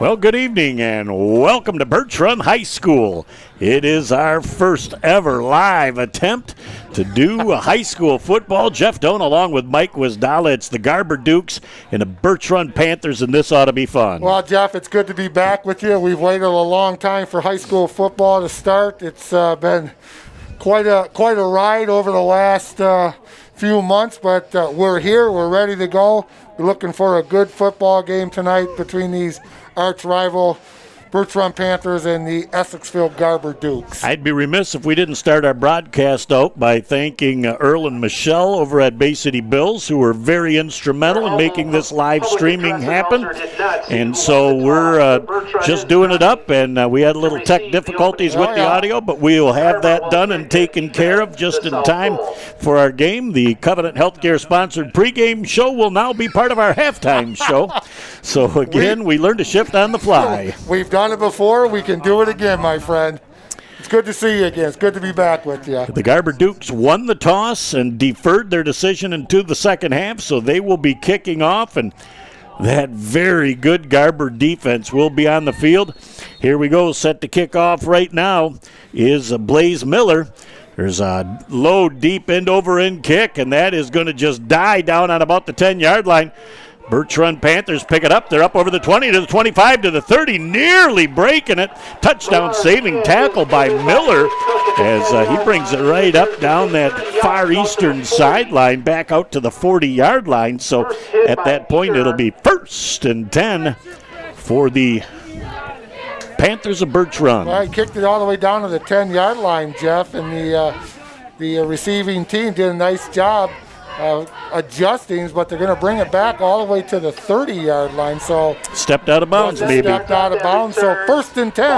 Well, good evening and welcome to Birch Run High School. It is our first ever live attempt to do a high school football. Jeff Doan along with Mike Wisdala. It's the Garber Dukes and the Birch Run Panthers, and this ought to be fun. Well, Jeff, it's good to be back with you. We've waited a long time for high school football to start. It's been quite a ride over the last few months, but we're here. We're ready to go. We're looking for a good football game tonight between these arch rival Birch Run Panthers and the Essexville Garber Dukes. I'd be remiss if we didn't start our broadcast out by thanking Earl and Michelle over at BCTV Bills, who were very instrumental in making this live streaming happen. And so we're just doing it up, and we had a little tech difficulties with the audio, but we will have that done and taken care of just in time for our game. The Covenant Healthcare sponsored pregame show will now be part of our halftime show. So again, we learned to shift on the fly. We've done it before. We can do it again, my friend. It's good to see you again. It's good to be back with you. The Garber Dukes won the toss and deferred their decision into the second half, so they will be kicking off, and that very good Garber defense will be on the field. Here we go. Set to kick off right now is Blaze Miller. There's a low, deep end-over-end kick, and that is going to just die down on about the 10-yard line. Birch Run Panthers pick it up. They're up over the 20 to the 25 to the 30, nearly breaking it. Touchdown saving tackle by Miller as he brings it right up down that far eastern sideline back out to the 40-yard line. So at that point, it'll be 1st and 10 for the Panthers of Birch Run. Well, he kicked it all the way down to the 10-yard line, Jeff, and the receiving team did a nice job adjusting, but they're going to bring it back all the way to the 30-yard line. So stepped out of bounds, maybe. Stepped out of bounds. So 1st and 10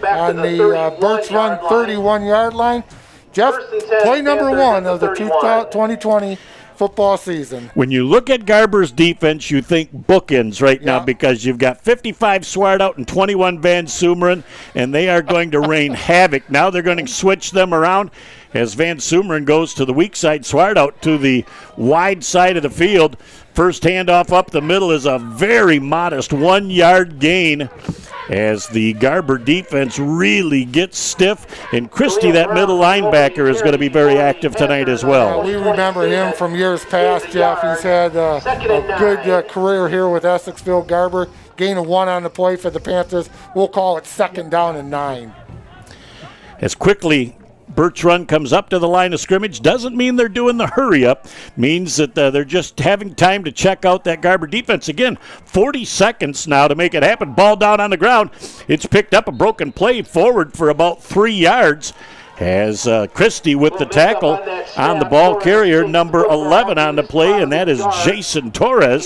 on the Birch Run 31-yard line. Jeff, play number 1 of the 2020 football season. When you look at Garber's defense, you think bookends right now because you've got 55 Swartout and 21 Van Sumeren, and they are going to rain havoc. Now they're going to switch them around as Van Sumeren goes to the weak side, Swartout to the wide side of the field. First handoff up the middle is a very modest 1-yard gain as the Garber defense really gets stiff. And Christie, that middle linebacker, is going to be very active tonight as well. We remember him from years past, Jeff. He's had a good career here with Essexville Garber. Gain of 1 on the play for the Panthers. We'll call it 2nd down and 9. As quickly Birch Run comes up to the line of scrimmage, doesn't mean they're doing the hurry-up. Means that they're just having time to check out that Garber defense. Again, 40 seconds now to make it happen. Ball down on the ground. It's picked up, a broken play forward for about 3 yards. As Christie with the tackle on the ball carrier, number 11 on the play, and that is Jason Torres.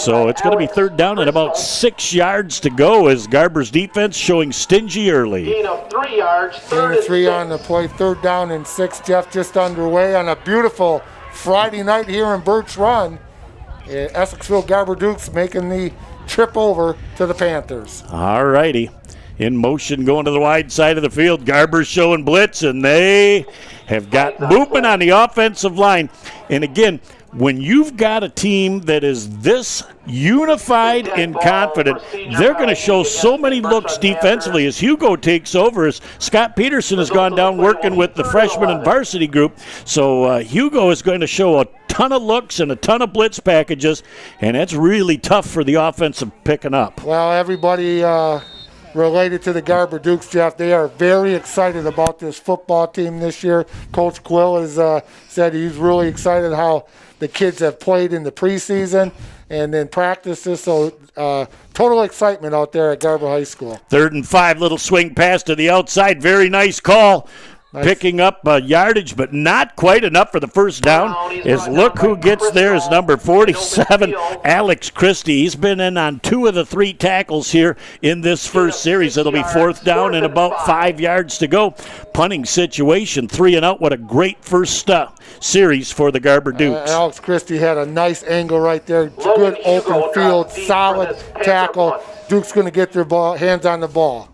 So it's going to be 3rd down and about 6 yards to go as Garber's defense showing stingy early. Gain of 3 yards. Gain of 3 on the play, 3rd down and 6. Jeff, just underway on a beautiful Friday night here in Birch Run. Essexville Garber Dukes making the trip over to the Panthers. All righty. In motion going to the wide side of the field. Garber's showing blitz, and they have got movement on the offensive line. And again, when you've got a team that is this unified and confident, they're going to show so many looks defensively as Hugo takes over, as Scott Peterson has gone down working with the freshman and varsity group. So Hugo is going to show a ton of looks and a ton of blitz packages, and that's really tough for the offensive picking up. Well, everybody related to the Garber Dukes, Jeff, they are very excited about this football team this year. Coach Quill has said he's really excited how the kids have played in the preseason and then practices. So total excitement out there at Garber High School. 3rd and 5, little swing pass to the outside. Very nice call. Nice. Picking up yardage, but not quite enough for the 1st down. As look who gets there is number 47, Alex Christie. He's been in on 2 of the 3 tackles here in this first series. It'll be 4th down and about 5 yards to go. Punting situation, 3 and out. What a great first series for the Garber Dukes. Alex Christie had a nice angle right there. Good open field, solid tackle. Duke's going to get their hands on the ball.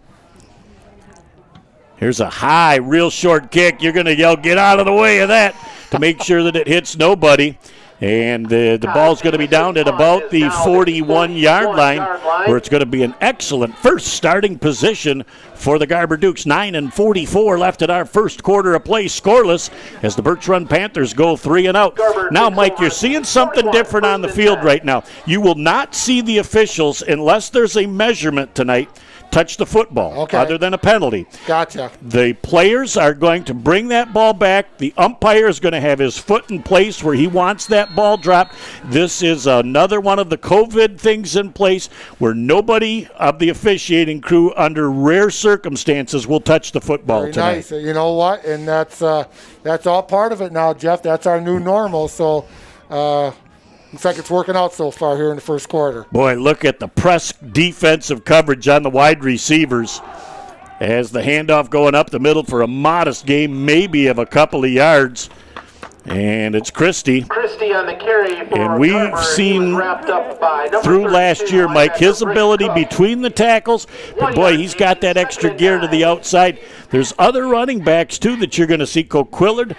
Here's a high, real short kick. You're going to yell, get out of the way of that, to make sure that it hits nobody. And the ball's going to be down at about the 41-yard line, where it's going to be an excellent first starting position for the Garber Dukes. 9:44 left at our first quarter of play, scoreless, as the Birch Run Panthers go 3-out. Now, Mike, you're seeing something different on the field right now. You will not see the officials, unless there's a measurement tonight, touch the football, other than a penalty. Gotcha. The players are going to bring that ball back. The umpire is going to have his foot in place where he wants that ball dropped. This is another one of the COVID things in place where nobody of the officiating crew, under rare circumstances, will touch the football Very tonight. nice. You know what? And that's all part of it now, Jeff. That's our new normal. So, looks like it's working out so far here in the first quarter. Boy, look at the press defensive coverage on the wide receivers as the handoff going up the middle for a modest gain, maybe of a couple of yards. And it's Christie. Christie on the carry for and we've Garber. seen Wrapped up by through last 32 year, Mike, his linebacker ability Birch Cook. between the tackles. But boy, he's got that extra gear to the outside. There's other running backs, too, that you're going to see. Quillard,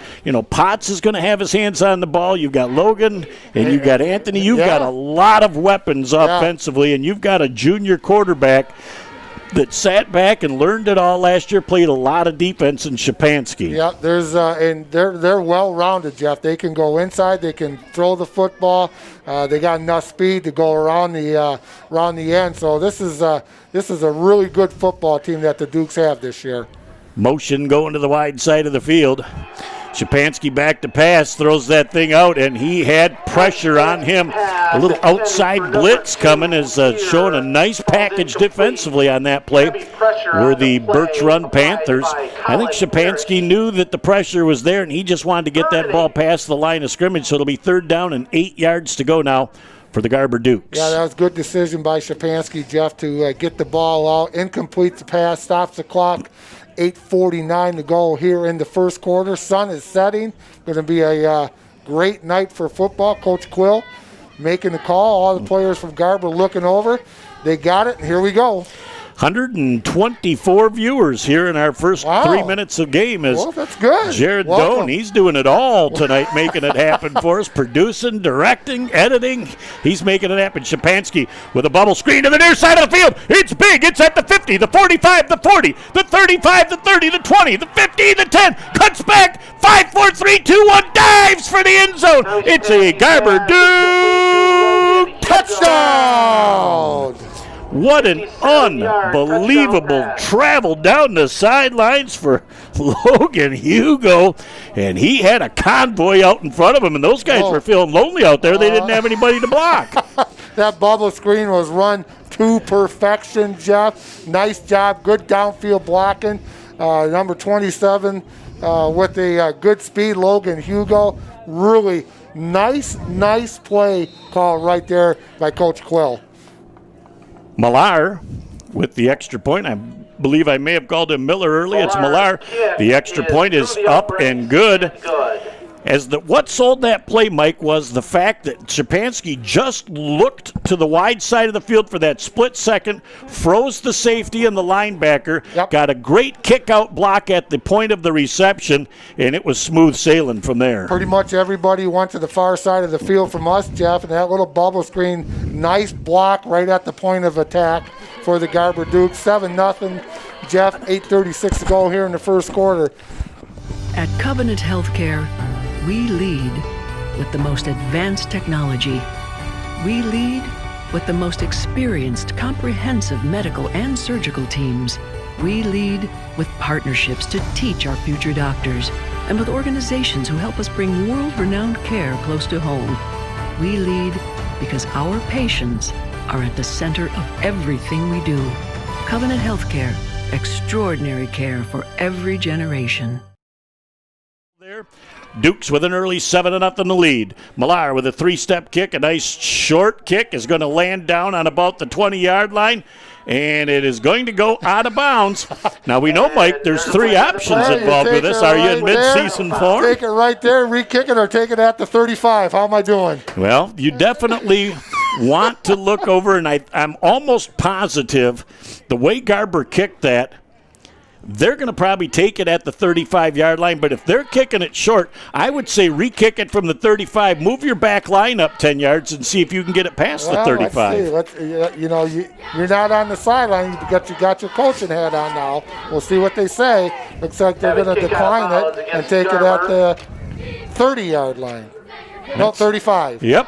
Potts is going to have his hands on the ball. You've got Logan, and you've got Anthony. You've got a lot of weapons offensively, and you've got a junior quarterback that sat back and learned it all last year, played a lot of defense in Shapansky. Yeah, and they're well-rounded, Jeff. They can go inside, they can throw the football. They got enough speed to go around the end. So this is a really good football team that the Dukes have this year. Motion going to the wide side of the field. Shapansky back to pass, throws that thing out, and he had pressure on him. A little outside blitz coming is showing a nice package defensively on that play. Were the Birch Run Panthers. I think Shapansky knew that the pressure was there, and he just wanted to get that ball past the line of scrimmage, so it'll be 3rd down and 8 yards to go now for the Garber Dukes. Yeah, that was a good decision by Shapansky, Jeff, to get the ball out. Incomplete the pass, stops the clock. 8:49 to go here in the first quarter. Sun is setting. Going to be a great night for football. Coach Quill making the call. All the players from Garber looking over. They got it, and here we go. 124 viewers here in our first 3 minutes of game. Well, that's good. Jared Doan, he's doing it all tonight, making it happen for us. Producing, directing, editing. He's making it happen. Shapansky with a bubble screen to the near side of the field. It's big. It's at the 50, the 45, the 40, the 35, the 30, the 20, the 50, the 10. Cuts back. 5, 4, 3, 2, 1. Dives for the end zone. It's a Garber Duke touchdown. What an unbelievable travel down the sidelines for Logan Hugo. And he had a convoy out in front of him, and those guys were feeling lonely out there. They didn't have anybody to block. That bubble screen was run to perfection, Jeff. Nice job. Good downfield blocking. Number 27 with a good speed, Logan Hugo. Really nice play call right there by Coach Quill. Millar with the extra point. I believe I may have called him Miller early. It's Millar. The extra point is up and good. What sold that play, Mike, was the fact that Shapansky just looked to the wide side of the field for that split second, froze the safety and the linebacker, got a great kick-out block at the point of the reception, and it was smooth sailing from there. Pretty much everybody went to the far side of the field from us, Jeff, and that little bubble screen, nice block right at the point of attack for the Garber Dukes. 7-0, Jeff, 8:36 to go here in the first quarter. At Covenant Healthcare, we lead with the most advanced technology. We lead with the most experienced, comprehensive medical and surgical teams. We lead with partnerships to teach our future doctors and with organizations who help us bring world-renowned care close to home. We lead because our patients are at the center of everything we do. Covenant Healthcare, extraordinary care for every generation. There, Dukes with an early 7-0 lead. Millar with a 3-step kick, a nice short kick, is going to land down on about the 20-yard line, and it is going to go out of bounds. Now we know, Mike, there's 3 options involved with this. Are you in mid-season form? Take it right there, re-kick it, or take it at the 35. How am I doing? Well, you definitely want to look over, and I'm almost positive the way Garber kicked that, they're going to probably take it at the 35-yard line. But if they're kicking it short, I would say re-kick it from the 35, move your back line up 10 yards, and see if you can get it past the 35. Let's see. You're not on the sideline. You got your coaching hat on now. We'll see what they say. Looks like they're going to decline it and take it at the 30-yard line. No, 35. Yep.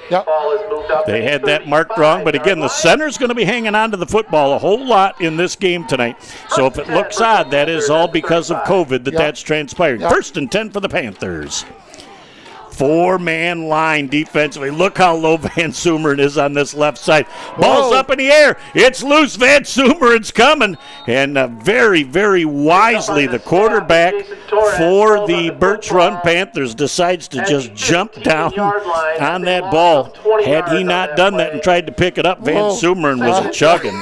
Ball is moved up. They had that marked wrong, but again, the center's going to be hanging on to the football a whole lot in this game tonight. So if it looks odd, that is all because of COVID that's transpired. First and 10 for the Panthers. 4-man line defensively. Look how low Van Sumeren is on this left side. Ball's up in the air. It's loose. Van Sumeren's coming. And very, very wisely, the quarterback for the Birch Run Panthers decides to just jump down on that ball. Had he not done that and tried to pick it up, Van Sumeren was chugging.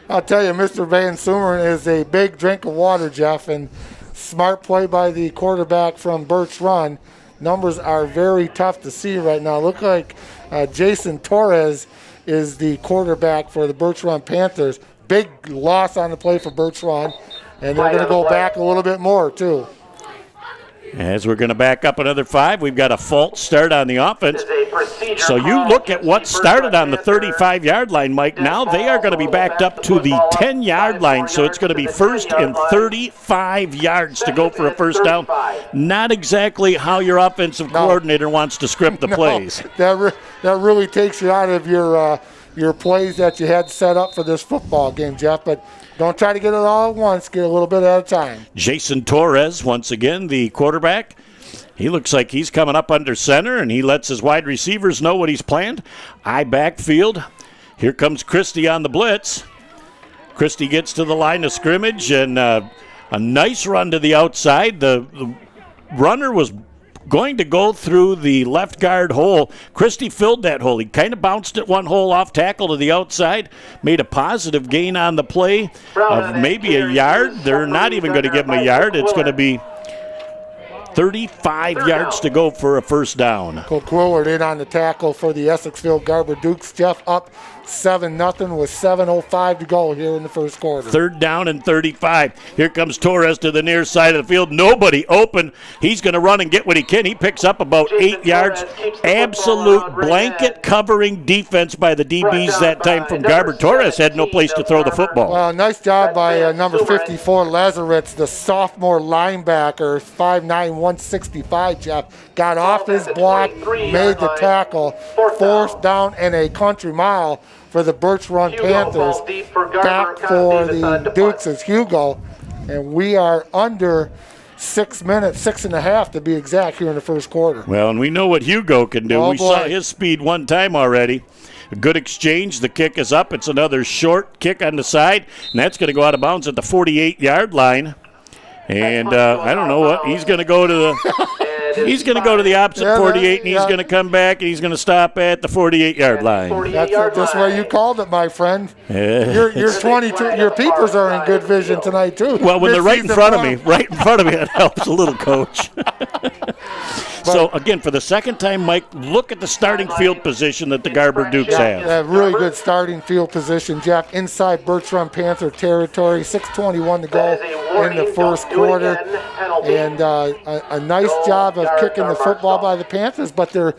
I'll tell you, Mr. Van Sumeren is a big drink of water, Jeff, and smart play by the quarterback from Birch Run. Numbers are very tough to see right now. Look like Jason Torres is the quarterback for the Birch Run Panthers. Big loss on the play for Birch Run, and they're going to go back a little bit more, too. As we're going to back up another 5, we've got a false start on the offense. So you look at what started on the 35-yard line, Mike. Now they are going to be backed up to the 10-yard line, so it's going to be first and 35 yards to go for a first down. Not exactly how your offensive coordinator wants to script the plays. That really takes you out of your plays that you had set up for this football game, Jeff, but don't try to get it all at once. Get a little bit at a time. Jason Torres, once again, the quarterback. He looks like he's coming up under center, and he lets his wide receivers know what he's planned. Eye backfield. Here comes Christie on the blitz. Christie gets to the line of scrimmage, and a nice run to the outside. The runner was going to go through the left guard hole. Christie filled that hole. He kind of bounced it one hole off tackle to the outside, made a positive gain on the play of maybe a yard. They're not even going to give him a yard. It's going to be 35 yards to go for a first down. Coach Willard in on the tackle for the Essexville Garber Dukes. Jeff up 7-0 with 7:05 to go here in the first quarter. Third down and 35. Here comes Torres to the near side of the field. Nobody open. He's going to run and get what he can. He picks up about 8 yards. Absolute blanket covering defense by the DBs that time from Garber. Torres had no place to throw the football. Well, nice job by number 54, Lazaretz, the sophomore linebacker, 5'9", 165, Jeff. Got off his block, made the tackle. Fourth down and a country mile for the Birch Run Panthers. Back for the Dukes is Hugo. And we are under 6 minutes, 6.5 to be exact, here in the first quarter. Well, and we know what Hugo can do. We saw his speed one time already. A good exchange. The kick is up. It's another short kick on the side, and that's going to go out of bounds at the 48-yard line. And I don't know what he's going to go to the. He's going to go to the opposite 48, and he's going to come back, and he's going to stop at the 48-yard line. That's just where you called it, my friend. Your 22, your peepers are in good vision tonight too. Well, when they're right in front of me, that helps a little, Coach. So, again, for the second time, Mike, look at the starting field position that the Garber Dukes have. Yeah, really good starting field position, Jeff. Inside Birch Run Panther territory, 6:21 to go in the first quarter. And a nice job of kicking the football by the Panthers, but they're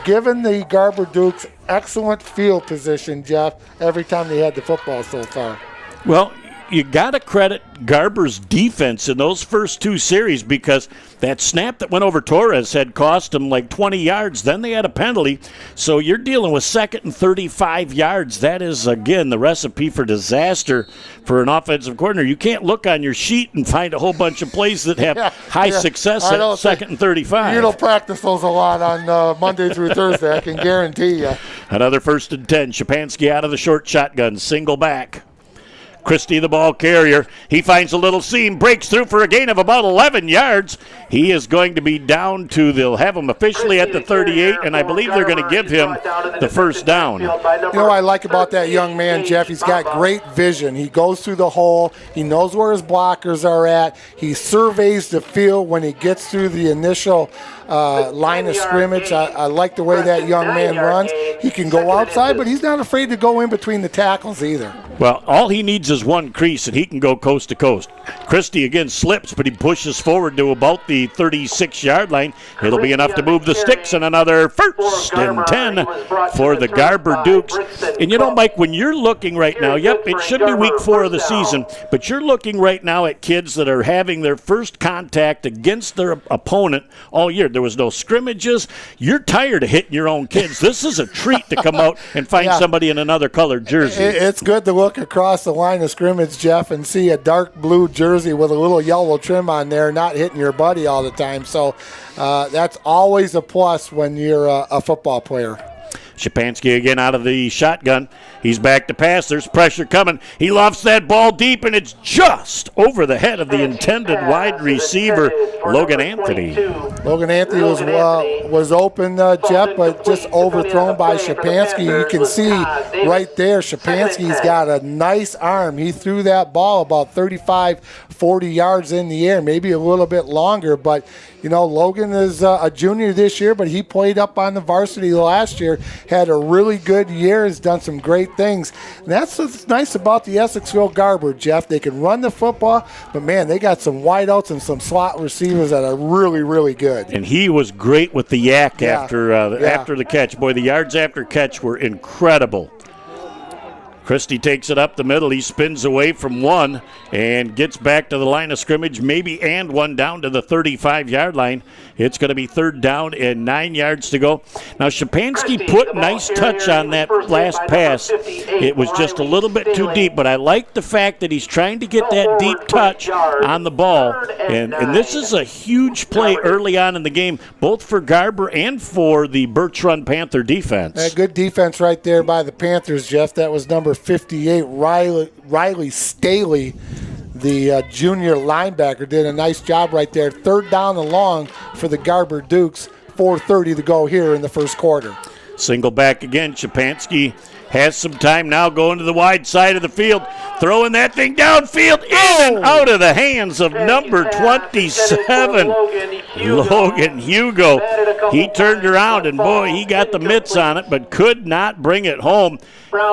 giving the Garber Dukes excellent field position, Jeff, every time they had the football so far. Well, you got to credit Garber's defense in those first two series, because that snap that went over Torres had cost them like 20 yards. Then they had a penalty. So you're dealing with 2nd and 35 yards. That is, again, the recipe for disaster for an offensive coordinator. You can't look on your sheet and find a whole bunch of plays that have high success at 2nd and 35. You don't practice those a lot on Monday through Thursday, I can guarantee you. Another 1st and 10. Shapansky out of the short shotgun, single back. Christie, the ball carrier. He finds a little seam, breaks through for a gain of about 11 yards. He is going to be down to, they'll have him officially at the 38, and I believe they're going to give him the first down. You know what I like about that young man, Jeff? He's got great vision. He goes through the hole. He knows where his blockers are at. He surveys the field when he gets through the initial line of scrimmage. I like the way that young man runs. He can go outside, but he's not afraid to go in between the tackles either. Well, all he needs his one crease, and he can go coast to coast. Christie again slips, but he pushes forward to about the 36-yard line. It'll be enough to move the sticks, and another 1st and 10 for the Garber Dukes. And you know, Mike, when you're looking right now, yep, it should be week 4 of the season, but you're looking right now at kids that are having their first contact against their opponent all year. There was no scrimmages. You're tired of hitting your own kids. This is a treat to come out and find somebody in another colored jersey. It's good to look across the line of scrimmage, Jeff, and see a dark blue jersey with a little yellow trim on there, not hitting your buddy all the time. So that's always a plus when you're a football player. Shapansky again out of the shotgun. He's back to pass. There's pressure coming. He lofts that ball deep, and it's just over the head of the intended wide receiver, Logan Anthony. Logan Anthony was open, Jeff, but just overthrown by Shapansky. You can see right there, Shapansky's got a nice arm. He threw that ball about 35, 40 yards in the air, maybe a little bit longer, but you know, Logan is a junior this year, but he played up on the varsity last year, had a really good year, has done some great things. And that's what's nice about the Essexville Garber, Jeff. They can run the football, but, man, they got some wideouts and some slot receivers that are really, really good. And he was great with the yak after the catch. Boy, the yards after catch were incredible. Christie takes it up the middle. He spins away from one and gets back to the line of scrimmage, maybe and one down to the 35-yard line. It's going to be 3rd down and 9 yards to go. Now, Shapansky put nice touch on that last pass. It was just a little bit too deep, but I like the fact that he's trying to get that deep touch on the ball. And this is a huge play early on in the game, both for Garber and for the Birch Run Panther defense. Good defense right there by the Panthers, Jeff. That was number 58, Riley Staley, the junior linebacker, did a nice job right there. 3rd down and long for the Garber Dukes. 4:30 to go here in the first quarter. Single back again. Shapansky has some time now going to the wide side of the field, throwing that thing downfield, in and out of the hands of number 27, Logan Hugo. He turned around, and boy, he got the mitts on it, but could not bring it home.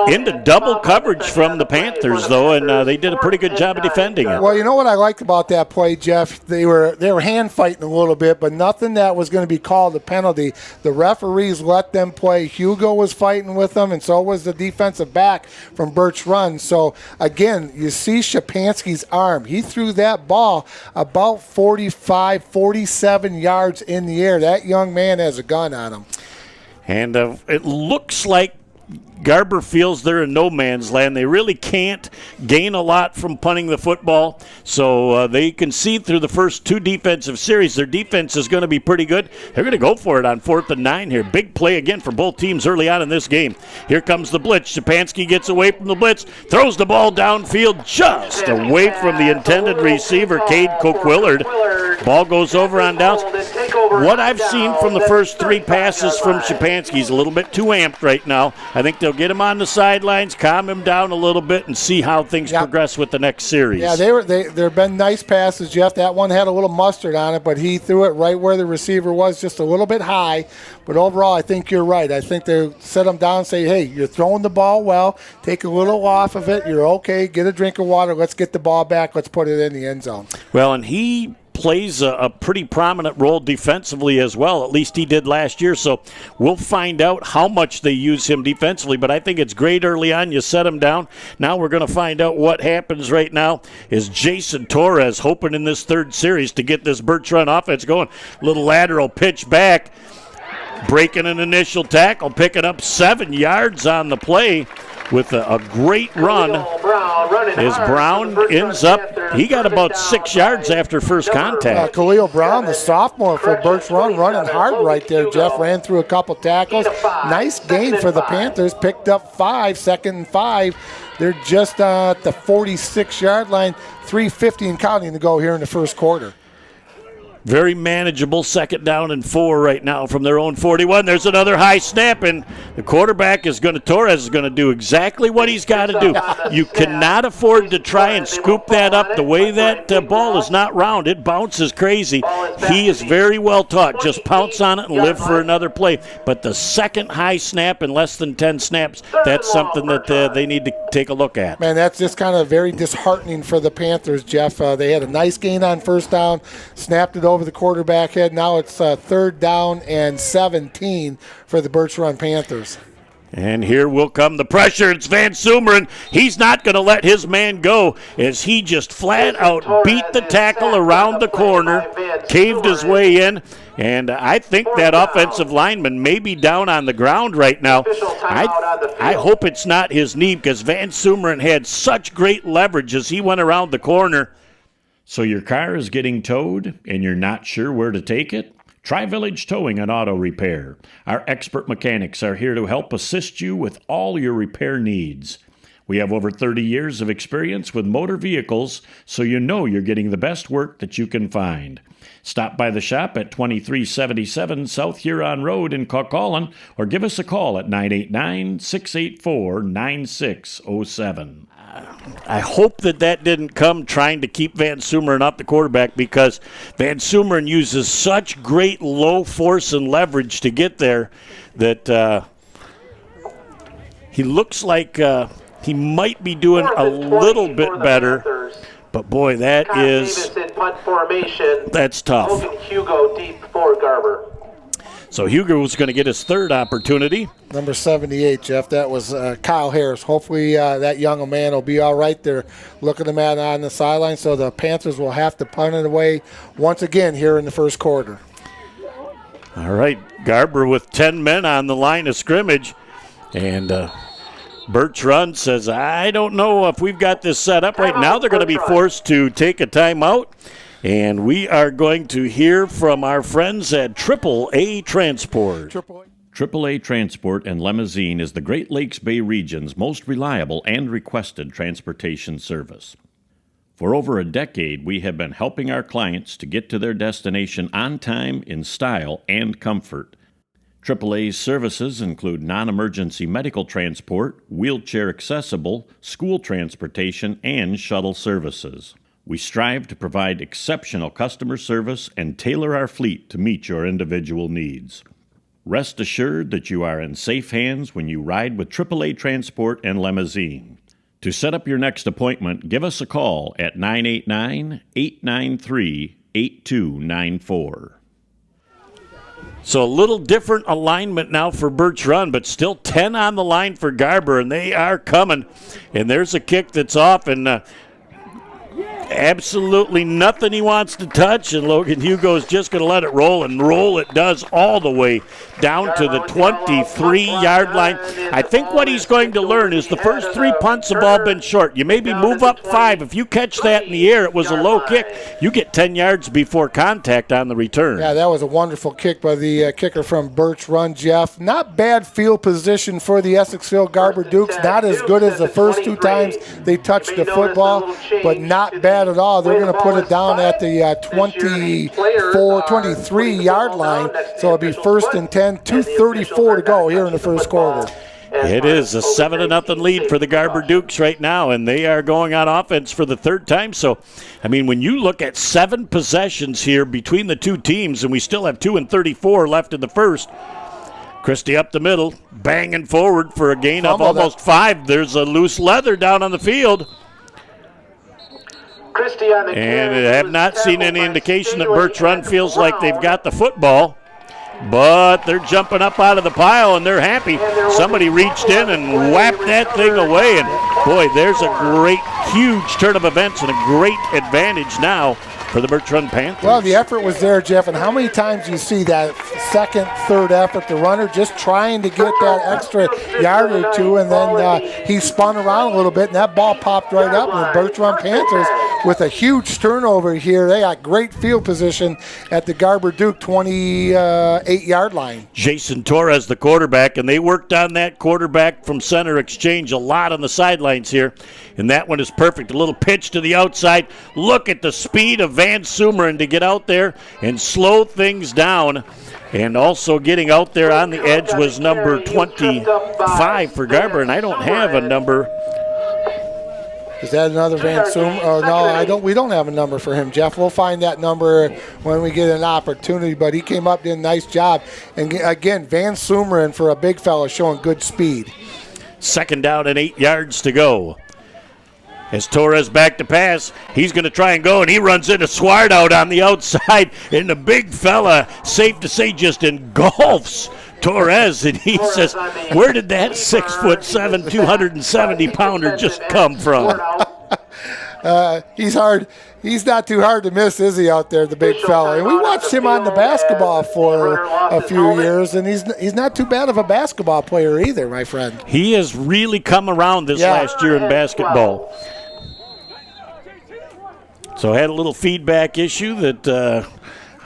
Into double coverage from the Panthers, though, and they did a pretty good job of defending it. Well, you know what I liked about that play, Jeff? They were hand fighting a little bit, but nothing that was going to be called a penalty. The referees let them play. Hugo was fighting with them, and so was the defensive back from Birch Run. So, again, you see Shapansky's arm. He threw that ball about 45, 47 yards in the air. That young man has a gun on him. And it looks like Garber feels they're in no man's land. They really can't gain a lot from punting the football, so they concede through the first 2 defensive series. Their defense is going to be pretty good. They're going to go for it on 4th and 9 here. Big play again for both teams early on in this game. Here comes the blitz. Shapansky gets away from the blitz, throws the ball downfield just away from the intended receiver, Cade Cook-Willard. Ball goes over on downs. What I've seen from the first 3 passes from Shapansky is a little bit too amped right now. I think they'll get him on the sidelines, calm him down a little bit, and see how things progress with the next series. Yeah, there have been nice passes, Jeff. That one had a little mustard on it, but he threw it right where the receiver was, just a little bit high. But overall, I think you're right. I think they set him down and say, hey, you're throwing the ball well. Take a little off of it. You're okay. Get a drink of water. Let's get the ball back. Let's put it in the end zone. Well, and he plays a pretty prominent role defensively as well. At least he did last year. So we'll find out how much they use him defensively. But I think it's great early on. You set him down. Now we're going to find out what happens right now. Is Jason Torres hoping in this 3rd series to get this Birch Run offense going? Little lateral pitch back. Breaking an initial tackle. Picking up 7 yards on the play with a great run. As Brown ends up, he got about 6 yards after first contact. Khalil Brown, the sophomore for Birch Run, running hard right there, Jeff. Ran through a couple tackles. Nice gain for the Panthers. Picked up 5, 2nd and 5. They're just at the 46-yard line, 3:50 and counting to go here in the first quarter. Very manageable 2nd down and 4 right now from their own 41. There's another high snap, and the quarterback Torres is going to do exactly what he's got to do. You cannot afford to try and scoop that up. The way that ball is not round, it bounces crazy. He is very well taught. Just pounce on it and live for another play. But the second high snap in less than 10 snaps, that's something that they need to take a look at. Man, that's just kind of very disheartening for the Panthers, Jeff. They had a nice gain on 1st down, snapped it over the quarterback head. Now it's 3rd down and 17 for the Birch Run Panthers. And here will come the pressure. It's Van Sumeren. He's not going to let his man go as he just flat out beat the tackle around the corner, caved his way in, and I think that offensive lineman may be down on the ground right now. I hope it's not his knee because Van Sumeren had such great leverage as he went around the corner. So your car is getting towed and you're not sure where to take it? Try Village Towing and Auto Repair. Our expert mechanics are here to help assist you with all your repair needs. We have over 30 years of experience with motor vehicles, so you know you're getting the best work that you can find. Stop by the shop at 2377 South Huron Road in Coquitlam or give us a call at 989-684-9607. I hope that didn't come trying to keep Van Sumeren off the quarterback because Van Sumeren uses such great low force and leverage to get there that he looks like he might be doing a little bit better. But, boy, that's tough. Logan Hugo deep for Garber. So Hugo was going to get his 3rd opportunity. Number 78, Jeff. That was Kyle Harris. Hopefully that young man will be all right. They're looking at him on the sideline, so the Panthers will have to punt it away once again here in the 1st quarter. All right, Garber with 10 men on the line of scrimmage. And Birch Run says, I don't know if we've got this set up right now. They're going to be forced to take a timeout. And we are going to hear from our friends at AAA Transport. AAA Transport and Limousine is the Great Lakes Bay region's most reliable and requested transportation service. For over a decade, we have been helping our clients to get to their destination on time, in style, and comfort. AAA's services include non-emergency medical transport, wheelchair accessible, school transportation, and shuttle services. We strive to provide exceptional customer service and tailor our fleet to meet your individual needs. Rest assured that you are in safe hands when you ride with AAA Transport and Limousine. To set up your next appointment, give us a call at 989-893-8294. So a little different alignment now for Birch Run, but still 10 on the line for Garber, and they are coming. And there's a kick that's off, and absolutely nothing he wants to touch, and Logan Hugo's just going to let it roll, and roll it does all the way down to the 23-yard line. I think what he's going to learn is the first 3 punts have all been short. You maybe move up 5. If you catch that in the air, it was a low kick, you get 10 yards before contact on the return. Yeah, that was a wonderful kick by the kicker from Birch Run, Jeff. Not bad field position for the Essexville Garber Dukes. Not as good as the first 2 times they touched the football, but not bad at all. They're going to put it down at the 23-yard line, so it'll be 1st and 10, 2:34 to go here in the 1st quarter. It is a 7-0 lead for the Garber Dukes right now, and they are going on offense for the 3rd time. So, I mean, when you look at 7 possessions here between the 2 teams, and we still have 2 and 34 left in the 1st, Christie up the middle, banging forward for a gain of almost 5. There's a loose leather down on the field. And I have not seen any indication that Birch Run feels like they've got the football. But they're jumping up out of the pile, and they're happy. Somebody reached in and whacked that thing away. And, boy, there's a great, huge turn of events and a great advantage now for the Birch Run Panthers. Well, the effort was there, Jeff, and how many times do you see that 2nd, 3rd effort, the runner just trying to get that extra yard or 2, and then he spun around a little bit, and that ball popped right up, and the Birch Run Panthers with a huge turnover here. They got great field position at the Garber Duke 28-yard line. Jason Torres, the quarterback, and they worked on that quarterback from center exchange a lot on the sidelines here, and that one is perfect. A little pitch to the outside. Look at the speed of Van Sumeren to get out there and slow things down. And also getting out there on the edge was number 25 for Garber, and I don't have a number. Is that another Van Sumeren? Oh, no, we don't have a number for him, Jeff. We'll find that number when we get an opportunity, but he came up, did a nice job. And again, Van Sumeren for a big fella showing good speed. 2nd down and 8 yards to go. As Torres back to pass, he's going to try and go, and he runs into Swart out on the outside, and the big fella, safe to say, just engulfs Torres, and he says, where did that 6'7", 270-pounder just come from? He's hard. He's not too hard to miss, is he, out there, the big fella? And we watched him on the basketball for a few years, and he's not too bad of a basketball player either, my friend. He has really come around this last year in basketball. So had a little feedback issue that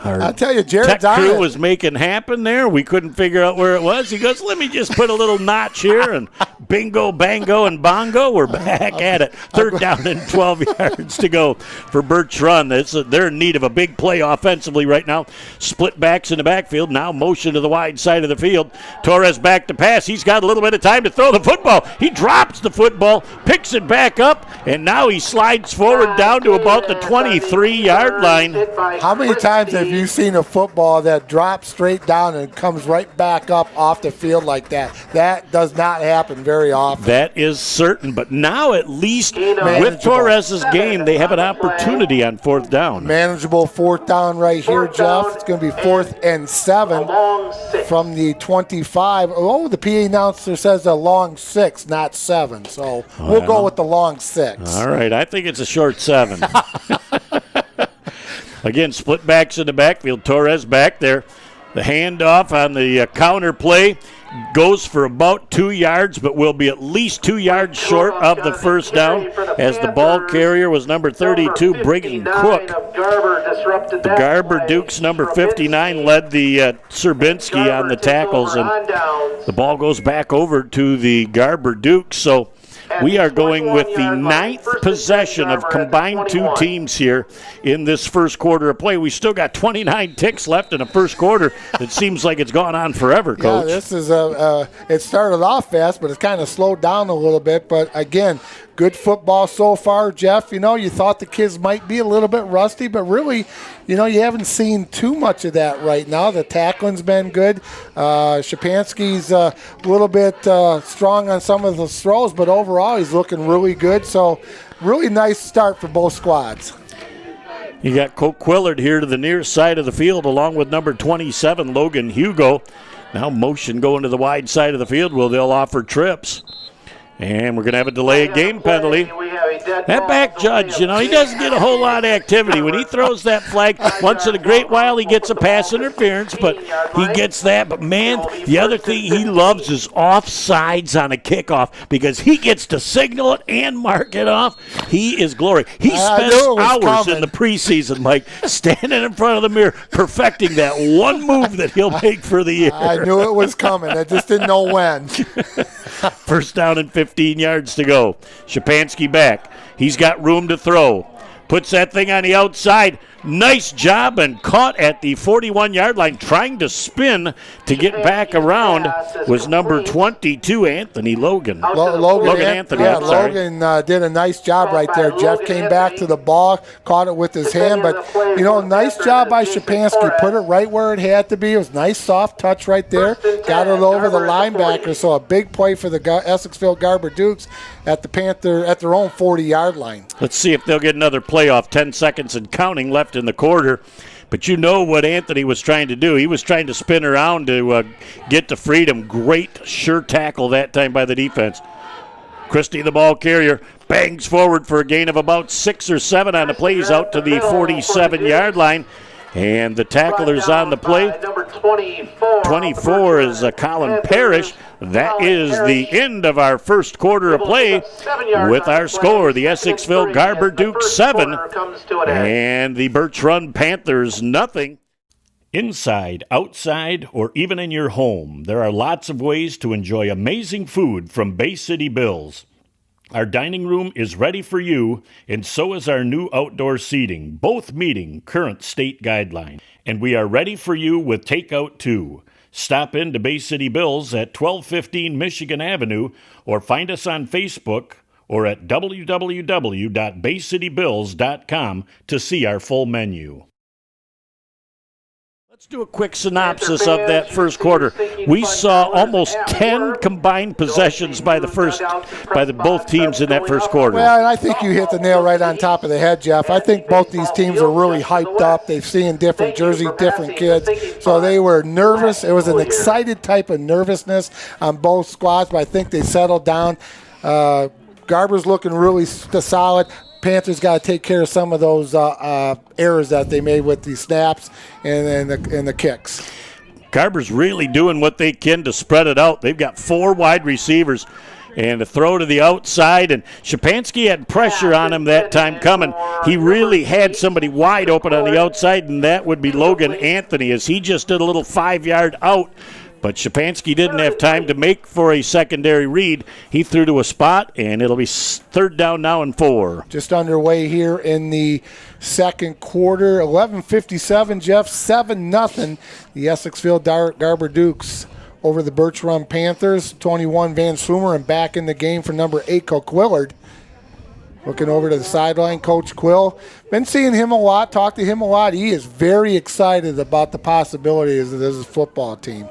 our tech crew was making happen there. We couldn't figure out where it was. He goes, let me just put a little notch here, and bingo, bango, and bongo. We're back at it. 3rd down and 12 yards to go for Birch Run. They're in need of a big play offensively right now. Split backs in the backfield. Now motion to the wide side of the field. Torres back to pass. He's got a little bit of time to throw the football. He drops the football, picks it back up, and now he slides forward down to about the 23-yard line. How many times have you seen a football that drops straight down and comes right back up off the field like that? That does not happen very often. That is certain, but now at least with Torres' game, they have an opportunity on 4th down. Manageable 4th down right here, Jeff. It's going to be 4th and 7 from the 25. Oh, the PA announcer says a long 6, not 7. So we'll go with the long 6. All right, I think it's a short 7. Again, split backs in the backfield. Torres back there. The handoff on the counter play goes for about 2 yards, but will be at least 2 yards short of the 1st down, as the ball carrier was number 32, Brigham Cook. The Garber Dukes, number 59, led the Serbinski on the tackles, and the ball goes back over to the Garber Dukes. So we are going with the 9th possession of combined 2 teams here in this first quarter of play. We still got 29 ticks left in the first quarter. It seems like it's gone on forever, Coach. Yeah, this is it started off fast, but it's kind of slowed down a little bit. But again, good football so far, Jeff. You know, you thought the kids might be a little bit rusty, but really, you know, you haven't seen too much of that right now. The tackling's been good. Shapansky's a little bit strong on some of the throws, but overall he's looking really good. So really nice start for both squads. You got Coke Quillard here to the near side of the field along with number 27, Logan Hugo. Now motion going to the wide side of the field. They'll offer trips. And we're going to have a delay of game penalty. That back judge, you know, he doesn't get a whole lot of activity. When he throws that flag, once in a great while he gets a pass interference, but he gets that. But, man, the other thing he loves is offsides on a kickoff because he gets to signal it and mark it off. He is glory. He spends hours in the preseason, Mike, standing in front of the mirror, perfecting that one move that he'll make for the year. I knew it was coming. I just didn't know when. 1st down and 15 yards to go. Shapansky back. He's got room to throw. Puts that thing on the outside. Nice job and caught at the 41-yard line. Trying to spin to get back around was number 22, Anthony Logan. Logan Anthony. Yeah, Logan did a nice job right there. Jeff came back to the ball, caught it with his hand. But, you know, nice job by Shapansky. Put it right where it had to be. It was a nice soft touch right there. Got it over the linebacker. So a big play for the Essexville Garber Dukes at their own 40-yard line. Let's see if they'll get another playoff. 10 seconds and counting left in the quarter. But you know what Anthony was trying to do. He was trying to spin around to get to freedom. Great sure tackle that time by the defense. Christie, the ball carrier, bangs forward for a gain of about 6 or 7 on the plays out to the 47-yard line. And the tackler's on the play. 24 is Colin Parrish. That is the end of our first quarter of play with our score. The Essexville Garber Dukes 7 and the Birch Run Panthers nothing. Inside, outside, or even in your home, there are lots of ways to enjoy amazing food from Bay City Bills. Our dining room is ready for you, and so is our new outdoor seating, both meeting current state guidelines. And we are ready for you with takeout too. Stop in to Bay City Bills at 1215 Michigan Avenue or find us on Facebook or at www.baycitybills.com to see our full menu. Let's do a quick synopsis of that first quarter. We saw almost 10 combined possessions by both teams in that first quarter. Well, and I think you hit the nail right on top of the head, Jeff. I think both these teams are really hyped up. They've seen different jerseys, different kids, so they were nervous. It was an excited type of nervousness on both squads, but I think they settled down. Garber's looking really solid. Panthers got to take care of some of those errors that they made with the snaps and the kicks. Garber's really doing what they can to spread it out. They've got 4 wide receivers and a throw to the outside, and Shapansky had pressure on him that time coming. He really had somebody wide open on the outside, and that would be Logan Anthony, as he just did a little 5-yard out. But Shapansky didn't have time to make for a secondary read. He threw to a spot, and it'll be third down now and 4. Just underway here in the second quarter. 11:57, Jeff, 7-0. The Essexville Garber Dukes over the Birch Run Panthers. 21 Van Sumer, and back in the game for number 8, Quillard. Looking over to the sideline, Coach Quill. Been seeing him a lot, talked to him a lot. He is very excited about the possibilities of this football team.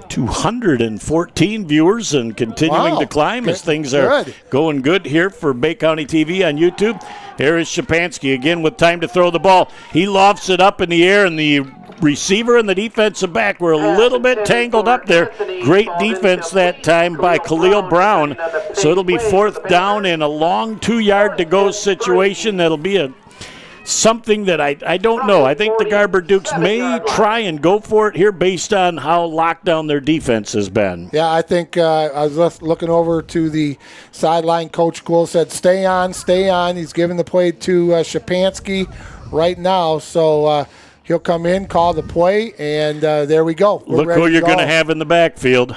214 viewers and continuing to climb as things are going good here for Bay County TV on YouTube. Here is Shapansky again with time to throw the ball. He lofts it up in the air, and the receiver and the defensive back were a little bit tangled up there. Great defense that time by Khalil Brown. So it'll be fourth down in a long 2-yard to go situation. That'll be something that I don't know. I think the Garber Dukes may try and go for it here based on how locked down their defense has been. Yeah, I think I was looking over to the sideline. Coach Quill said, stay on, stay on. He's giving the play to Shapansky right now. So he'll come in, call the play, and there we go. Look who you're going to have in the backfield.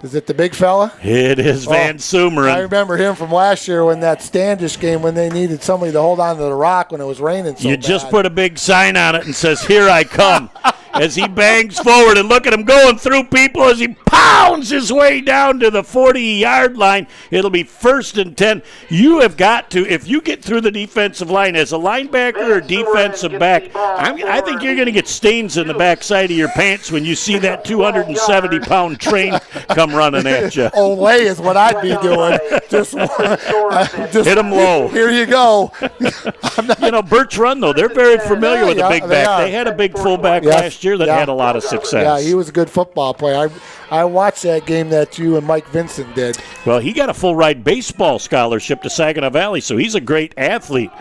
Is it the big fella? It is Van Sumer. I remember him from last year when that Standish game when they needed somebody to hold on to the rock when it was raining so bad. Just put a big sign on it and says, "Here I come." As he bangs forward, and look at him going through people as he pounds his way down to the 40-yard line. It'll be 1st and 10. You have got to, if you get through the defensive line as a linebacker or defensive back, I think you're going to get stains in the backside of your pants when you see that 270-pound train come running at you. Olay is what I'd be doing. Just hit him low. Here you go. Birch Run, though, they're very familiar with the big back. They had a big fullback last year that had a lot of success. Yeah, he was a good football player. I watched that game that you and Mike Vincent did. Well, he got a full-ride baseball scholarship to Saginaw Valley, so he's a great athlete.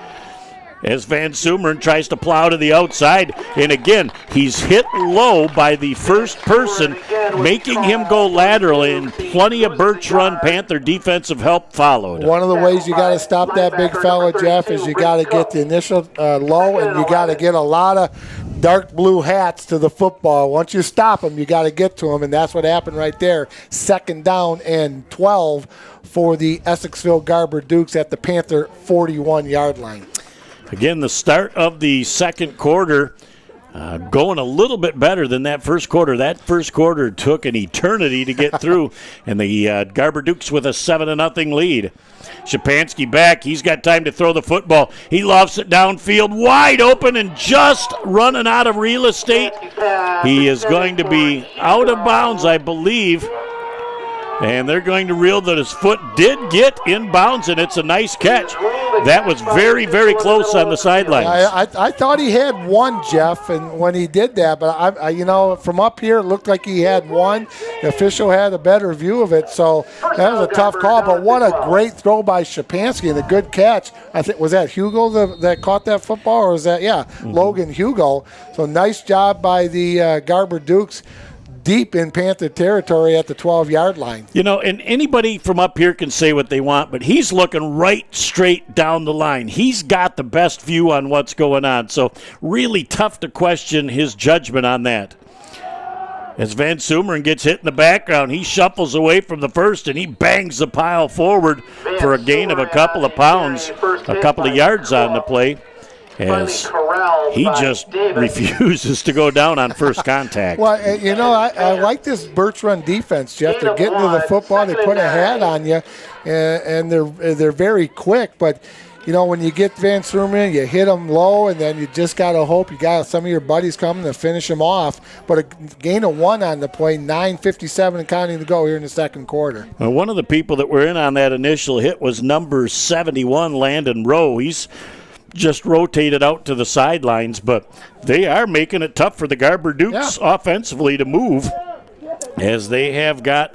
As Van Sumeren tries to plow to the outside, and again, he's hit low by the first person, making him go lateral, and plenty of Birch Run Panther defensive help followed. One of the ways you got to stop that big fella, Jeff, is you got to get the initial low, and you got to get a lot of dark blue hats to the football. Once you stop them, you got to get to them, and that's what happened right there. 2nd down and 12 for the Essexville Garber Dukes at the Panther 41-yard line. Again, the start of the second quarter going a little bit better than that first quarter. That first quarter took an eternity to get through, and the Garber Dukes with a 7-0 lead. Shapansky back. He's got time to throw the football. He lofts it downfield, wide open and just running out of real estate. He is going to be out of bounds, I believe. And they're going to reel that his foot did get in bounds, and it's a nice catch. That was very, very close on the sidelines. I thought he had one, Jeff, and when he did that, but from up here, it looked like he had one. The official had a better view of it, so that was a tough call. But what a great throw by Shapansky and a good catch. I think was that Hugo that caught that football, or was that Logan Hugo? So nice job by the Garber Dukes. Deep in Panther territory at the 12-yard line. And anybody from up here can say what they want, but he's looking right straight down the line. He's got the best view on what's going on, so really tough to question his judgment on that. As Van Sumeren gets hit in the background, he shuffles away from the first and he bangs the pile forward for a gain of a couple of pounds, a couple of yards on the play, as he just refuses to go down on first contact. Well, I like this Birch run defense, Jeff. They're getting to the football, they put a hat on you, and they're very quick. But when you get Van Sumeren, you hit them low, and then you just got to hope you got some of your buddies coming to finish them off. But a gain of 1 on the play, 9:57 and counting to go here in the second quarter. Well, one of the people that were in on that initial hit was number 71, Landon Rowe. He's just rotated out to the sidelines, but they are making it tough for the Garber Dukes offensively to move, as they have got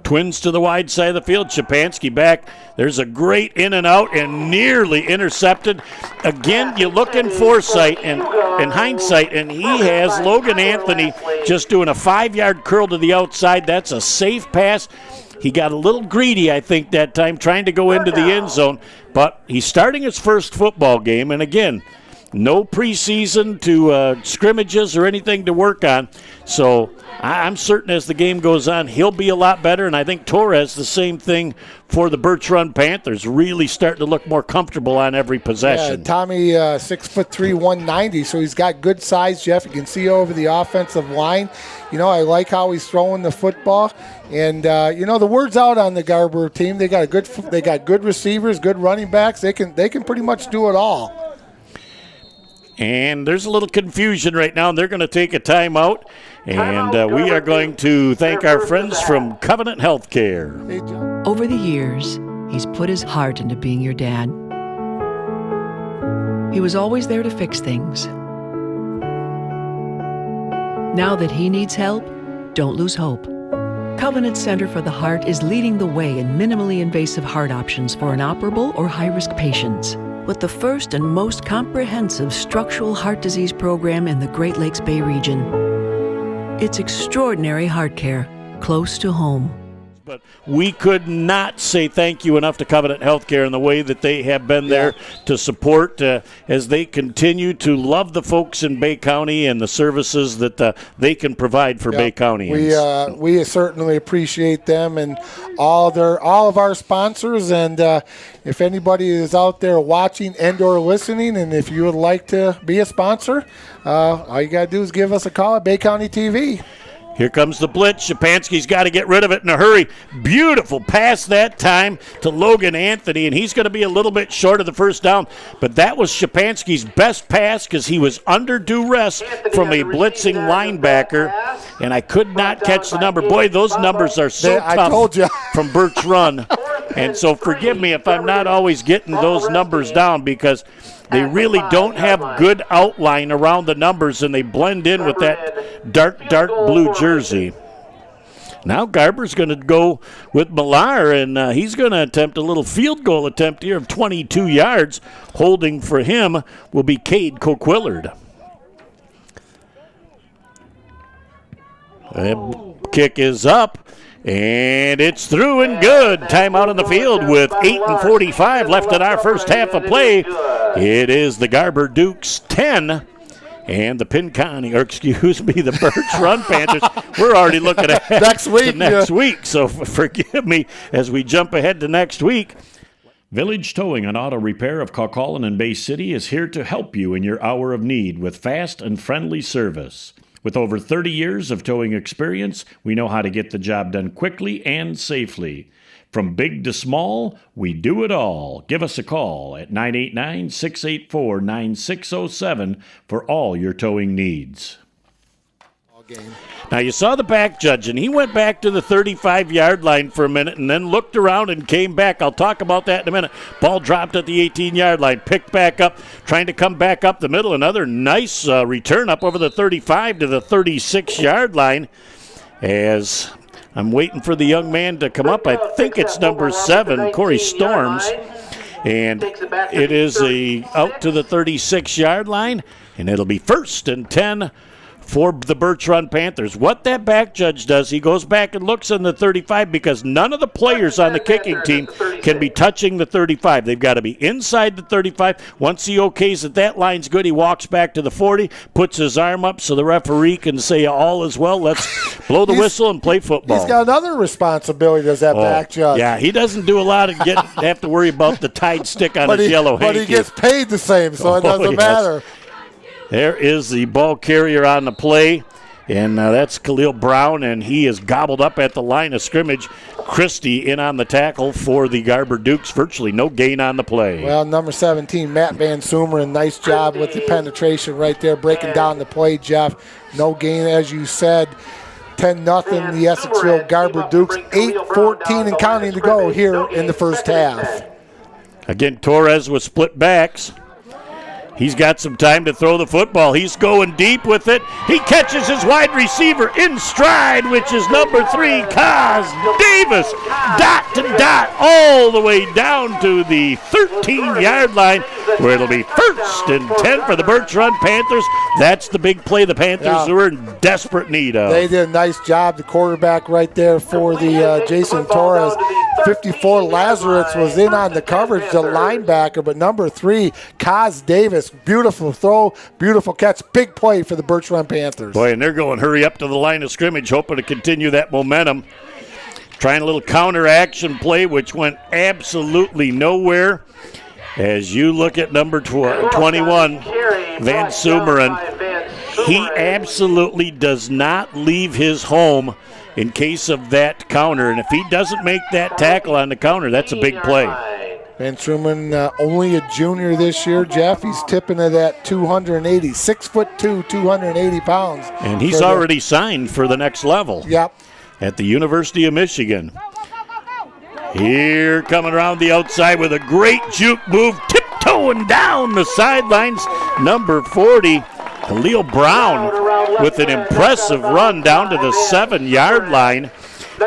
twins to the wide side of the field. Shapansky back. There's a great in and out and nearly intercepted. Again, you look in foresight and in hindsight, and he has Logan Anthony just doing a 5-yard curl to the outside. That's a safe pass. He got a little greedy, I think, that time, trying to go into the end zone. But he's starting his first football game, and again, no preseason to scrimmages or anything to work on. So I'm certain as the game goes on, he'll be a lot better. And I think Torres, the same thing for the Birch Run Panthers, really starting to look more comfortable on every possession. Yeah, Tommy, 6'3", 190, so he's got good size, Jeff. You can see over the offensive line. I like how he's throwing the football. And the word's out on the Garber team. They got good receivers, good running backs. They can pretty much do it all. And there's a little confusion right now, and they're going to take a timeout. And we are going to thank our friends from Covenant Healthcare. Over the years, he's put his heart into being your dad. He was always there to fix things. Now that he needs help, don't lose hope. Covenant Center for the Heart is leading the way in minimally invasive heart options for inoperable or high-risk patients, with the first and most comprehensive structural heart disease program in the Great Lakes Bay region. It's extraordinary heart care, close to home. But we could not say thank you enough to Covenant Healthcare in the way that they have been there to support as they continue to love the folks in Bay County and the services that they can provide for Bay Countyans. We certainly appreciate them and all of our sponsors. And if anybody is out there watching and or listening, and if you would like to be a sponsor, all you got to do is give us a call at Bay County TV. Here comes the blitz. Shapansky's got to get rid of it in a hurry. Beautiful pass that time to Logan Anthony, and he's going to be a little bit short of the first down. But that was Shapansky's best pass because he was under duress from a blitzing linebacker, and I could not catch the number. Boy, those numbers are so tough. I told you. From Birch Run. And so forgive me if I'm not always getting those numbers down because they really don't have good outline around the numbers, and they blend in with that dark blue jersey. Now Garber's going to go with Millar, and he's going to attempt a little field goal attempt here of 22 yards. Holding for him will be Cade Coquillard. Kick is up. And it's through and good. Timeout on the field with 8:45 left in our first half of play. It is the Garber Dukes 10 and the the Birch Run Panthers. We're already looking ahead next week. So forgive me as we jump ahead to next week. Village Towing and Auto Repair of Cauqualan and Bay City is here to help you in your hour of need with fast and friendly service. With over 30 years of towing experience, we know how to get the job done quickly and safely. From big to small, we do it all. Give us a call at 989-684-9607 for all your towing needs. Now, you saw the back judge, and he went back to the 35-yard line for a minute and then looked around and came back. I'll talk about that in a minute. Ball dropped at the 18-yard line, picked back up, trying to come back up the middle. Another nice return up over the 35 to the 36-yard line as I'm waiting for the young man to come up. I think it's number 7, Corey Storms. And it is out to the 36-yard line, and it'll be 1st and 10 for the Birch Run Panthers. What that back judge does, he goes back and looks in the 35 because none of the players on the kicking team can be touching the 35. They've got to be inside the 35. Once he okays that line's good, he walks back to the 40, puts his arm up so the referee can say all is well. Let's blow the whistle and play football. He's got another responsibility as that back judge. Yeah, he doesn't do a lot of have to worry about the tied stick on his yellow hanky. But he gets paid the same, so it doesn't matter. There is the ball carrier on the play, and that's Khalil Brown, and he is gobbled up at the line of scrimmage. Christie in on the tackle for the Garber Dukes. Virtually no gain on the play. Well, number 17, Matt Van Sumeren, nice job with the penetration right there, breaking down the play, Jeff. No gain, as you said. 10-0, the Essexville Garber Dukes. 8:14 and counting to go here in the first half. Again, Torres with split backs. He's got some time to throw the football. He's going deep with it. He catches his wide receiver in stride, which is number 3, Kaz Davis. Dot to dot all the way down to the 13-yard line, where it'll be 1st and 10 for the Birch Run Panthers. That's the big play the Panthers were in desperate need of. They did a nice job. The quarterback right there for the Jason Torres. 54, Lazarus was in on the coverage, the linebacker, but number 3, Kaz Davis. Beautiful throw, beautiful catch, big play for the Birch Run Panthers. Boy, and they're going hurry up to the line of scrimmage, hoping to continue that momentum. Trying a little counter-action play, which went absolutely nowhere. As you look at number 21, Van Sumeren, he absolutely does not leave his home in case of that counter. And if he doesn't make that tackle on the counter, that's a big play. Van Sumeren, only a junior this year, Jeff. He's tipping it at 280, 6'2", 280 pounds. And he's already signed for the next level. Yep. At the University of Michigan. Here coming around the outside with a great juke move, tiptoeing down the sidelines, number 40, Khalil Brown with an impressive run down to the 7-yard line.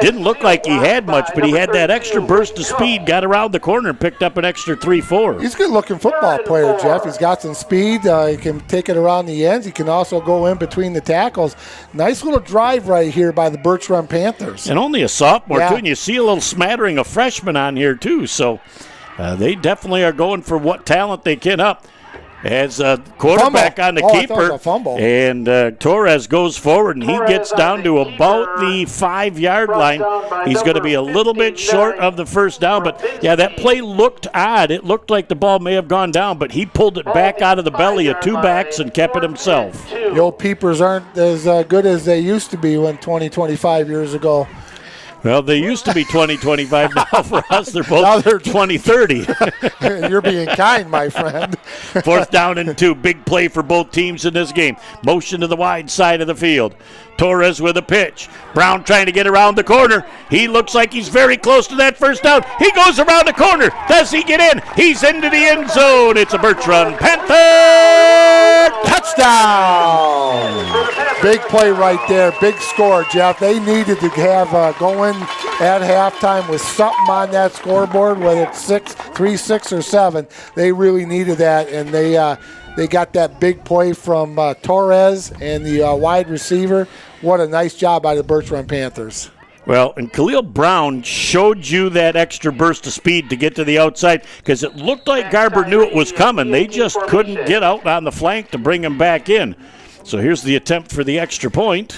Didn't look like he had much, but he had that extra burst of speed, got around the corner and picked up an extra 3-4. He's a good-looking football player, Jeff. He's got some speed. He can take it around the ends. He can also go in between the tackles. Nice little drive right here by the Birch Run Panthers. And only a sophomore, too, and you see a little smattering of freshmen on here, too. So they definitely are going for what talent they can up. As a quarterback on the keeper, and Torres goes forward, and he gets down to about the 5-yard line. He's going to be a little bit short of the first down, but, yeah, that play looked odd. It looked like the ball may have gone down, but he pulled it back out of the belly of 2 backs and kept it himself. The old peepers aren't as good as they used to be when 25 years ago. Well, they used to be 20-25. Now for us, they're both 20-30. You're being kind, my friend. 4th down and 2. Big play for both teams in this game. Motion to the wide side of the field. Torres with a pitch. Brown trying to get around the corner. He looks like he's very close to that first down. He goes around the corner. Does he get in? He's into the end zone. It's a Birch Run Panther touchdown. Big play right there. Big score, Jeff. They needed to have going at halftime with something on that scoreboard, whether it's 3, 6, or 7. They really needed that, and they got that big play from Torres and the wide receiver. What a nice job by the Birch Run Panthers. Well, and Khalil Brown showed you that extra burst of speed to get to the outside because it looked like Garber knew it was coming. They just couldn't get out on the flank to bring him back in. So here's the attempt for the extra point.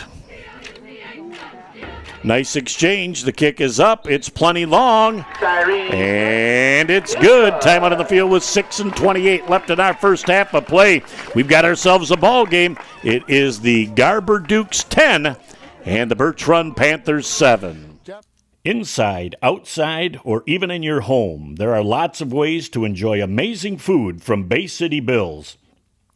Nice exchange. The kick is up. It's plenty long. And it's good. Time out of the field with 6:28 left in our first half of play. We've got ourselves a ball game. It is the Garber Dukes 10 and the Birch Run Panthers 7. Inside, outside, or even in your home, there are lots of ways to enjoy amazing food from Bay City Bills.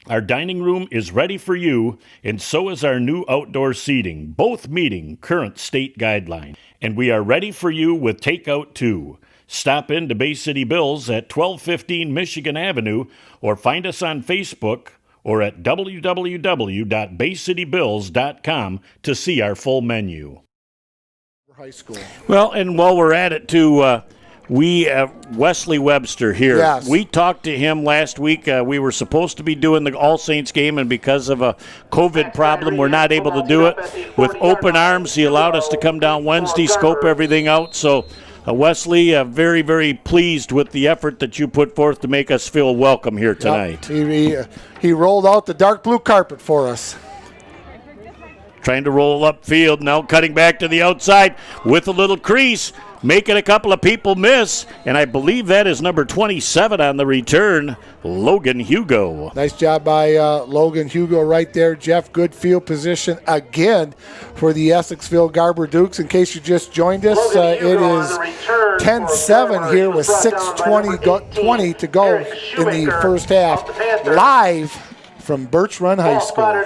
Our dining room is ready for you, and so is our new outdoor seating, both meeting current state guidelines. And we are ready for you with takeout too. Stop in to Bay City Bills at 1215 Michigan Avenue, or find us on Facebook or at www.baycitybills.com to see our full menu. High school. Well, and while we're at it too, Wesley Webster here. Yes. We talked to him last week. We were supposed to be doing the All Saints game, and because of a COVID problem, we're not able to do it. With open arms, he allowed us to come down Wednesday, scope everything out. So, Wesley, very, very pleased with the effort that you put forth to make us feel welcome here tonight. Yep. He rolled out the dark blue carpet for us. Trying to roll upfield, now cutting back to the outside with a little crease, making a couple of people miss, and I believe that is number 27 on the return, Logan Hugo. Nice job by Logan Hugo right there, Jeff. Good field position again for the Essexville Garber Dukes. In case you just joined us, it is 10-7 here with 6:20 to go in the first half. Live from Birch Run High School.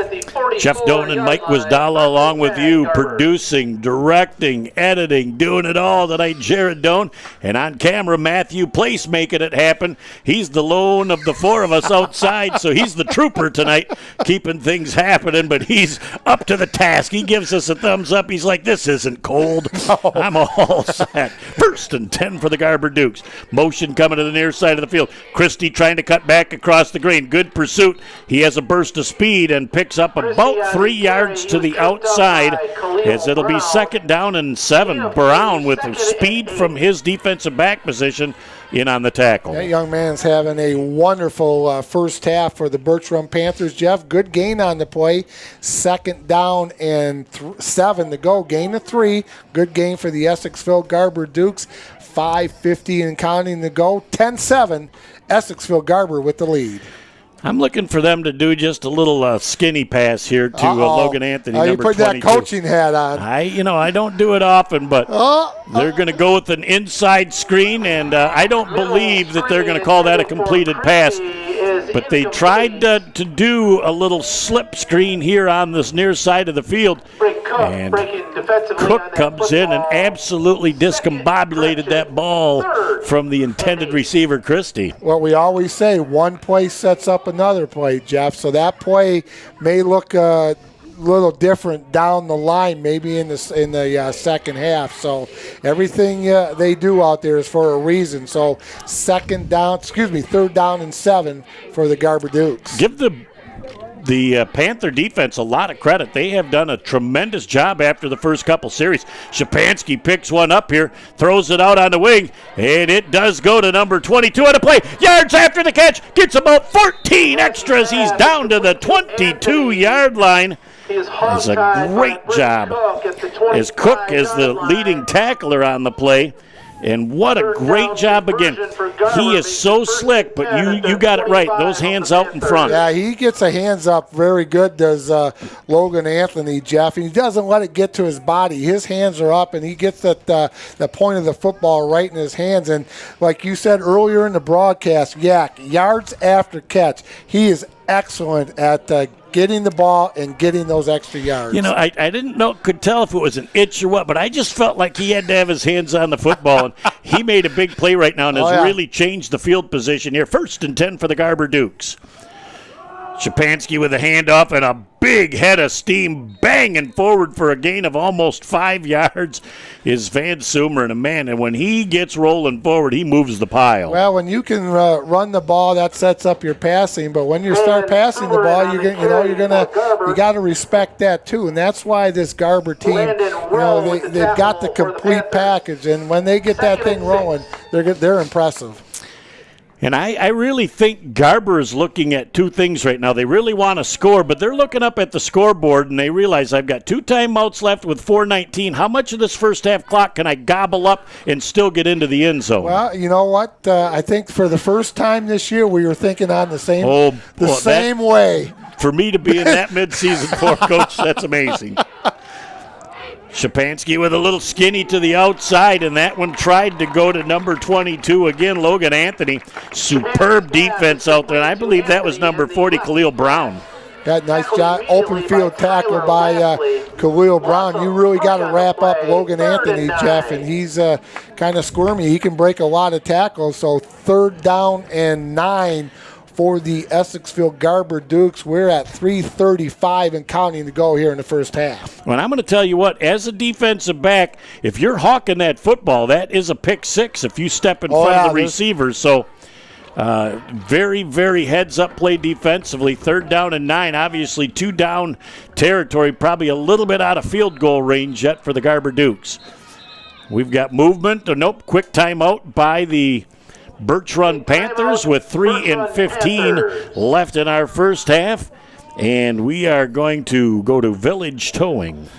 Jeff Doan and Mike Wisdala along with you, producing, directing, editing, doing it all tonight. Jared Doan, and on camera, Matthew Place making it happen. He's the lone of the four of us outside, so he's the trooper tonight, keeping things happening, but he's up to the task. He gives us a thumbs up. He's like, this isn't cold. No. I'm all set. 1st and 10 for the Garber Dukes. Motion coming to the near side of the field. Christie trying to cut back across the green. Good pursuit. He has a burst of speed and picks up about 3 yards to the outside, as it'll be 2nd down and 7. Brown with the speed from his defensive back position in on the tackle. That young man's having a wonderful first half for the Birch Run Panthers, Jeff. Good gain on the play. 2nd down and 7 to go. Gain of 3. Good gain for the Essexville Garber Dukes. 5:50 and counting to go. 10-7. Essexville Garber with the lead. I'm looking for them to do just a little skinny pass here to Logan Anthony, number 22. You put that coaching hat on. I don't do it often, but they're going to go with an inside screen, and I don't believe that they're going to call that a completed pass. But they tried to do a little slip screen here on this near side of the field. And Cook comes in and absolutely discombobulated that ball from the intended receiver, Christie. Well, we always say one play sets up another play, Jeff. So that play may look a little different down the line, maybe in the second half. So everything they do out there is for a reason. So 3rd down and 7 for the Garber Dukes. Give the Panther defense a lot of credit. They have done a tremendous job after the first couple series. Shapansky picks one up here, throws it out on the wing, and it does go to number 22 on the play. Yards after the catch, gets about 14 extras. He's down to the 22-yard line. It's a great job as Cook is the leading tackler on the play. And what a great job again. He is so slick, but you got it right. Those hands out in front. Yeah, he gets the hands up very good, does Logan Anthony, Jeff. And he doesn't let it get to his body. His hands are up, and he gets the point of the football right in his hands. And like you said earlier in the broadcast, yards after catch. He is excellent at getting the ball and getting those extra yards. I could tell if it was an itch or what, but I just felt like he had to have his hands on the football. And he made a big play right now and has really changed the field position here. 1st and 10 for the Garber Dukes. Shapansky with a handoff and a big head of steam banging forward for a gain of almost 5 yards is Van Sumer. And when he gets rolling forward, he moves the pile. Well, when you can run the ball, that sets up your passing. But when you start passing the ball, you got to respect that too. And that's why this Garber team, they've got the complete package. And when they get that thing rolling, they're impressive. And I really think Garber is looking at two things right now. They really want to score, but they're looking up at the scoreboard, and they realize I've got 2 timeouts left with 4:19. How much of this first half clock can I gobble up and still get into the end zone? Well, you know what? I think for the first time this year, we were thinking on the same way. For me to be in that midseason for Coach, that's amazing. Shapansky with a little skinny to the outside, and that one tried to go to number 22 again, Logan Anthony. Superb defense out there, and I believe that was number 40, Khalil Brown. That nice job, open field tackle by Khalil Brown. You really got to wrap up Logan Anthony, Jeff, and he's kind of squirmy. He can break a lot of tackles, so 3rd down and 9 for the Essexville Garber Dukes. We're at 3:35 and counting to go here in the first half. Well, I'm going to tell you what, as a defensive back, if you're hawking that football, that is a pick six if you step in front of the receiver. So very, very heads-up play defensively. 3rd down and 9, obviously 2 down territory, probably a little bit out of field goal range yet for the Garber Dukes. We've got movement. Quick timeout by the Birch Run Panthers with 3:15 left in our first half. And we are going to go to Village Towing.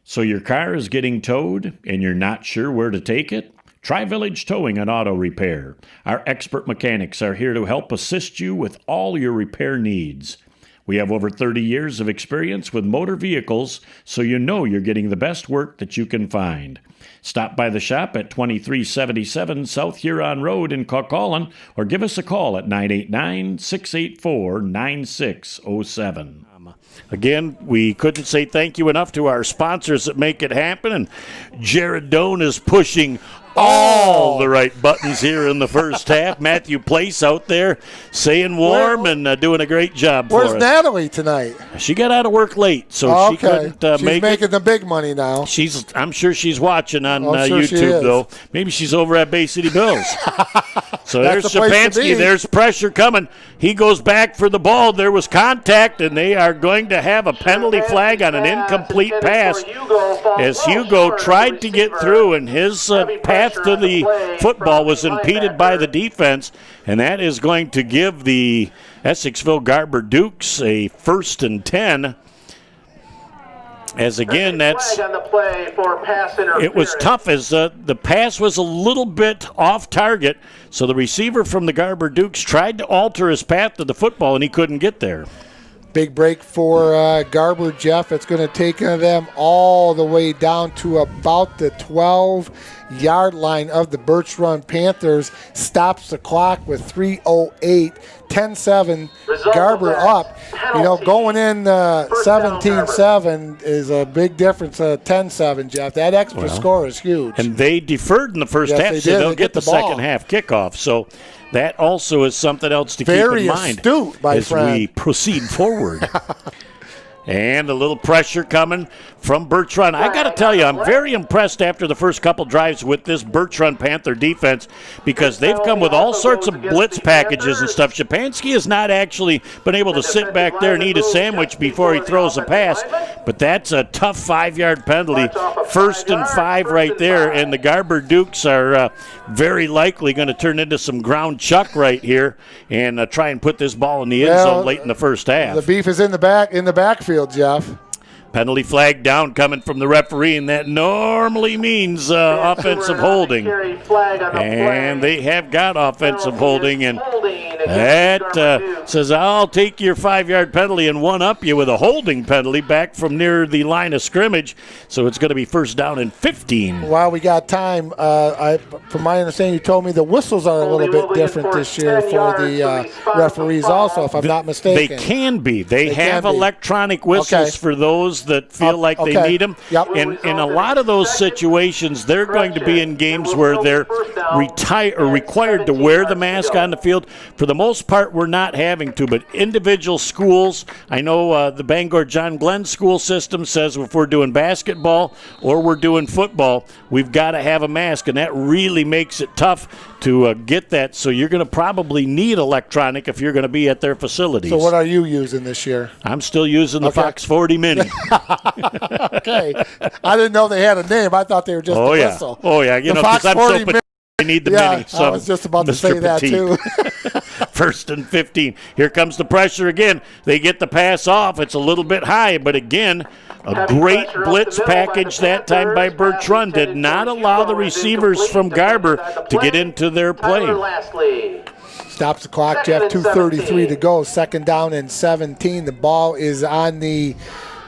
So your car is getting towed and you're not sure where to take it? Try Village Towing and Auto Repair. Our expert mechanics are here to help assist you with all your repair needs. We have over 30 years of experience with motor vehicles, so you know you're getting the best work that you can find. Stop by the shop at 2377 South Huron Road in Coquitlam or give us a call at 989-684-9607. Again, we couldn't say thank you enough to our sponsors that make it happen, and Jared Doan is pushing all the right buttons here in the first half. Matthew Place out there staying warm and doing a great job for us. Where's Natalie tonight? She got out of work late, so she couldn't she's make making the big money now. I'm sure she's watching on sure YouTube, though. Maybe she's over at Bay City Bills. So there's the place to Shapansky. be. There's pressure coming. He goes back for the ball. There was contact, and they are going to have a penalty flag on an incomplete pass as Hugo tried to get through, and his path to the football was impeded by the defense, and that is going to give the Essexville Garber Dukes a 1st and 10. As again, it was tough as the pass was a little bit off target, so the receiver from the Garber Dukes tried to alter his path to the football, and he couldn't get there. Big break for Garber, Jeff. It's going to take them all the way down to about the 12-yard line of the Birch Run Panthers. Stops the clock with 3:08. 10-7, Garber up. Going in 17-7 is a big difference. 10-7, Jeff. That extra score is huge. And they deferred in the first half, so they'll get the second half kickoff. So that also is something else to keep in mind astute, my as friend. we proceed forward. And a little pressure coming from Birch Run. I got to tell you, I'm very impressed after the first couple drives with this Birch Run Panther defense because they've come with all sorts of blitz packages and stuff. Shapansky has not actually been able to sit back there and eat a sandwich before he throws a pass, but that's a tough 5-yard penalty. 1st and 5 right there, and the Garber Dukes are very likely going to turn into some ground chuck right here and try and put this ball in the end zone late in the first half. The beef is in the backfield, Jeff. Penalty flag down coming from the referee, and that normally means offensive holding. And they have got offensive holding, and that says, I'll take your 5-yard penalty and one-up you with a holding penalty back from near the line of scrimmage. So it's going to be 1st down and 15. While we got time, from my understanding, you told me the whistles are a little bit different this year for the referees also, if I'm not mistaken. They can be. They have electronic whistles for those that feel like they need them. Yep. And in a lot of those situations, they're going to be in games where they're required to wear the mask on the field. For the most part, we're not having to, but individual schools, I know the Bangor John Glenn school system says if we're doing basketball or we're doing football, we've got to have a mask, and that really makes it tough to get that. So you're going to probably need electronic if you're going to be at their facilities. So what are you using this year? I'm still using the Fox 40 Mini. Okay. I didn't know they had a name. I thought they were just a whistle. Oh, yeah. The Fox because I'm 40 so petite, I need the Mini. So I was just about to Mr. say that, Petite. too. 1st and 15. Here comes the pressure again. They get the pass off. It's a little bit high, but again, a great blitz package that time by Birch Run did not allow the receivers from Garber to get into their play. Stops the clock, Jeff. 2:33 to go. 2nd down and 17. The ball is on the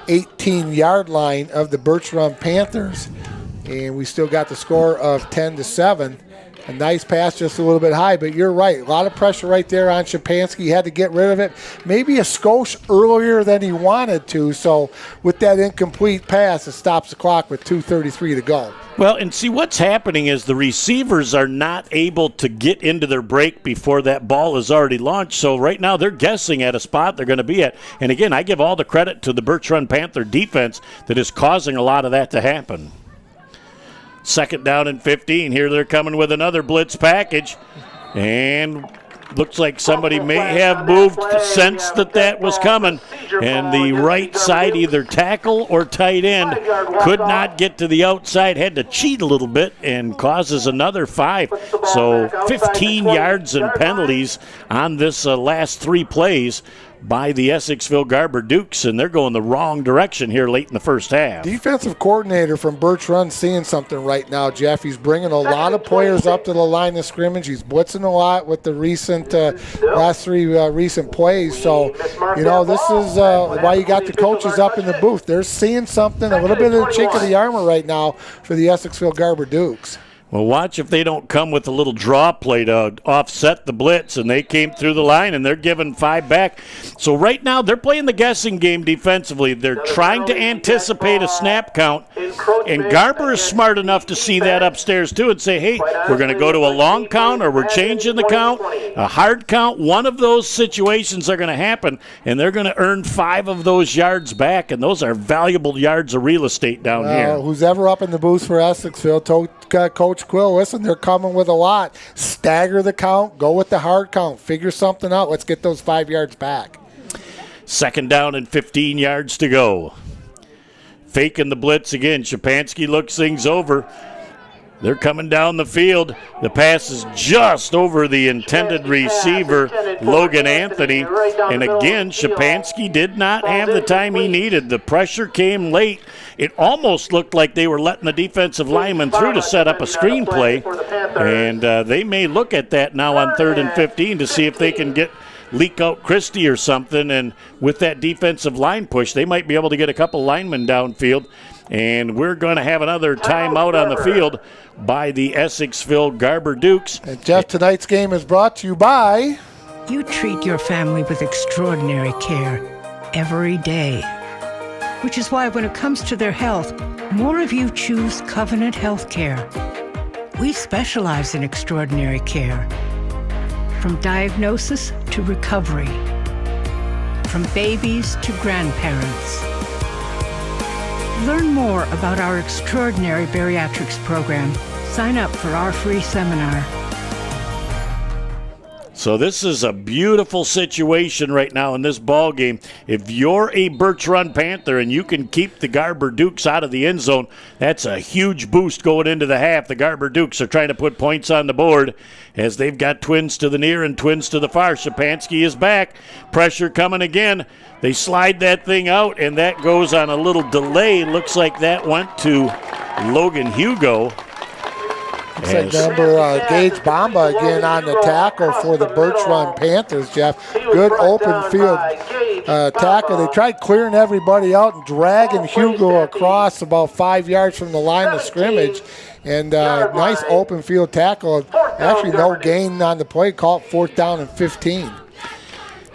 18-yard line of the Birch Run Panthers. And we still got the score of 10-7. A nice pass, just a little bit high, but you're right. A lot of pressure right there on Shapansky. He had to get rid of it. Maybe a skosh earlier than he wanted to. So with that incomplete pass, it stops the clock with 2:33 to go. Well, and see what's happening is the receivers are not able to get into their break before that ball is already launched. So right now they're guessing at a spot they're going to be at. And again, I give all the credit to the Birch Run Panther defense that is causing a lot of that to happen. 2nd down and 15. Here they're coming with another blitz package. And looks like somebody may have moved, sensed that was coming. And the right side, either tackle or tight end, could not get to the outside, had to cheat a little bit, and causes another 5. So 15 yards and penalties on this last 3 plays by the Essexville Garber Dukes, and they're going the wrong direction here late in the first half. Defensive coordinator from Birch Run seeing something right now, Jeff. He's bringing a lot of players up to the line of scrimmage. He's blitzing a lot with the recent last 3 recent plays. So, this is why you got the coaches up in the booth. They're seeing something, a little bit of the chink of the armor right now for the Essexville Garber Dukes. Well, watch if they don't come with a little draw play to offset the blitz, and they came through the line, and they're giving 5 back. So right now they're playing the guessing game defensively. They're trying to anticipate a snap count, and Garber is smart enough to see that upstairs too and say, hey, we're going to go to a long count or we're changing the count, a hard count. One of those situations are going to happen, and they're going to earn 5 of those yards back, and those are valuable yards of real estate down here. Who's ever up in the booth for Essexville, Coach Quill, listen, they're coming with a lot. Stagger the count, go with the hard count, figure something out. Let's get those 5 yards back. 2nd down and 15 yards to go. Faking the blitz again. Shapansky looks things over. They're coming down the field. The pass is just over the intended receiver, Logan Anthony. And again, Shapansky did not have the time he needed. The pressure came late. It almost looked like they were letting the defensive lineman through to set up a screenplay. And they may look at that now on 3rd and 15 to see if they can leak out Christie or something. And with that defensive line push, they might be able to get a couple linemen downfield. And we're going to have another timeout on the field by the Essexville Garber Dukes. And Jeff, tonight's game is brought to you by... You treat your family with extraordinary care every day. Which is why when it comes to their health, more of you choose Covenant Healthcare. We specialize in extraordinary care. From diagnosis to recovery. From babies to grandparents. Learn more about our extraordinary bariatrics program. Sign up for our free seminar. So this is a beautiful situation right now in this ball game. If you're a Birch Run Panther and you can keep the Garber Dukes out of the end zone, that's a huge boost going into the half. The Garber Dukes are trying to put points on the board as they've got twins to the near and twins to the far. Shapansky is back. Pressure coming again. They slide that thing out, and that goes on a little delay. Looks like that went to Logan Hugo. Looks like number Gage Bamba again on the tackle for the Birch Run Panthers, Jeff. Good open field tackle. They tried clearing everybody out and dragging Hugo across about 5 yards from the line of scrimmage. And nice open field tackle. Actually, no gain on the play. Called 4th down and 15.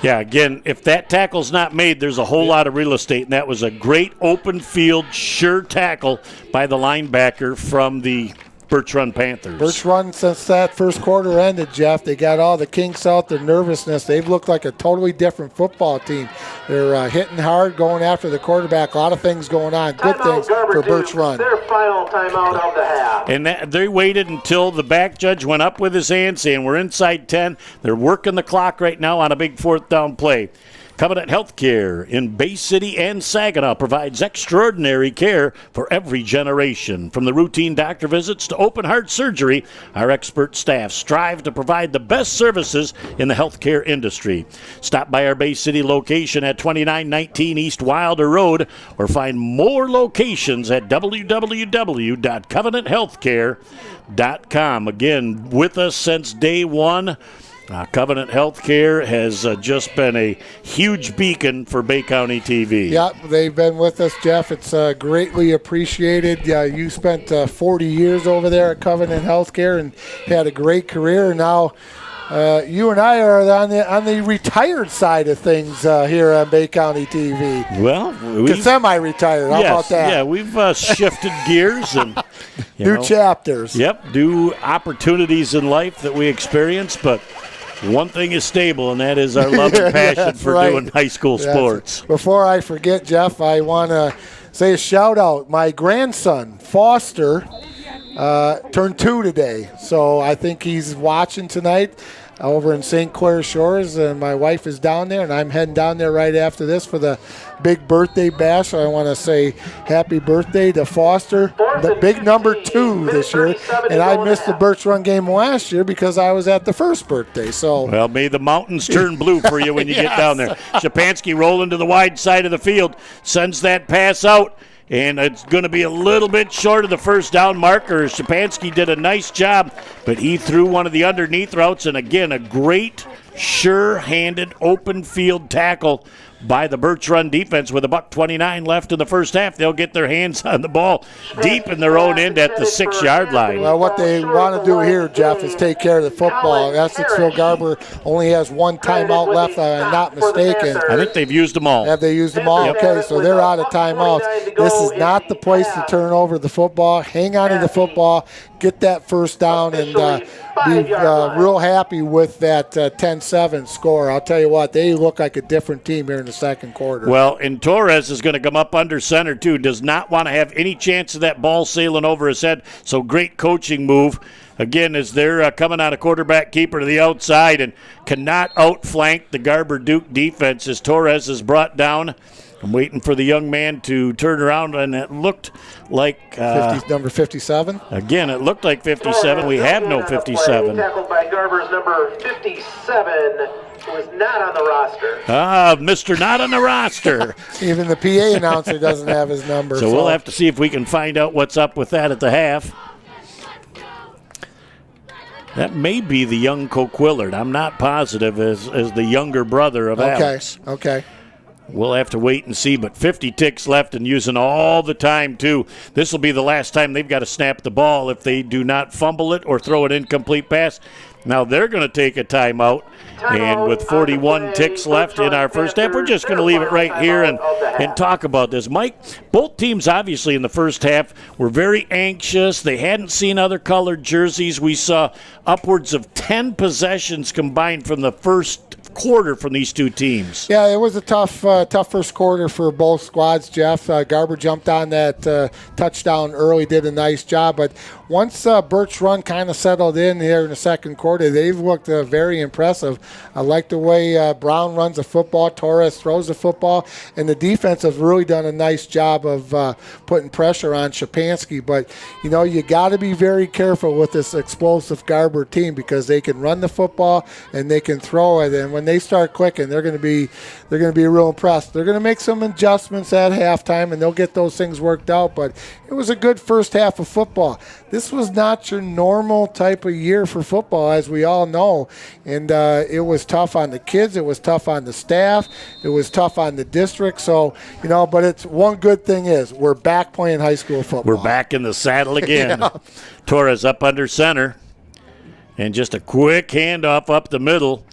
Yeah, again, if that tackle's not made, there's a whole lot of real estate, and that was a great open field, sure tackle by the linebacker from the Birch Run Panthers. Birch Run, since that first quarter ended, Jeff, they got all the kinks out, their nervousness. They've looked like a totally different football team. They're hitting hard, going after the quarterback. A lot of things going on. Good things for Birch Run. Their final timeout of the half. And they waited until the back judge went up with his hand saying we're inside 10. They're working the clock right now on a big 4th down play. Covenant Healthcare in Bay City and Saginaw provides extraordinary care for every generation. From the routine doctor visits to open heart surgery, our expert staff strive to provide the best services in the healthcare industry. Stop by our Bay City location at 2919 East Wilder Road or find more locations at www.covenanthealthcare.com. Again, with us since day one, Covenant Healthcare has just been a huge beacon for Bay County TV. Yeah, they've been with us, Jeff. It's greatly appreciated. You spent 40 years over there at Covenant Healthcare and had a great career. Now, you and I are on the retired side of things here on Bay County TV. Well, semi-retired. How about that? Yeah, we've shifted gears, and New chapters. Yep, new opportunities in life that we experience, but one thing is stable, and that is our love and passion for doing high school sports. Before I forget, Jeff, I want to say a shout-out. My grandson, Foster, turned 2 today, so I think he's watching tonight over in St. Clair Shores, and my wife is down there, and I'm heading down there right after this for the big birthday bash. So I want to say happy birthday to Foster, the big number 2 this year, and I missed the Birch Run game last year because I was at the first birthday. So well, may the mountains turn blue for you when you get down there. Shapansky rolling to the wide side of the field, sends that pass out. And it's going to be a little bit short of the first down marker. Shapansky did a nice job, but he threw one of the underneath routes. And again, a great, sure-handed, open field tackle by the Birch Run defense with $1:29 left in the first half. They'll get their hands on the ball deep in their own end at the 6-yard line. Well, what they want to do here, Jeff, is take care of the football. Essexville Garber only has 1 timeout left, if I'm not mistaken. I think they've used them all. Have they used them all? Yep. Okay, so they're out of timeouts. This is not the place to turn over the football. Hang on to the football, get that first down, and be real happy with that 10-7 score. I'll tell you what, they look like a different team here in the second quarter. Well, and Torres is going to come up under center, too. Does not want to have any chance of that ball sailing over his head. So great coaching move. Again, as they're coming on a quarterback keeper to the outside and cannot outflank the Garber Duke defense as Torres is brought down. I'm waiting for the young man to turn around, and it looked like number 57. Again, it looked like 57. We have no 57. Tackled by Garber's number 57, who is not on the roster. Mr. Not on the roster. Even the PA announcer doesn't have his number. So we'll have to see if we can find out what's up with that at the half. That may be the young Coquillard. I'm not positive as the younger brother of Alex. Okay. We'll have to wait and see, but 50 ticks left and using all the time, too. This will be the last time they've got to snap the ball if they do not fumble it or throw an incomplete pass. Now they're going to take a timeout, and with 41 ticks left in our first half, we're just going to leave it right here and talk about this. Mike, both teams obviously in the first half were very anxious. They hadn't seen other colored jerseys. We saw upwards of 10 possessions combined from the first quarter from these two teams. Yeah, it was a tough first quarter for both squads, Jeff. Garber jumped on that touchdown early, did a nice job, but once Birch Run kind of settled in here in the second quarter, they've looked very impressive. I like the way Brown runs the football, Torres throws the football, and the defense has really done a nice job of putting pressure on Shapansky. But, you got to be very careful with this explosive Garber team because they can run the football and they can throw it. And when they start clicking, they're going to be real impressed. They're going to make some adjustments at halftime, and they'll get those things worked out. But it was a good first half of football. This was not your normal type of year for football, as we all know. And it was tough on the kids. It was tough on the staff. It was tough on the district. So, but it's one good thing is we're back playing high school football. We're back in the saddle again. Yeah. Torres up under center. And just a quick handoff up the middle.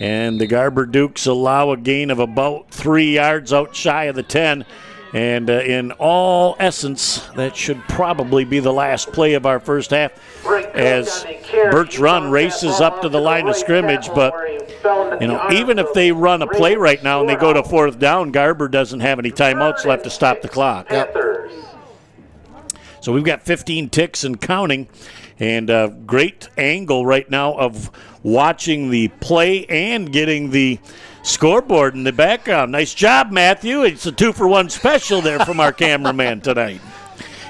And the Garber Dukes allow a gain of about 3 yards out shy of the 10. And in all essence, that should probably be the last play of our first half as Birch Run races up to the line of scrimmage. But, even if they run a play right now and they go to fourth down, Garber doesn't have any timeouts left to stop the clock. Yep. So we've got 15 ticks and counting, and a great angle right now of watching the play and getting the scoreboard in the background. Nice job, Matthew. It's a 2-for-1 special there from our cameraman tonight.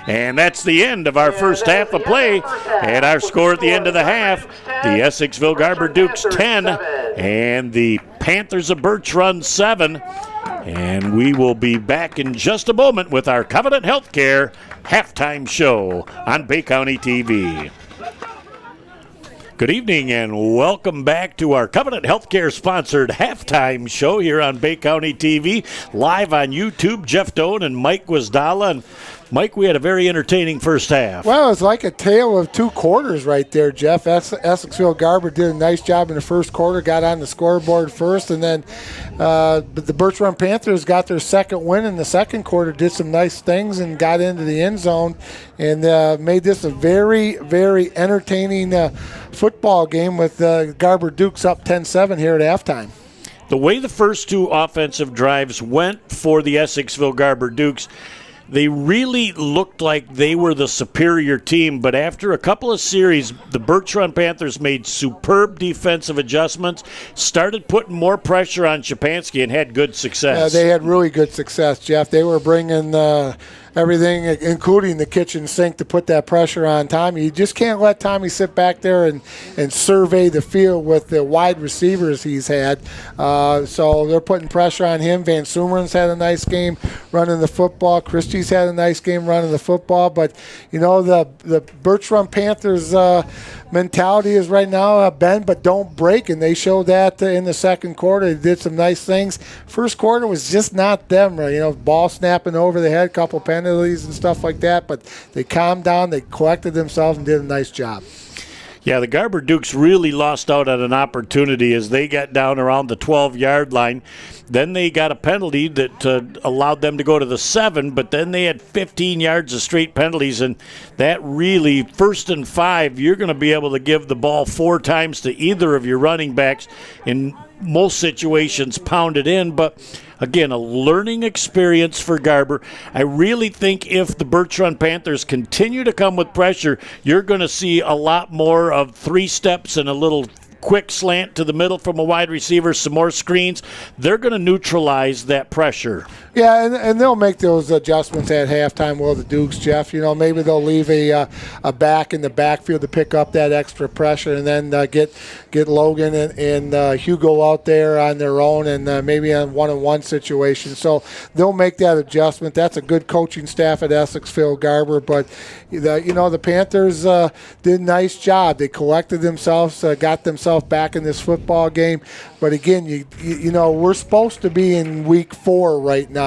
And that's the end of our first half of play. And our score at the end of the half, the Essexville Garber Dukes 10 and the Panthers of Birch Run 7. And we will be back in just a moment with our Covenant Healthcare halftime show on Bay County TV. Good evening and welcome back to our Covenant Healthcare sponsored halftime show here on Bay County TV. Live on YouTube, Jeff Doan and Mike Guazdala. And Mike, we had a very entertaining first half. Well, it's like a tale of two quarters right there, Jeff. Essexville Garber did a nice job in the first quarter, got on the scoreboard first, and then the Birch Run Panthers got their second win in the second quarter, did some nice things, and got into the end zone and made this a very, very entertaining football game with Garber Dukes up 10-7 here at halftime. The way the first two offensive drives went for the Essexville Garber Dukes, they really looked like they were the superior team, but after a couple of series, the Birch Run Panthers made superb defensive adjustments, started putting more pressure on Shapansky, and had good success. They had really good success, Jeff. They were bringing everything, including the kitchen sink, to put that pressure on Tommy. You just can't let Tommy sit back there and survey the field with the wide receivers he's had. So they're putting pressure on him. Van Sumeren's had a nice game running the football. Christie's had a nice game running the football. But, the Birch Run Panthers mentality is right now bend but don't break, and they showed that in the second quarter. They did some nice things. First quarter was just not them, ball snapping over the head, couple penalties and stuff like that, but they calmed down, they collected themselves, and did a nice job. Yeah, the Garber Dukes really lost out on an opportunity as they got down around the 12-yard line. Then they got a penalty that allowed them to go to the 7, but then they had 15 yards of straight penalties, and that really, 1st and 5, you're going to be able to give the ball 4 times to either of your running backs. In most situations, pound it in, but again, a learning experience for Garber. I really think if the Birch Run Panthers continue to come with pressure, you're going to see a lot more of 3 steps and a little quick slant to the middle from a wide receiver, some more screens. They're going to neutralize that pressure. Yeah, and they'll make those adjustments at halftime. Well, the Dukes, Jeff, maybe they'll leave a back in the backfield to pick up that extra pressure, and then get Logan and Hugo out there on their own, and maybe on one-on-one situation. So they'll make that adjustment. That's a good coaching staff at Essexville Garber, but the Panthers did a nice job. They collected themselves, got themselves back in this football game. But again, we're supposed to be in week 4 right now.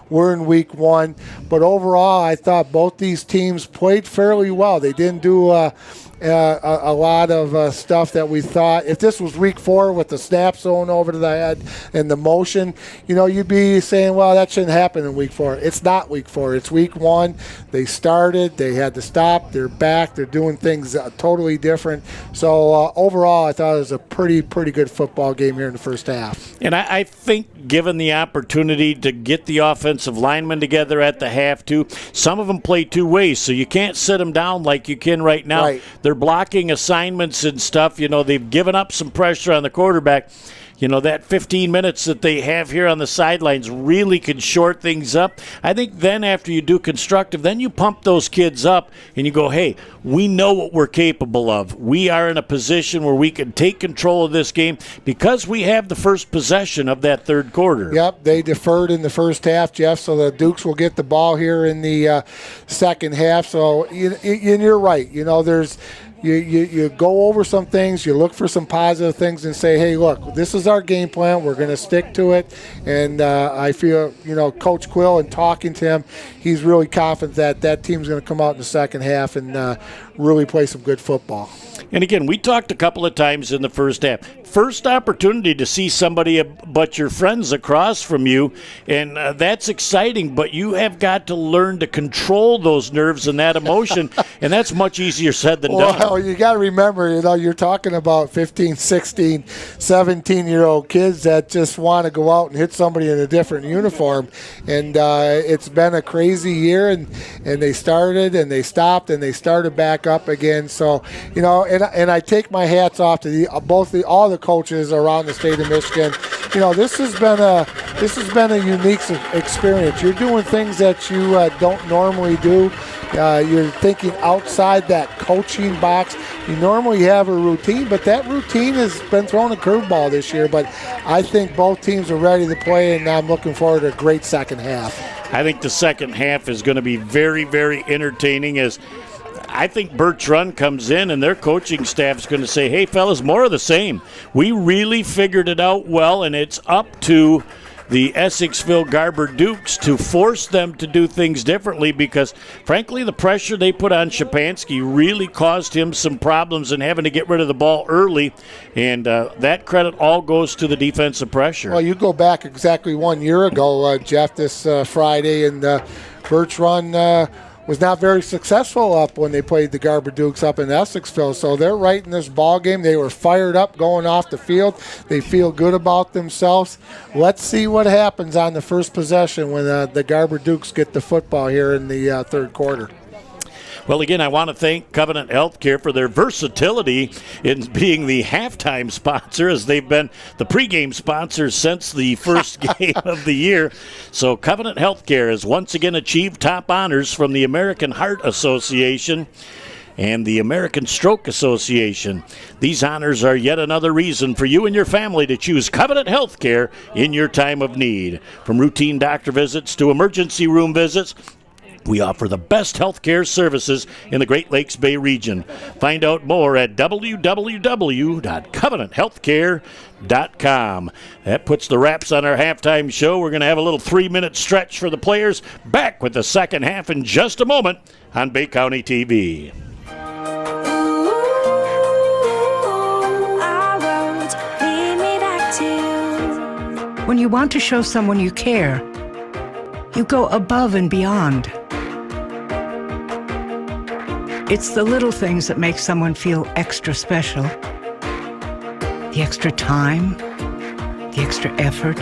We're in week 1. But overall, I thought both these teams played fairly well. They didn't do a lot of stuff that we thought. If this was week 4 with the snap zone over to the head and the motion, you'd be saying, well, that shouldn't happen in week 4. It's not week 4. It's week 1. They started. They had to stop. They're back. They're doing things totally different. So overall, I thought it was a pretty good football game here in the first half. And I think given the opportunity to get the offensive linemen together at the half too, some of them play 2 ways, so you can't sit them down like you can right now. Right. They're blocking assignments and stuff. They've given up some pressure on the quarterback. That 15 minutes that they have here on the sidelines really can short things up. I think then after you do constructive, then you pump those kids up and you go, hey, we know what we're capable of. We are in a position where we can take control of this game because we have the first possession of that third quarter. Yep, they deferred in the first half, Jeff, so the Dukes will get the ball here in the second half. So you're right. There's You go over some things, you look for some positive things and say, hey, look, this is our game plan. We're going to stick to it. And I feel, Coach Quill, and talking to him, he's really confident that team's going to come out in the second half and really play some good football. And again, we talked a couple of times in the first half. First opportunity to see somebody but your friends across from you, and that's exciting, but you have got to learn to control those nerves and that emotion, and that's much easier said than done. Well, you got to remember, you're talking about 15, 16, 17-year-old kids that just want to go out and hit somebody in a different uniform, and it's been a crazy year, and they started, and they stopped, and they started back up again. So, and I take my hats off to all the coaches around the state of Michigan. This has been a unique experience. You're doing things that you don't normally do. You're thinking outside that coaching box. You normally have a routine, but that routine has been thrown a curveball this year. But I think both teams are ready to play, and I'm looking forward to a great second half. I think the second half is going to be very, very entertaining as I think Birch Run comes in and their coaching staff is going to say, hey, fellas, more of the same. We really figured it out well, and it's up to the Essexville Garber Dukes to force them to do things differently because, frankly, the pressure they put on Shapansky really caused him some problems in having to get rid of the ball early, and that credit all goes to the defensive pressure. Well, you go back exactly 1 year ago, Jeff, this Friday, and Birch run was not very successful up when they played the Garber Dukes up in Essexville. So they're right in this ball game. They were fired up going off the field. They feel good about themselves. Let's see what happens on the first possession when the Garber Dukes get the football here in the third quarter. Well, again, I want to thank Covenant Healthcare for their versatility in being the halftime sponsor, as they've been the pregame sponsor since the first game of the year. So Covenant Healthcare has once again achieved top honors from the American Heart Association and the American Stroke Association. These honors are yet another reason for you and your family to choose Covenant Healthcare in your time of need. From routine doctor visits to emergency room visits, we offer the best healthcare services in the Great Lakes Bay region. Find out more at www.covenanthealthcare.com. That puts the wraps on our halftime show. We're going to have a little 3-minute stretch for the players. Back with the second half in just a moment on Bay County TV. When you want to show someone you care, you go above and beyond. It's the little things that make someone feel extra special. The extra time, the extra effort,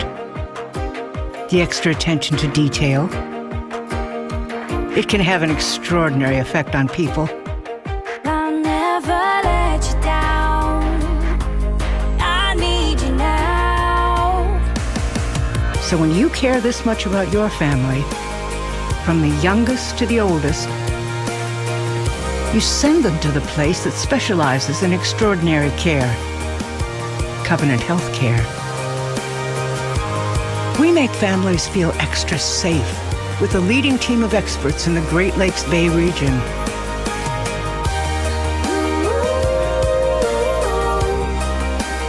the extra attention to detail. It can have an extraordinary effect on people. I'll never let you down. I need you now. So when you care this much about your family, from the youngest to the oldest, you send them to the place that specializes in extraordinary care. Covenant Healthcare. We make families feel extra safe with a leading team of experts in the Great Lakes Bay region.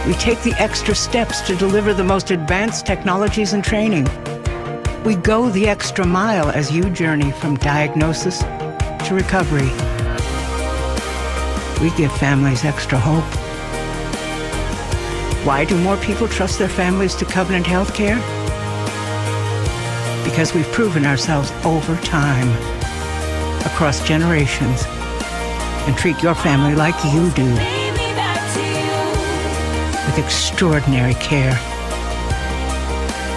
We take the extra steps to deliver the most advanced technologies and training. We go the extra mile as you journey from diagnosis to recovery. We give families extra hope. Why do more people trust their families to Covenant Healthcare? Because we've proven ourselves over time, across generations, and treat your family like you do, with extraordinary care.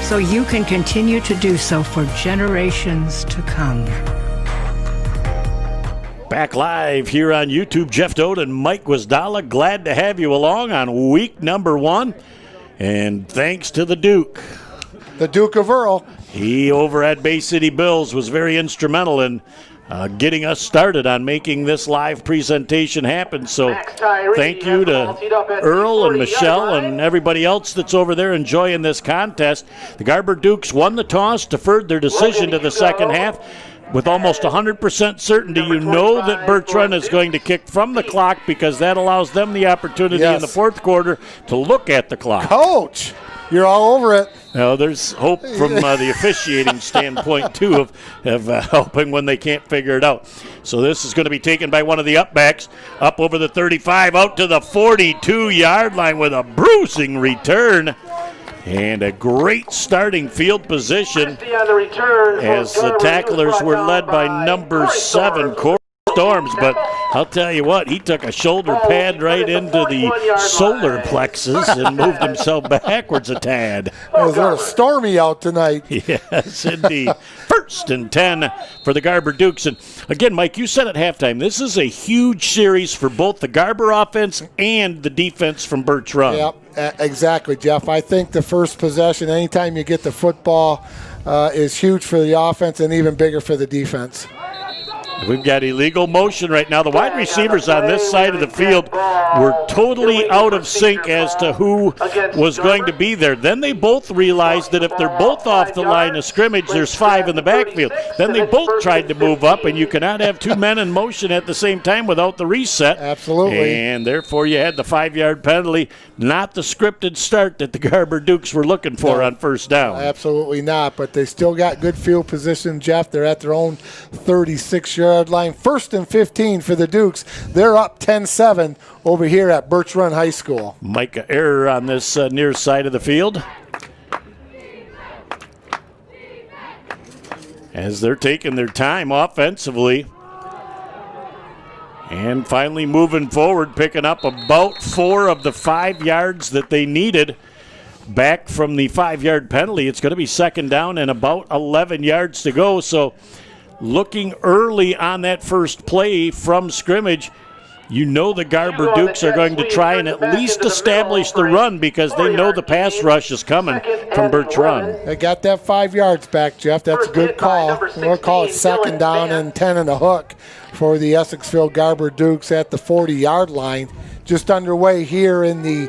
So you can continue to do so for generations to come. Back live here on YouTube, Jeff Dodd and Mike Wasdala. Glad to have you along on week number 1. And thanks to the Duke. The Duke of Earl. He, over at Bay City Bills, was very instrumental in getting us started on making this live presentation happen. So thank you to Earl and Michelle and everybody else that's over there enjoying this contest. The Garber Dukes won the toss, deferred their decision to the second half. With almost 100% certainty, you know that Birch is going to kick from the clock because that allows them the opportunity in the fourth quarter to look at the clock. Coach, you're all over it. Now, there's hope from the officiating standpoint, too, of helping when they can't figure it out. So this is going to be taken by one of the upbacks, up over the 35, out to the 42-yard line with a bruising return. And a great starting field position as the tacklers were led by number 7, Corey Storms. But I'll tell you what, he took a shoulder pad right into the solar plexus and moved himself backwards a tad. It was a stormy out tonight. Yes, indeed. First and 10 for the Garber Dukes. And again, Mike, you said at halftime, this is a huge series for both the Garber offense and the defense from Birch Run. Yep, exactly, Jeff. I think the first possession, anytime you get the football, is huge for the offense and even bigger for the defense. We've got illegal motion right now. The wide receivers on this side of the field were totally out of sync as to who was going to be there. Then they both realized that if they're both off the line of scrimmage, there's 5 in the backfield. Then they both tried to move up, and you cannot have 2 men in motion at the same time without the reset. Absolutely. And therefore you had the 5-yard penalty, not the scripted start that the Garber Dukes were looking for on first down. Absolutely not, but they still got good field position, Jeff. They're at their own 36-yard line. 1st and 15 for the Dukes. They're up 10-7 over here at Birch Run High School. Micah error on this near side of the field, as they're taking their time offensively and finally moving forward, picking up about 4 of the 5 yards that they needed back from the 5-yard penalty. It's going to be 2nd down and about 11 yards to go. So looking early on that first play from scrimmage, you know the Garber Dukes are going to try and at least establish the run because they know the pass rush is coming from Birch Run. They got that 5 yards back, Jeff. That's a good call. We'll call it 2nd down and 10 and a hook for the Essexville Garber Dukes at the 40-yard line. Just underway here in the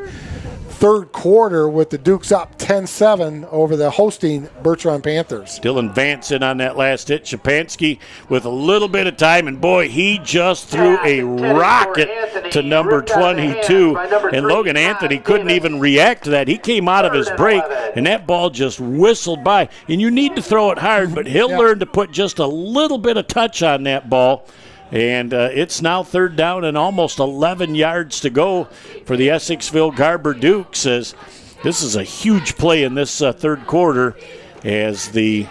3rd quarter with the Dukes up 10-7 over the hosting Birch Run Panthers. Dylan Vance in on that last hit. Shapansky with a little bit of time, and boy, he just threw a rocket to number 22, and Logan Anthony couldn't even react to that. He came out of his break, and that ball just whistled by. And you need to throw it hard, but he'll learn to put just a little bit of touch on that ball. And it's now 3rd down and almost 11 yards to go for the Essexville Garber Dukes, as this is a huge play in this 3rd quarter as the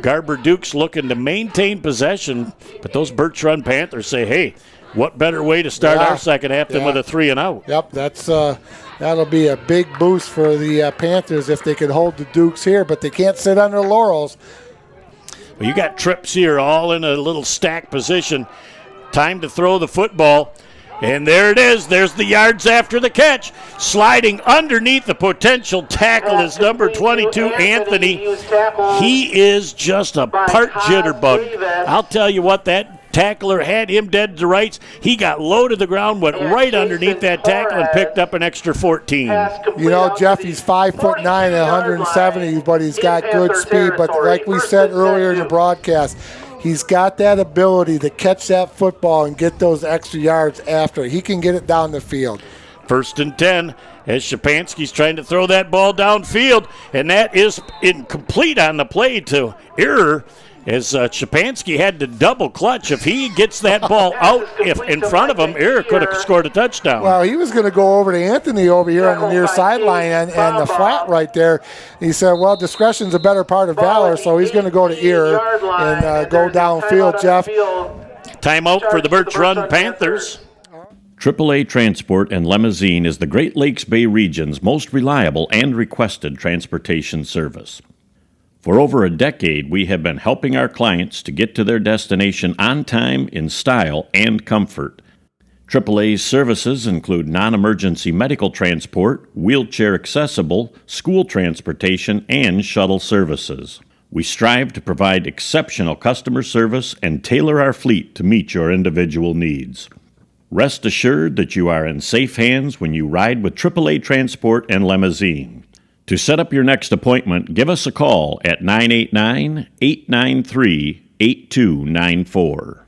Garber Dukes looking to maintain possession, but those Birch Run Panthers say, hey, what better way to start our second half than with a 3 and out? Yep, that'll be a big boost for the Panthers if they can hold the Dukes here, but they can't sit on their laurels. Well, you got trips here all in a little stack position. Time to throw the football. And there it is. There's the yards after the catch. Sliding underneath the potential tackle is number 22, Anthony. He is just a part jitterbug. I'll tell you what, that tackler had him dead to rights. He got low to the ground, went right underneath that tackle, and picked up an extra 14. You know, Jeff, he's 5'9" and 170, but he's got good speed. But like we said earlier in the broadcast, he's got that ability to catch that football and get those extra yards after. He can get it down the field. 1st and 10 as Shapansky's trying to throw that ball downfield, and that is incomplete on the play to error, as Shapansky had to double clutch. If he gets that ball out in front of him, Eric could have scored a touchdown. Well, he was going to go over to Anthony over here on the near sideline and the flat right there. He said, well, discretion's a better part of valor, so he's going to go to Ear and go downfield, Jeff. Timeout for the Birch Run Panthers. AAA Transport and Limousine is the Great Lakes Bay region's most reliable and requested transportation service. For over a decade, we have been helping our clients to get to their destination on time, in style, and comfort. AAA's services include non-emergency medical transport, wheelchair accessible, school transportation, and shuttle services. We strive to provide exceptional customer service and tailor our fleet to meet your individual needs. Rest assured that you are in safe hands when you ride with AAA Transport and Limousine. To set up your next appointment, give us a call at 989-893-8294.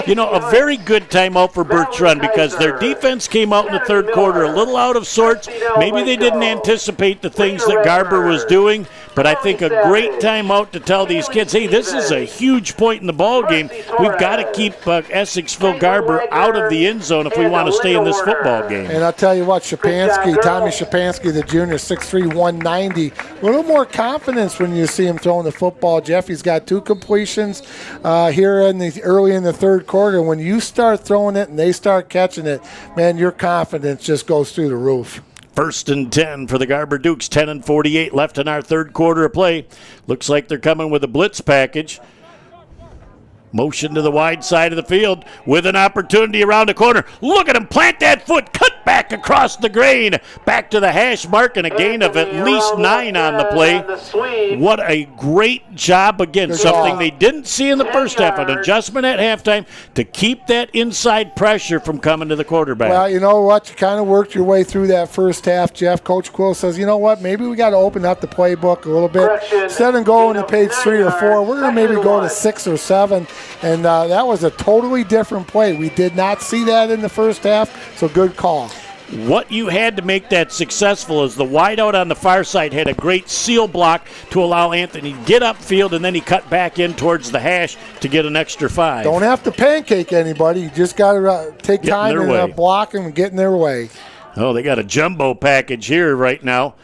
You know, a very good timeout for Birch Run because their defense came out in the 3rd quarter a little out of sorts. Maybe they didn't anticipate the things that Garber was doing, but I think a great timeout to tell these kids, hey, this is a huge point in the ball game. We've got to keep Essexville Garber out of the end zone if we want to stay in this football game. And I'll tell you what, Tommy Shapansky, the junior, 6'3", 190, a little more confidence when you see him throwing the football. Jeff, he's got 2 completions here early in the 3rd quarter. When you start throwing it and they start catching it, man, your confidence just goes through the roof. 1st and 10 for the Garber Dukes, 10:48 left in our 3rd quarter of play. Looks like they're coming with a blitz package. Motion to the wide side of the field with an opportunity around the corner. Look at him plant that foot, cut back across the grain, back to the hash mark, and a gain of at least 9 on the play. What a great job again. Something they didn't see in the first half, an adjustment at halftime to keep that inside pressure from coming to the quarterback. Well, you know what? You kind of worked your way through that first half, Jeff. Coach Quill says, you know what? Maybe we got to open up the playbook a little bit. Instead of going to page 3 or 4, we're going to maybe go to 6 or 7. And that was a totally different play. We did not see that in the first half, so good call. What you had to make that successful is the wideout on the far side had a great seal block to allow Anthony to get upfield, and then he cut back in towards the hash to get an extra 5. Don't have to pancake anybody. You just got to take time and block them and get in their way. Oh, they got a jumbo package here right now.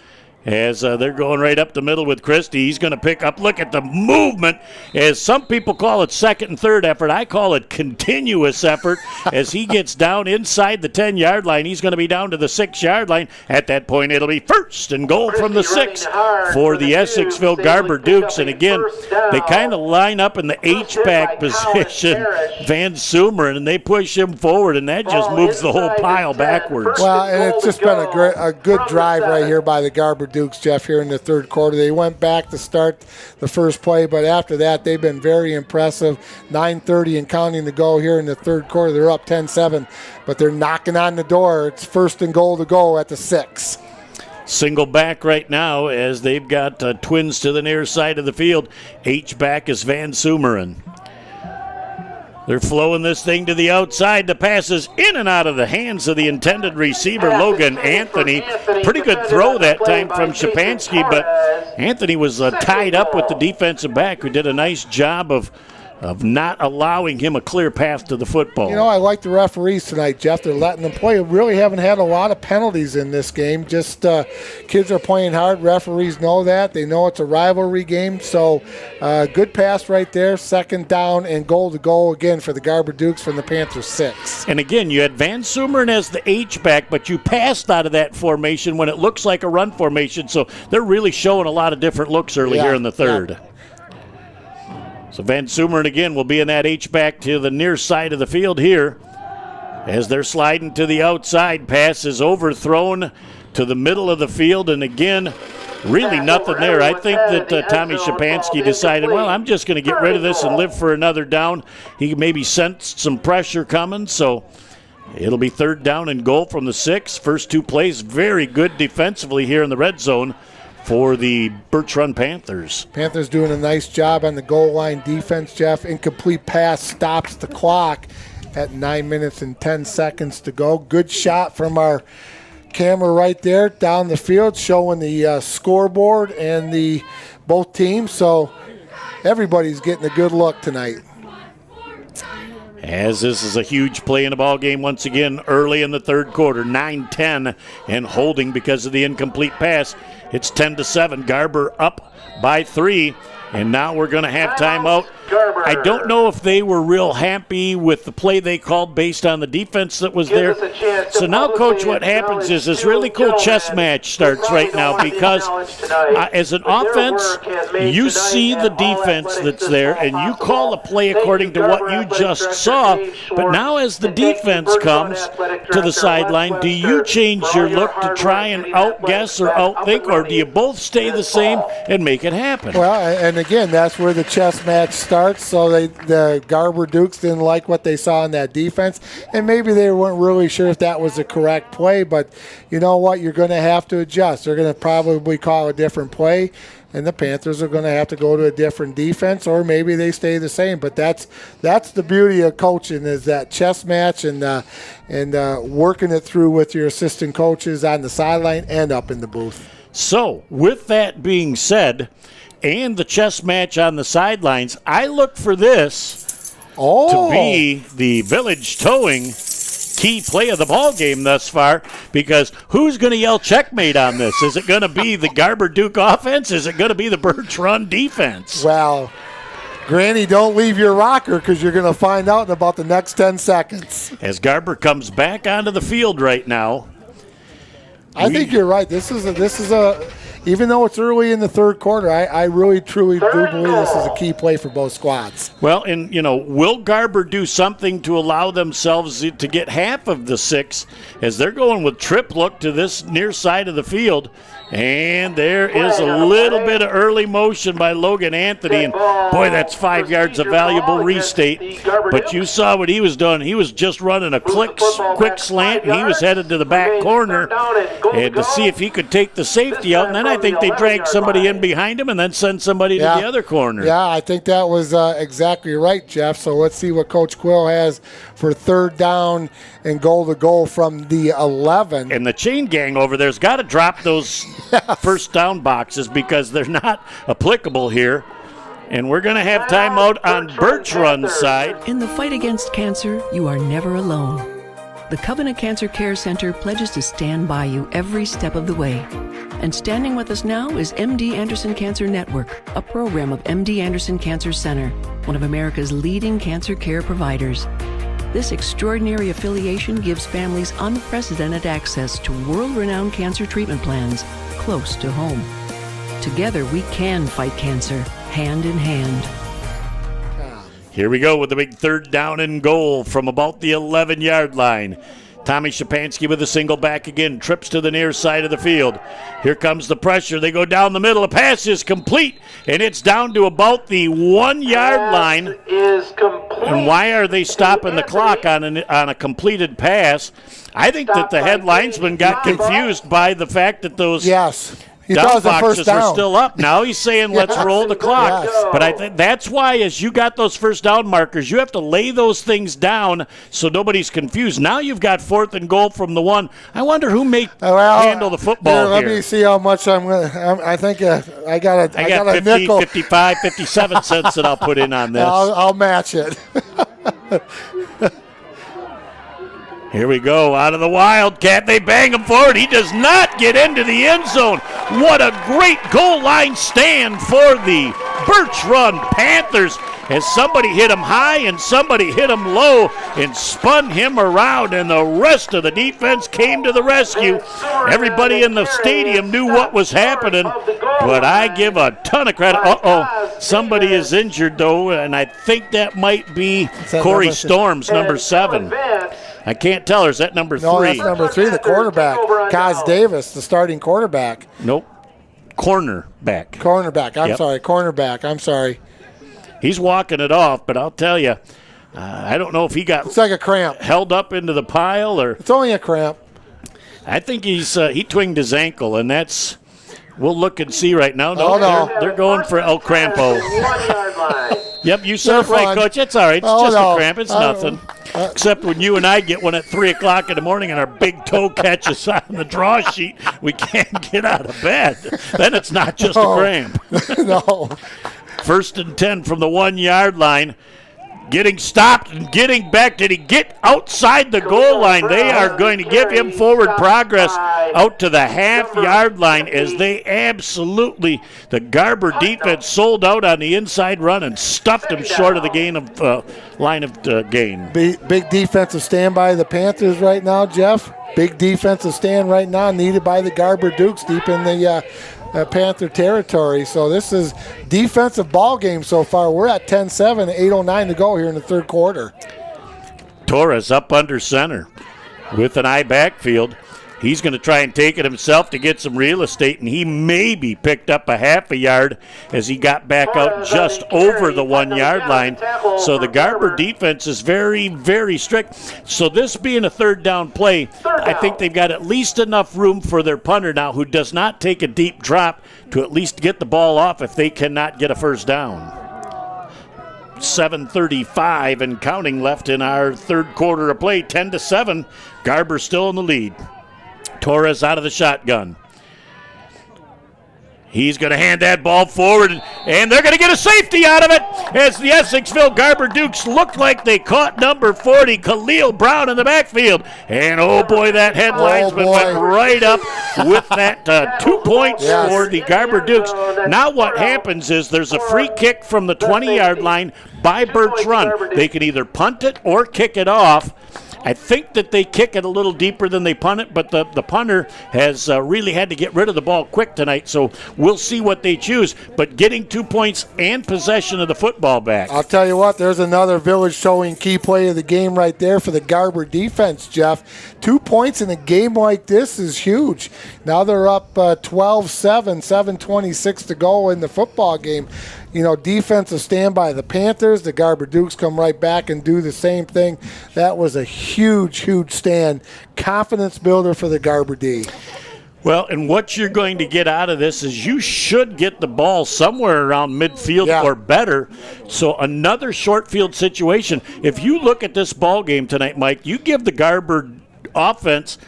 As they're going right up the middle with Christie. He's going to pick up. Look at the movement. As some people call it second and third effort, I call it continuous effort. As he gets down inside the 10-yard line, he's going to be down to the 6-yard line. At that point, it'll be first and goal from the 6 for the Essexville Garber Dukes. And again, they kind of line up in the H-back position, Van Sumeren, and they push him forward, and that just moves the whole pile backwards. Well, and it's just been a good drive right here by the Garber Dukes, Jeff, here in the third quarter. They went back to start the first play, but after that, they've been very impressive. 9:30 and counting to go here in the third quarter. They're up 10-7, but they're knocking on the door. It's first and goal to go at the 6. Single back right now as they've got twins to the near side of the field. H-back is Van Sumeren. They're flowing this thing to the outside. The pass is in and out of the hands of the intended receiver, Logan Anthony. Pretty good throw that time from Shapansky, but Anthony was tied up with the defensive back, who did a nice job of not allowing him a clear path to the football. You know, I like the referees tonight, Jeff. They're letting them play. We really haven't had a lot of penalties in this game. Just kids are playing hard. Referees know that. They know it's a rivalry game. So good pass right there. Second down and goal to go again for the Garber Dukes from the Panthers 6. And again, you had Van Sumeren as the H-back, but you passed out of that formation when it looks like a run formation. So they're really showing a lot of different looks early here in the third. Yeah. So Van Sumeren again will be in that H-back to the near side of the field here. As they're sliding to the outside, pass is overthrown to the middle of the field, and again, really nothing there. I think that Tommy Shapansky decided, well, I'm just going to get rid of this and live for another down. He maybe sensed some pressure coming, so it'll be third down and goal from the 6. First 2 plays, very good defensively here in the red zone for the Birch Run Panthers. Panthers doing a nice job on the goal line defense, Jeff. Incomplete pass stops the clock at 9 minutes and 10 seconds to go. Good shot from our camera right there down the field, showing the scoreboard and the both teams. So everybody's getting a good look tonight. As this is a huge play in the ball game once again early in the third quarter, 9-10 and holding because of the incomplete pass. It's 10-7. Garber up by 3. And now we're going to have timeout. I don't know if they were real happy with the play they called based on the defense that was there. So now, Coach, what happens is this really cool chess match starts right now because as an offense, you see the defense that's there and you call a play according to what you just saw. But now as the defense comes to the sideline, do you change your look to try and outguess or outthink, or do you both stay the same and make it happen? Well, and again, that's where the chess match starts. So the Garber Dukes didn't like what they saw in that defense, and maybe they weren't really sure if that was the correct play. But you know what? You're going to have to adjust. They're going to probably call a different play, and the Panthers are going to have to go to a different defense, or maybe they stay the same. But that's the beauty of coaching, is that chess match and working it through with your assistant coaches on the sideline and up in the booth. So with that being said, and the chess match on the sidelines, I look for this to be the Village Towing key play of the ball game thus far, because who's going to yell checkmate on this? Is it going to be the Garber Duke offense? Is it going to be the Birch Run defense? Well, Granny, don't leave your rocker, because you're going to find out in about the next 10 seconds. As Garber comes back onto the field right now, I think you're right. This is a even though it's early in the third quarter, I really, truly do believe this is a key play for both squads. Well, and, will Garber do something to allow themselves to get half of the 6 as they're going with trip look to this near side of the field? And there is a little bit of early motion by Logan Anthony. And, boy, that's 5 yards of valuable restate. But you saw what he was doing. He was just running a quick slant, and he was headed to the back corner and to see if he could take the safety out. And then I think they dragged somebody in behind him and then send somebody to the other corner. Yeah, I think that was exactly right, Jeff. So let's see what Coach Quill has for third down and goal to goal from the 11. And the chain gang over there's got to drop those first down boxes because they're not applicable here. And we're going to have timeout on Birch Run's side. In the fight against cancer, you are never alone. The Covenant Cancer Care Center pledges to stand by you every step of the way. And standing with us now is MD Anderson Cancer Network, a program of MD Anderson Cancer Center, one of America's leading cancer care providers. This extraordinary affiliation gives families unprecedented access to world-renowned cancer treatment plans close to home. Together, we can fight cancer, hand in hand. Here we go with the big third down and goal from about the 11-yard line. Tommy Shapansky with a single back again, trips to the near side of the field. Here comes the pressure. They go down the middle. A pass is complete, and it's down to about the 1-yard line. And why are they stopping the clock on a completed pass? I think that the head linesman got confused by the fact that those down boxes are still up. Now he's saying, let's roll the clock. Yes. But I think that's why, as you got those first down markers, you have to lay those things down so nobody's confused. Now you've got 4th and goal from the 1. I wonder who may handle the football let here. me see how much I'm going to – I think I got a 50, nickel. 55, 57 cents that I'll put in on this. I'll match it. Here we go, out of the Wildcat. They bang him forward. He does not get into the end zone. What a great goal line stand for the Birch Run Panthers as somebody hit him high and somebody hit him low and spun him around, and the rest of the defense came to the rescue. Everybody in the stadium knew what was happening, but I give a ton of credit. Somebody is injured, though, and I think that might be Corey Storms, number 7. I can't tell her. Is that number 3? No, that's number 3, the quarterback. Kaz Davis, the starting quarterback. Nope. Cornerback. Cornerback. I'm sorry. He's walking it off, but I'll tell you, I don't know if he got it's like a cramp held up into the pile or. It's only a cramp. I think he twinged his ankle, and that's. We'll look and see right now. No, they're going for El Crampo. Yep, you said it right, Coach. It's all right. It's just a cramp. It's nothing. Except when you and I get one at 3 o'clock in the morning and our big toe catches on the draw sheet, we can't get out of bed. Then it's not just a cramp. No. 1st and 10 from the 1-yard line. Getting stopped and getting back. Did he get outside the goal line? They are going to give him forward progress out to the half-yard line as they absolutely, the Garber defense sold out on the inside run and stuffed him short of the line of gain. Big defensive stand by the Panthers right now, Jeff. Big defensive stand right now needed by the Garber Dukes deep in the Panther territory. So this is defensive ball game so far. We're at 10-7, 8:09 to go here in the third quarter. Torres up under center with an eye backfield. He's going to try and take it himself to get some real estate, and he maybe picked up a half a yard as he got back out just over the 1-yard line. So the Garber defense is very, very strict. So this being a third down play, I think they've got at least enough room for their punter now, who does not take a deep drop, to at least get the ball off if they cannot get a first down. 7:35 and counting left in our third quarter of play. 10-7. Garber still in the lead. Torres out of the shotgun. He's going to hand that ball forward, and they're going to get a safety out of it as the Essexville Garber Dukes looked like they caught number 40, Khalil Brown, in the backfield. And, oh, boy, that head linesman went right up with that 2 points for the Garber Dukes. Now what happens is there's a free kick from the 20-yard line by Birch Run. They can either punt it or kick it off. I think that they kick it a little deeper than they punt it, but the punter has really had to get rid of the ball quick tonight, so we'll see what they choose. But getting 2 points and possession of the football back. I'll tell you what, there's another Village showing key play of the game right there for the Garber defense, Jeff. 2 points in a game like this is huge. Now they're up 12-7, 7:26 to go in the football game. You know, defensive stand by the Panthers. The Garber Dukes come right back and do the same thing. That was a huge, huge stand. Confidence builder for the Garber D. Well, and what you're going to get out of this is you should get the ball somewhere around midfield or better. So another short field situation. If you look at this ball game tonight, Mike, you give the Garber offense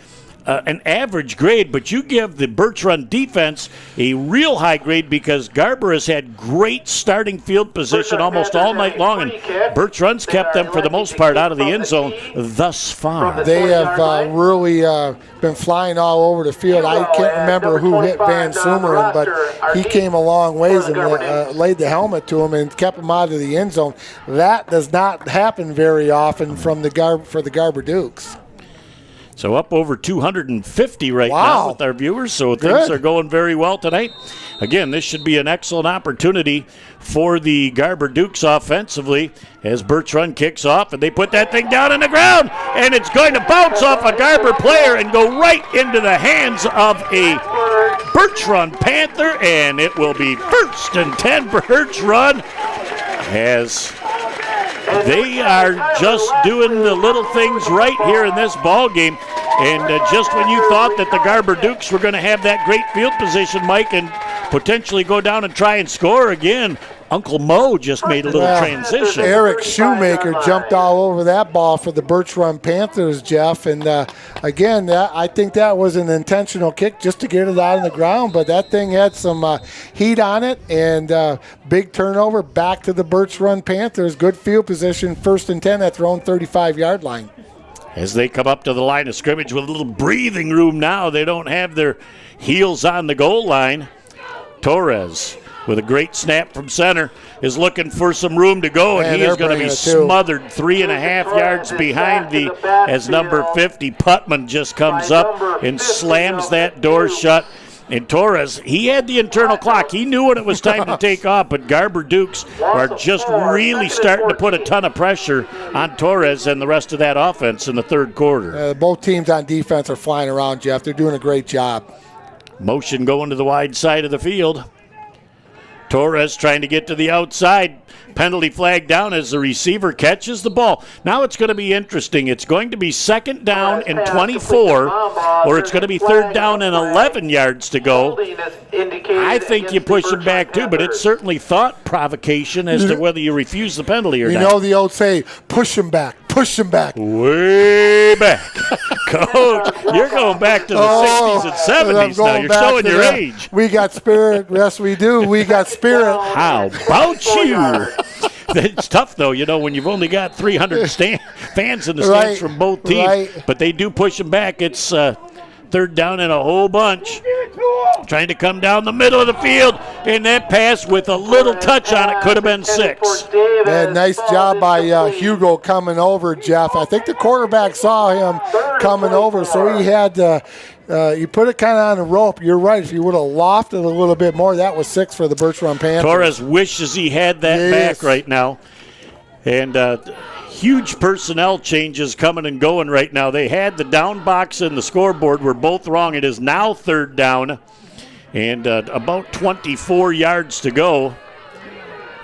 an average grade, but you give the Birch Run defense a real high grade because Garber has had great starting field position almost all night long, and Birch Run's kept them for the most part out of the end zone thus far. They have really been flying all over the field. I can't remember who hit Van Sumeren, but he came a long ways and laid the helmet to him and kept him out of the end zone. That does not happen very often from the Garber Dukes. So up over 250 right now with our viewers, so things are going very well tonight. Again, this should be an excellent opportunity for the Garber Dukes offensively as Birch Run kicks off, and they put that thing down on the ground, and it's going to bounce off a Garber player and go right into the hands of a Birch Run Panther, and it will be 1st and 10 Birch Run as they are just doing the little things right here in this ball game. And just when you thought that the Garber Dukes were going to have that great field position, Mike, and potentially go down and try and score again, Uncle Mo just made a little transition. Eric Shoemaker jumped all over that ball for the Birch Run Panthers, Jeff. And again, I think that was an intentional kick just to get it out on the ground. But that thing had some heat on it, and big turnover back to the Birch Run Panthers. Good field position, 1st and 10 at their own 35-yard line. As they come up to the line of scrimmage with a little breathing room now, they don't have their heels on the goal line. Torres, with a great snap from center, is looking for some room to go, and he is going to be smothered 3.5 yards behind as number 50, Putman, just comes up and slams that door shut. And Torres, he had the internal clock. He knew when it was time to take off, but Garber Dukes are just really starting to put a ton of pressure on Torres and the rest of that offense in the third quarter. Both teams on defense are flying around, Jeff. They're doing a great job. Motion going to the wide side of the field. Torres trying to get to the outside. Penalty flag down as the receiver catches the ball. Now it's going to be interesting. It's going to be 2nd down and 24, or it's going to be 3rd down and 11 yards to go. I think you push him back too, but it's certainly thought provocation as to whether you refuse the penalty or not. You know the old saying, push him back. Push him back. Way back. Coach, you're going back to the 60s and 70s now. You're showing your age. We got spirit. Yes, we do. We got spirit. How about you? It's tough, though, when you've only got 300 fans in the stands from both teams. But they do push them back. It's 3rd down and a whole bunch. Trying to come down the middle of the field, and that pass with a little touch on it could have been 6. Yeah, nice job by Hugo coming over, Jeff. I think the quarterback saw him coming over, so he had to you put it kind of on the rope. You're right. If you would have lofted a little bit more, that was 6 for the Birch Run Panthers. Torres wishes he had that back right now. And huge personnel changes coming and going right now. They had the down box and the scoreboard were both wrong. It is now 3rd down and about 24 yards to go.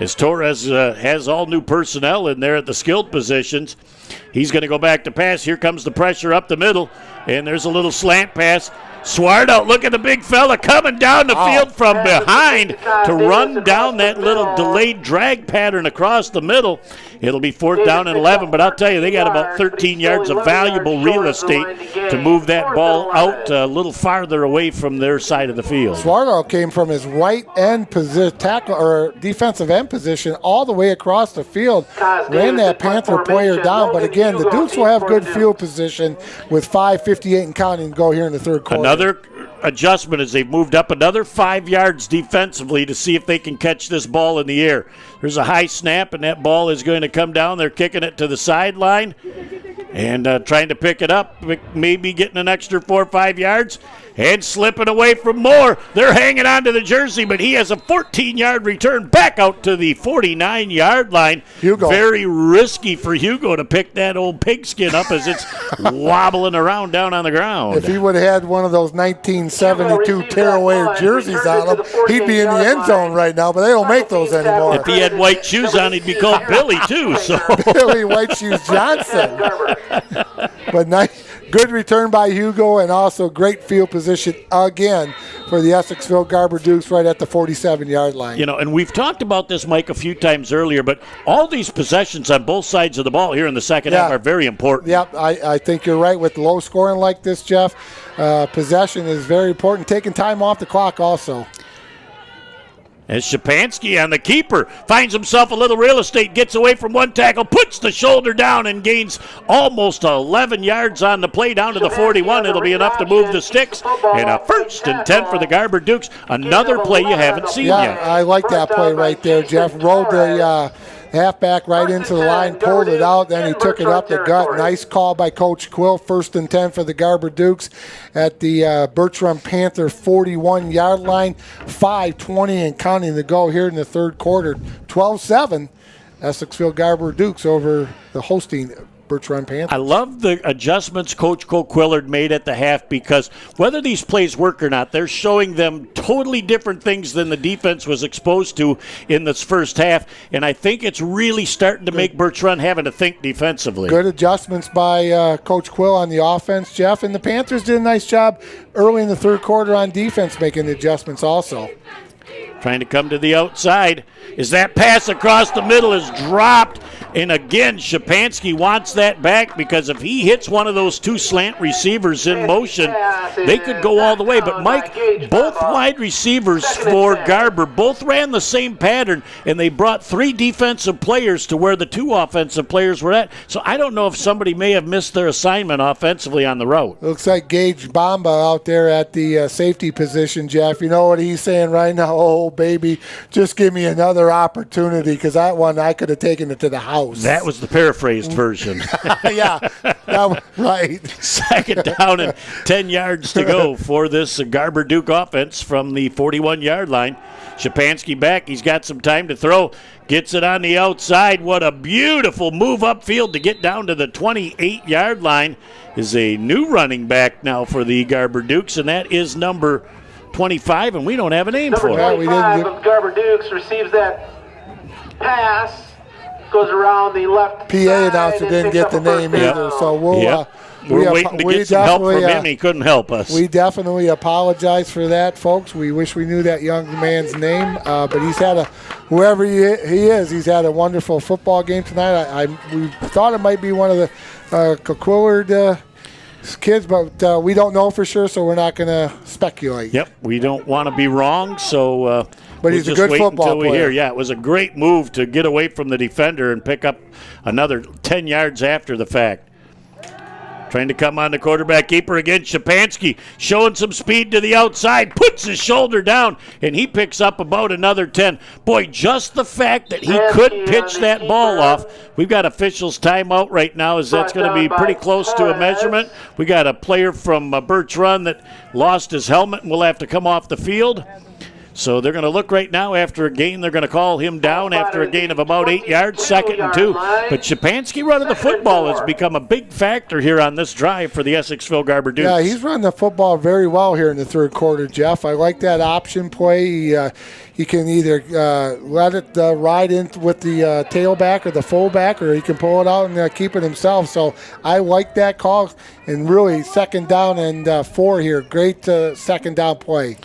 As Torres has all new personnel in there at the skilled positions. He's going to go back to pass. Here comes the pressure up the middle, and there's a little slant pass. Swardo, look at the big fella coming down the field from behind to run down that little delayed drag pattern across the middle. It'll be 4th down and 11, but I'll tell you, they got about 13 yards of valuable real estate to move that ball out a little farther away from their side of the field. Swardo came from his right end tackle or defensive end position all the way across the field, ran that Panther player down, but again, the Dukes will have good field position with 5:58 and counting to go here in the third quarter. Another adjustment as they've moved up another 5 yards defensively to see if they can catch this ball in the air. There's a high snap, and that ball is going to come down. They're kicking it to the sideline and trying to pick it up, maybe getting an extra 4 or 5 yards. And slipping away from Moore. They're hanging on to the jersey, but he has a 14-yard return back out to the 49-yard line. Hugo. Very risky for Hugo to pick that old pigskin up as it's wobbling around down on the ground. If he would have had one of those 1972 tearaway jerseys on him, he'd be in the end zone right now, but they don't make those anymore. If he had white shoes on, he'd be called Billy, too. So Billy White Shoes Johnson. But nice. Good return by Hugo, and also great field position again for the Essexville Garber Dukes right at the 47-yard line. You know, and we've talked about this, Mike, a few times earlier, but all these possessions on both sides of the ball here in the second half are very important. Yep, I think you're right. With low scoring like this, Jeff, possession is very important. Taking time off the clock also. As Shapansky on the keeper finds himself a little real estate, gets away from one tackle, puts the shoulder down, and gains almost 11 yards on the play down to the 41. It'll be enough to move the sticks. And a 1st and 10 for the Garber Dukes. Another play you haven't seen yet. I like that play right there, Jeff. Rode the halfback right into the line, pulled it out, then he took it up the gut. Nice call by Coach Quill. 1st and 10 for the Garber Dukes at the Birch Panther 41-yard line. 5:20 and counting to go here in the third quarter. 12-7, Essexville Garber Dukes over the hosting Birch Panthers. I love the adjustments Coach Cole Quillard made at the half, because whether these plays work or not, they're showing them totally different things than the defense was exposed to in this first half, and I think it's really starting to make Birch having to think defensively. Good adjustments by Coach Quill on the offense, Jeff, and the Panthers did a nice job early in the third quarter on defense making the adjustments also. Trying to come to the outside. As that pass across the middle is dropped. And again, Shapansky wants that back, because if he hits one of those two slant receivers in motion, they could go all the way. But, Mike, both wide receivers for Garber both ran the same pattern, and they brought 3 defensive players to where the 2 offensive players were at. So I don't know if somebody may have missed their assignment offensively on the route. Looks like Gage Bamba out there at the safety position, Jeff. You know what he's saying right now? Oh, baby, just give me another opportunity, because that one I could have taken it to the house. That was the paraphrased version. Yeah, that was right. Second down and 10 yards to go for this Garber Duke offense from the 41-yard line. Shapansky back. He's got some time to throw. Gets it on the outside. What a beautiful move upfield to get down to the 28-yard line. Is a new running back now for the Garber Dukes, and that is number 25, and we don't have a name for it. Number 25 of Garber Dukes receives that pass. Goes around the left PA announcer didn't get the name either, so we'll we're waiting to get some help from him. He couldn't help us. We definitely apologize for that, folks. We wish we knew that young man's name, but he's had whoever he is, he's had a wonderful football game tonight. We thought it might be one of the Quillard kids, but we don't know for sure, so we're not going to speculate. Yep, we don't want to be wrong, so but he's a good football player. Yeah, it was a great move to get away from the defender and pick up another 10 yards after the fact. Trying to come on the quarterback keeper again. Shapansky showing some speed to the outside, puts his shoulder down, and he picks up about another 10. Boy, just the fact that he couldn't pitch that ball off. We've got officials timeout right now, as that's going to be pretty close to a measurement. We got a player from Birch that lost his helmet and will have to come off the field. So they're going to look right now after a gain. They're going to call him down after a gain of about 8 yards, 2nd and 2. But Shapansky running the football has become a big factor here on this drive for the Essexville Garber Dukes. Yeah, he's running the football very well here in the third quarter, Jeff. I like that option play. He can either let it ride in with the tailback or the fullback, or he can pull it out and keep it himself. So I like that call. And really, 2nd down and 4 here. Great 2nd down play.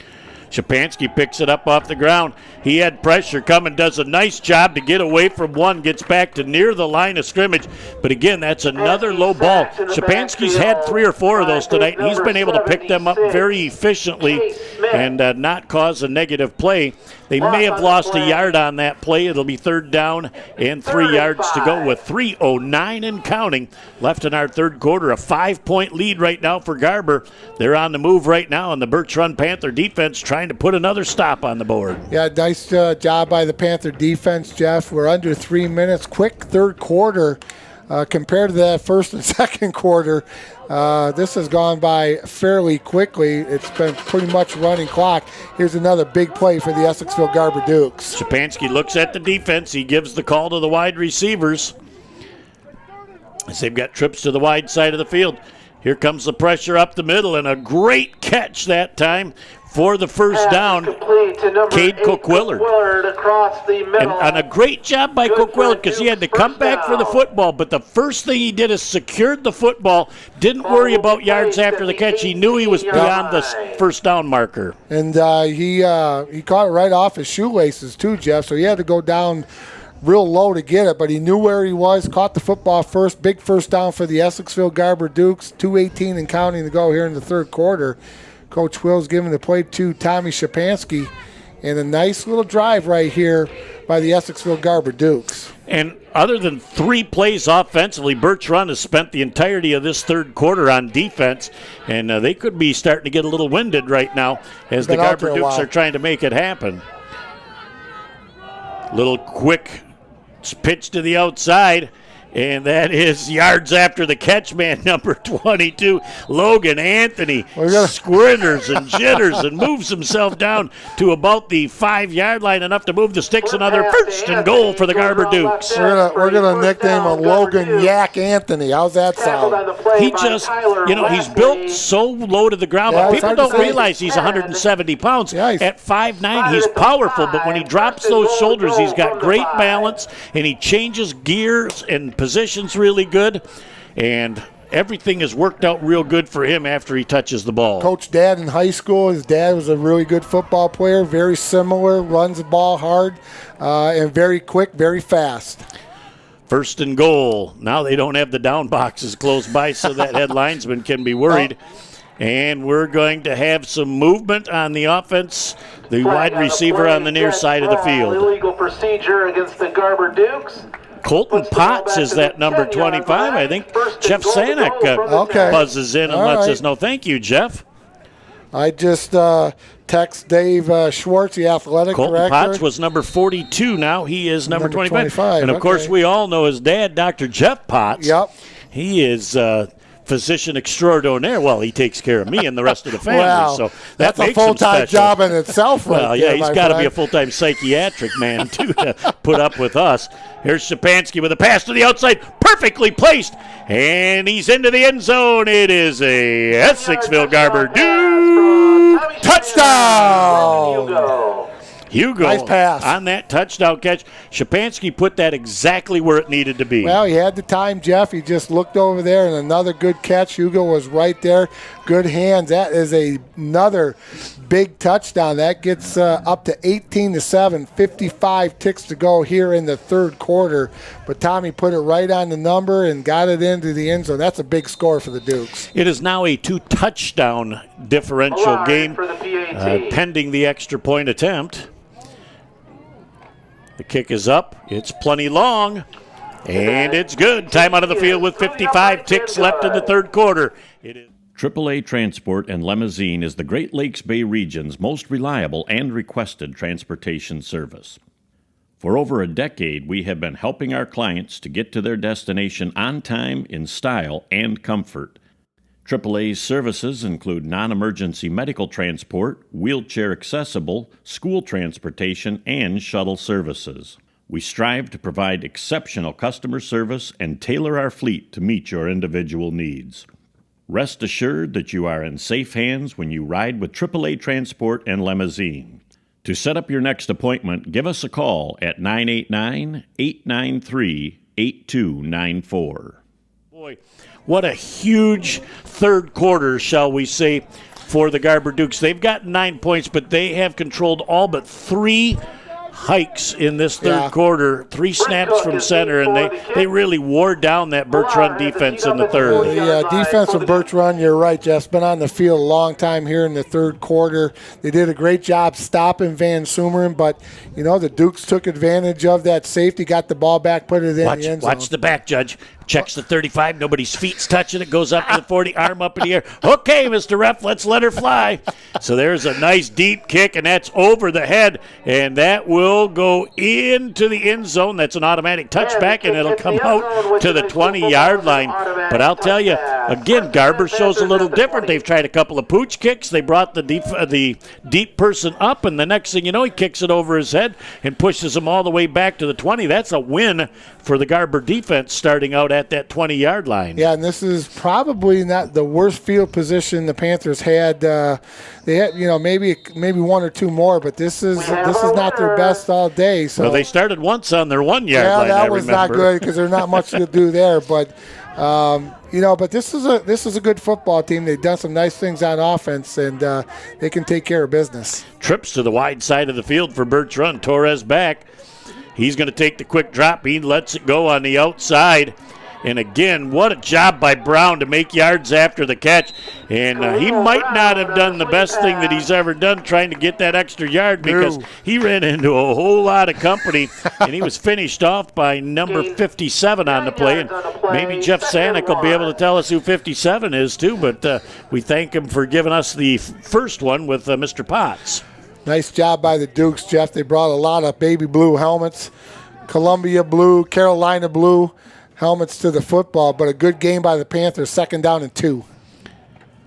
Shapansky picks it up off the ground. He had pressure coming, does a nice job to get away from one, gets back to near the line of scrimmage. But again, that's another low ball. Shapansky's had 3 or 4 of those tonight, and he's been able to pick them up very efficiently. and not cause a negative play. They may have lost a yard on that play. It'll be 3rd down and 3 yards to go with 3:09 and counting left in our third quarter. A 5-point lead right now for Garber. They're on the move right now, and the Birch Run Panther defense trying to put another stop on the board. Yeah, nice job by the Panther defense, Jeff. We're under 3 minutes. Quick third quarter compared to that first and second quarter. This has gone by fairly quickly. It's been pretty much running clock. Here's another big play for the Essexville Garber Dukes. Szczepanski looks at the defense. He gives the call to the wide receivers as they've got trips to the wide side of the field. Here comes the pressure up the middle, and a great catch that time for the first down. Cade Cook-Willard. And a great job by Cook-Willard because he had to come back for the football, but the first thing he did is secured the football, didn't worry about yards after the catch. He knew he was beyond the first down marker. And he caught it right off his shoelaces too, Jeff, so he had to go down real low to get it, but he knew where he was, caught the football first. Big first down for the Essexville Garber Dukes. 2:18 and counting to go here in the third quarter. Coach Will's giving the play to Tommy Szczepanski, and a nice little drive right here by the Essexville Garber Dukes. And other than 3 plays offensively, Birch Run has spent the entirety of this third quarter on defense, and they could be starting to get a little winded right now as the Garber Dukes are trying to make it happen. Little quick pitch to the outside, and that is yards after the catch man, number 22, Logan Anthony. Squinters and jitters and moves himself down to about the 5-yard line, enough to move the sticks. Another first and goal for the Garber Dukes. We're gonna nickname him Logan Yak Anthony. How's that sound? He just, he's built so low to the ground, but people don't realize he's 170 pounds. Yeah, at 5'9", he's powerful, but when he drops those shoulders, he's got great balance, and he changes gears and positions really good, and everything has worked out real good for him after he touches the ball. Coach Dad in high school, his dad was a really good football player, very similar, runs the ball hard, and very quick, very fast. First and goal. Now they don't have the down boxes close by, so that head linesman can be worried. And we're going to have some movement on the offense. The wide receiver on the near side of the field. Illegal procedure against the Garber Dukes. Colton Potts is that number 25. I think Jeff Sanek buzzes in and lets us know. Thank you, Jeff. I just text Dave Schwartz, the athletic Colton director. Potts was number 42 now. He is number 25. And, of course, we all know his dad, Dr. Jeff Potts. Yep. He is physician extraordinaire. Well, he takes care of me and the rest of the family. Wow. So that's a full-time job in itself. Well, yeah, he's got to be a full-time psychiatric man, too, to put up with us. Here's Szczepanski with a pass to the outside, perfectly placed, and he's into the end zone. It is a Essexville Garber Duke touchdown. Hugo nice pass on that touchdown catch. Szczepanski put that exactly where it needed to be. Well, he had the time, Jeff. He just looked over there, and another good catch. Hugo was right there. Good hands. That is another big touchdown. That gets up to 18-7, 55 ticks to go here in the third quarter. But Tommy put it right on the number and got it into the end zone. That's a big score for the Dukes. It is now a 2-touchdown differential game pending the extra point attempt. The kick is up. It's plenty long, and it's good. Time out of the field with 55 ticks left in the third quarter. AAA Transport and Limousine is the Great Lakes Bay region's most reliable and requested transportation service. For over a decade, we have been helping our clients to get to their destination on time, in style, and comfort. AAA's services include non-emergency medical transport, wheelchair accessible, school transportation, and shuttle services. We strive to provide exceptional customer service and tailor our fleet to meet your individual needs. Rest assured that you are in safe hands when you ride with AAA Transport and Limousine. To set up your next appointment, give us a call at 989-893-8294. Boy, what a huge third quarter, shall we say, for the Garber Dukes. They've got 9 points, but they have controlled all but 3 hikes in this third quarter, 3 snaps from center, and they really wore down that Birch Run defense in the third. Yeah, defense of Birch Run, you're right, Jeff. Been on the field a long time here in the third quarter. They did a great job stopping Van Sumeren, but, the Dukes took advantage of that safety, got the ball back, put it in the end zone. Watch the back, Judge. Checks the 35. Nobody's feet's touching it. Goes up to the 40. Arm up in the air. Okay, Mr. Ref, let's let her fly. So there's a nice deep kick, and that's over the head, and that will go into the end zone. That's an automatic touchback, and it'll come out to the 20-yard line. But I'll tell you, again, Garber shows a little different. They've tried a couple of pooch kicks. They brought the deep person up, and the next thing you know, he kicks it over his head and pushes him all the way back to the 20. That's a win for the Garber defense starting out at that 20-yard line. Yeah, and this is probably not the worst field position the Panthers had. They had, maybe 1 or 2 more, but this is not their best all day. So well, they started once on their 1-yard line. Yeah, that was not good because there's not much to do there. But but this is a good football team. They've done some nice things on offense, and they can take care of business. Trips to the wide side of the field for Birch Run. Torres back. He's going to take the quick drop. He lets it go on the outside. And again, what a job by Brown to make yards after the catch. And he might not have done the best thing that he's ever done trying to get that extra yard because he ran into a whole lot of company, and he was finished off by number 57 on the play. And maybe Jeff Sanick will be able to tell us who 57 is too, but we thank him for giving us the first one with Mr. Potts. Nice job by the Dukes, Jeff. They brought a lot of baby blue helmets, Columbia blue, Carolina blue helmets to the football, but a good game by the Panthers, 2nd down and 2.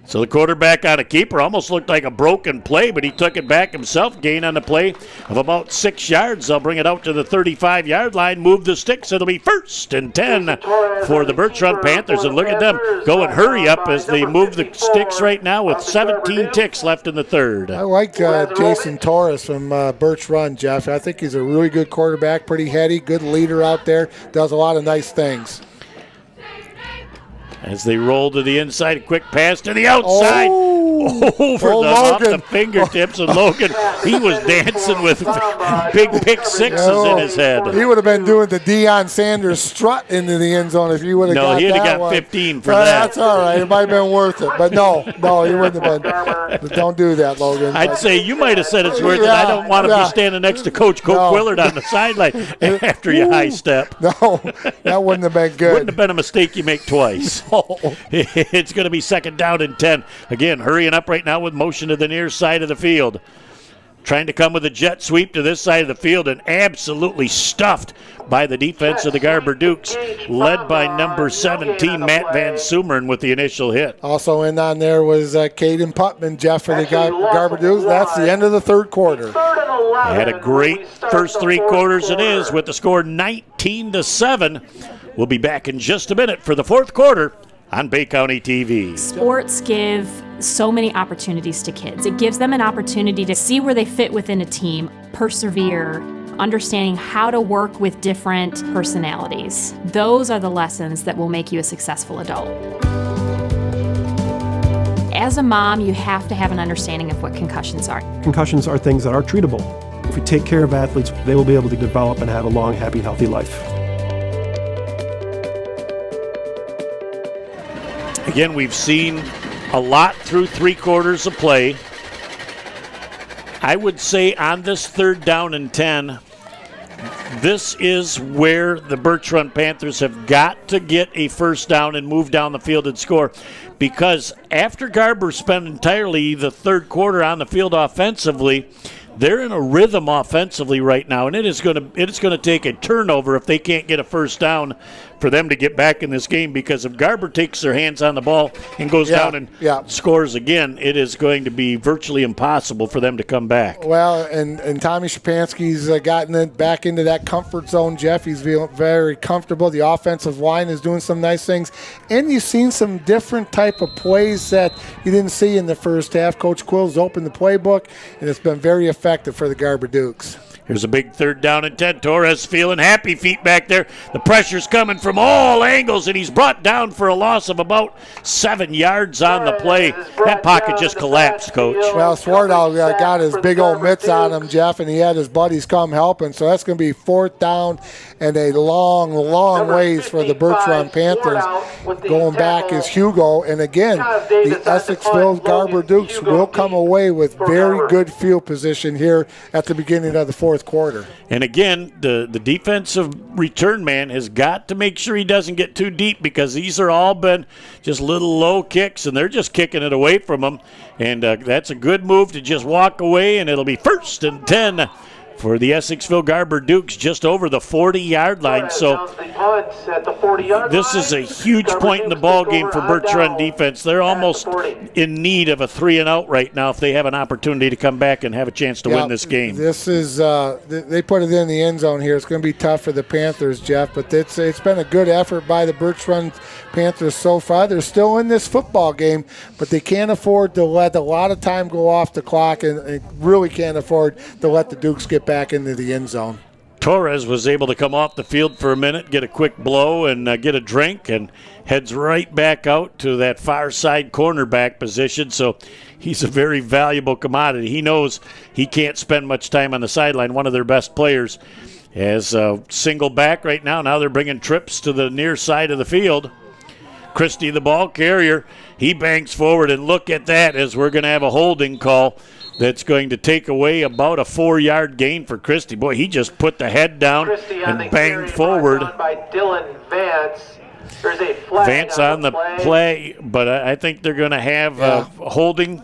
So the quarterback on a keeper almost looked like a broken play, but he took it back himself. Gain on the play of about 6 yards. They'll bring it out to the 35-yard line, move the sticks. It'll be 1st and 10 for the Birch Run Panthers. And look at them go and hurry up as they move the sticks right now with 17 ticks left in the third. I like Jason Torres from Birch Run, Jeff. I think he's a really good quarterback, pretty heady, good leader out there, does a lot of nice things. As they roll to the inside, a quick pass to the outside. Off the fingertips of Logan. He was dancing with big pick sixes in his head. He would have been doing the Deion Sanders strut into the end zone if he would have got that. No, he'd have got one. 15 for that. That's all right. It might have been worth it. But no, he wouldn't have been. Don't do that, Logan. I'd say you might have said it's worth it. I don't want to be standing next to Coach Willard on the sideline after you high step. No, that wouldn't have been good. Wouldn't have been a mistake you make twice. It's going to be 2nd down and 10. Again, hurrying up right now with motion to the near side of the field. Trying to come with a jet sweep to this side of the field and absolutely stuffed by the defense of the Garber Dukes, led by number 17, Matt Van Sumeren, with the initial hit. Also in on there was Caden Putman, Jeff, for the Garber Dukes. That's the end of the third quarter. They had a great first 3 quarters it is with the score 19-7. We'll be back in just a minute for the fourth quarter on Bay County TV. Sports give so many opportunities to kids. It gives them an opportunity to see where they fit within a team, persevere, understanding how to work with different personalities. Those are the lessons that will make you a successful adult. As a mom, you have to have an understanding of what concussions are. Concussions are things that are treatable. If we take care of athletes, they will be able to develop and have a long, happy, healthy life. Again, we've seen a lot through 3 quarters of play. I would say on this 3rd down and 10, this is where the Birch Run Panthers have got to get a first down and move down the field and score. Because after Garber spent entirely the 3rd quarter on the field offensively, they're in a rhythm offensively right now, and it's going to take a turnover if they can't get a first down for them to get back in this game, because if Garber takes their hands on the ball and goes down and scores again, it is going to be virtually impossible for them to come back. Well, and Tommy Shapansky's gotten it back into that comfort zone, Jeff. He's feeling very comfortable. The offensive line is doing some nice things, and you've seen some different type of plays that you didn't see in the first half. Coach Quill's opened the playbook, and it's been very effective for the Garber Dukes. Here's a big 3rd down and 10. Torres feeling happy feet back there. The pressure's coming from all angles, and he's brought down for a loss of about 7 yards on the play. That pocket just collapsed, Coach. Well, Swardow got his big old mitts on him, Jeff, and he had his buddies come helping. So that's going to be 4th down and a long, long ways for the Birch Run Panthers. Going back is Hugo. And again, the Essexville Garber Dukes will come away with very good field position here at the beginning of the 4th quarter. And again, the defensive return man has got to make sure he doesn't get too deep, because these are all been just little low kicks, and they're just kicking it away from him. And that's a good move to just walk away, and it'll be 1st and 10 for the Essexville Garber Dukes, just over the 40-yard line. So this is a huge point in the ball game for Birch Run defense. They're almost in need of a 3-and-out right now if they have an opportunity to come back and have a chance to win this game. This is they put it in the end zone here. It's going to be tough for the Panthers, Jeff, but it's been a good effort by the Birch Run Panthers so far. They're still in this football game, but they can't afford to let a lot of time go off the clock, and really can't afford to let the Dukes get back into the end zone. Torres was able to come off the field for a minute, get a quick blow, and get a drink, and heads right back out to that far side cornerback position. So he's a very valuable commodity. He knows he can't spend much time on the sideline. One of their best players as a single back right now. Now they're bringing trips to the near side of the field. Christie, the ball carrier, he banks forward, and look at that, as we're going to have a holding call that's going to take away about a 4-yard gain for Christie. Boy, he just put the head down and banged forward. By Dylan Vance. There's a flag Vance on the play, but I think they're going to have holding,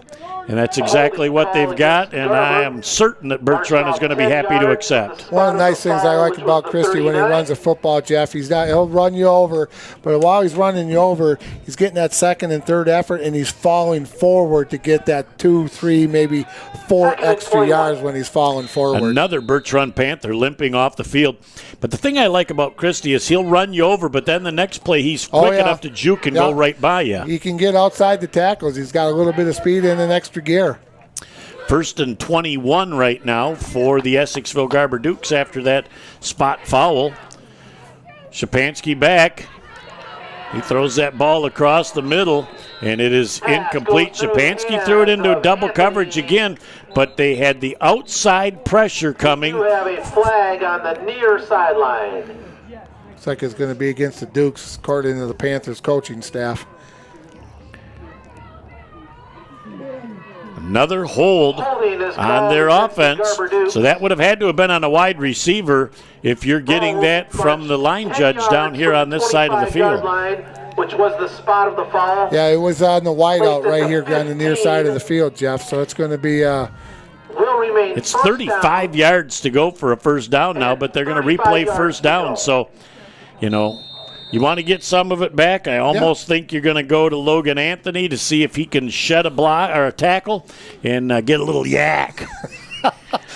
and that's exactly what they've got, and I am certain that Birch Run is going to be happy to accept. One of the nice things I like about Christie when he runs a football, Jeff, he'll run you over, but while he's running you over, he's getting that 2nd and 3rd effort, and he's falling forward to get that 2, 3, maybe 4 extra yards when he's falling forward. Another Birch Run Panther limping off the field. But the thing I like about Christie is he'll run you over, but then the next play he's quick enough to juke and go right by you. He can get outside the tackles. He's got a little bit of speed and an extra gear. 1st and 21 right now for the Essexville Garber Dukes after that spot foul. Shapansky back. He throws that ball across the middle, and it is incomplete. Shapansky threw it into double coverage again, but they had the outside pressure coming. You have a flag on the near sideline. Looks like it's going to be against the Dukes, according to the Panthers coaching staff. Another hold on their offense. So that would have had to have been on a wide receiver if you're getting that from the line judge down here on this side of the field. Which was the spot of the foul. Yeah, it was on the wideout right here on the near side of the field, Jeff. So it's going to be it's 35 yards to go for a 1st down now, but they're going to replay 1st down. So, you want to get some of it back. I almost think you're going to go to Logan Anthony to see if he can shed a block or a tackle and get a little yak.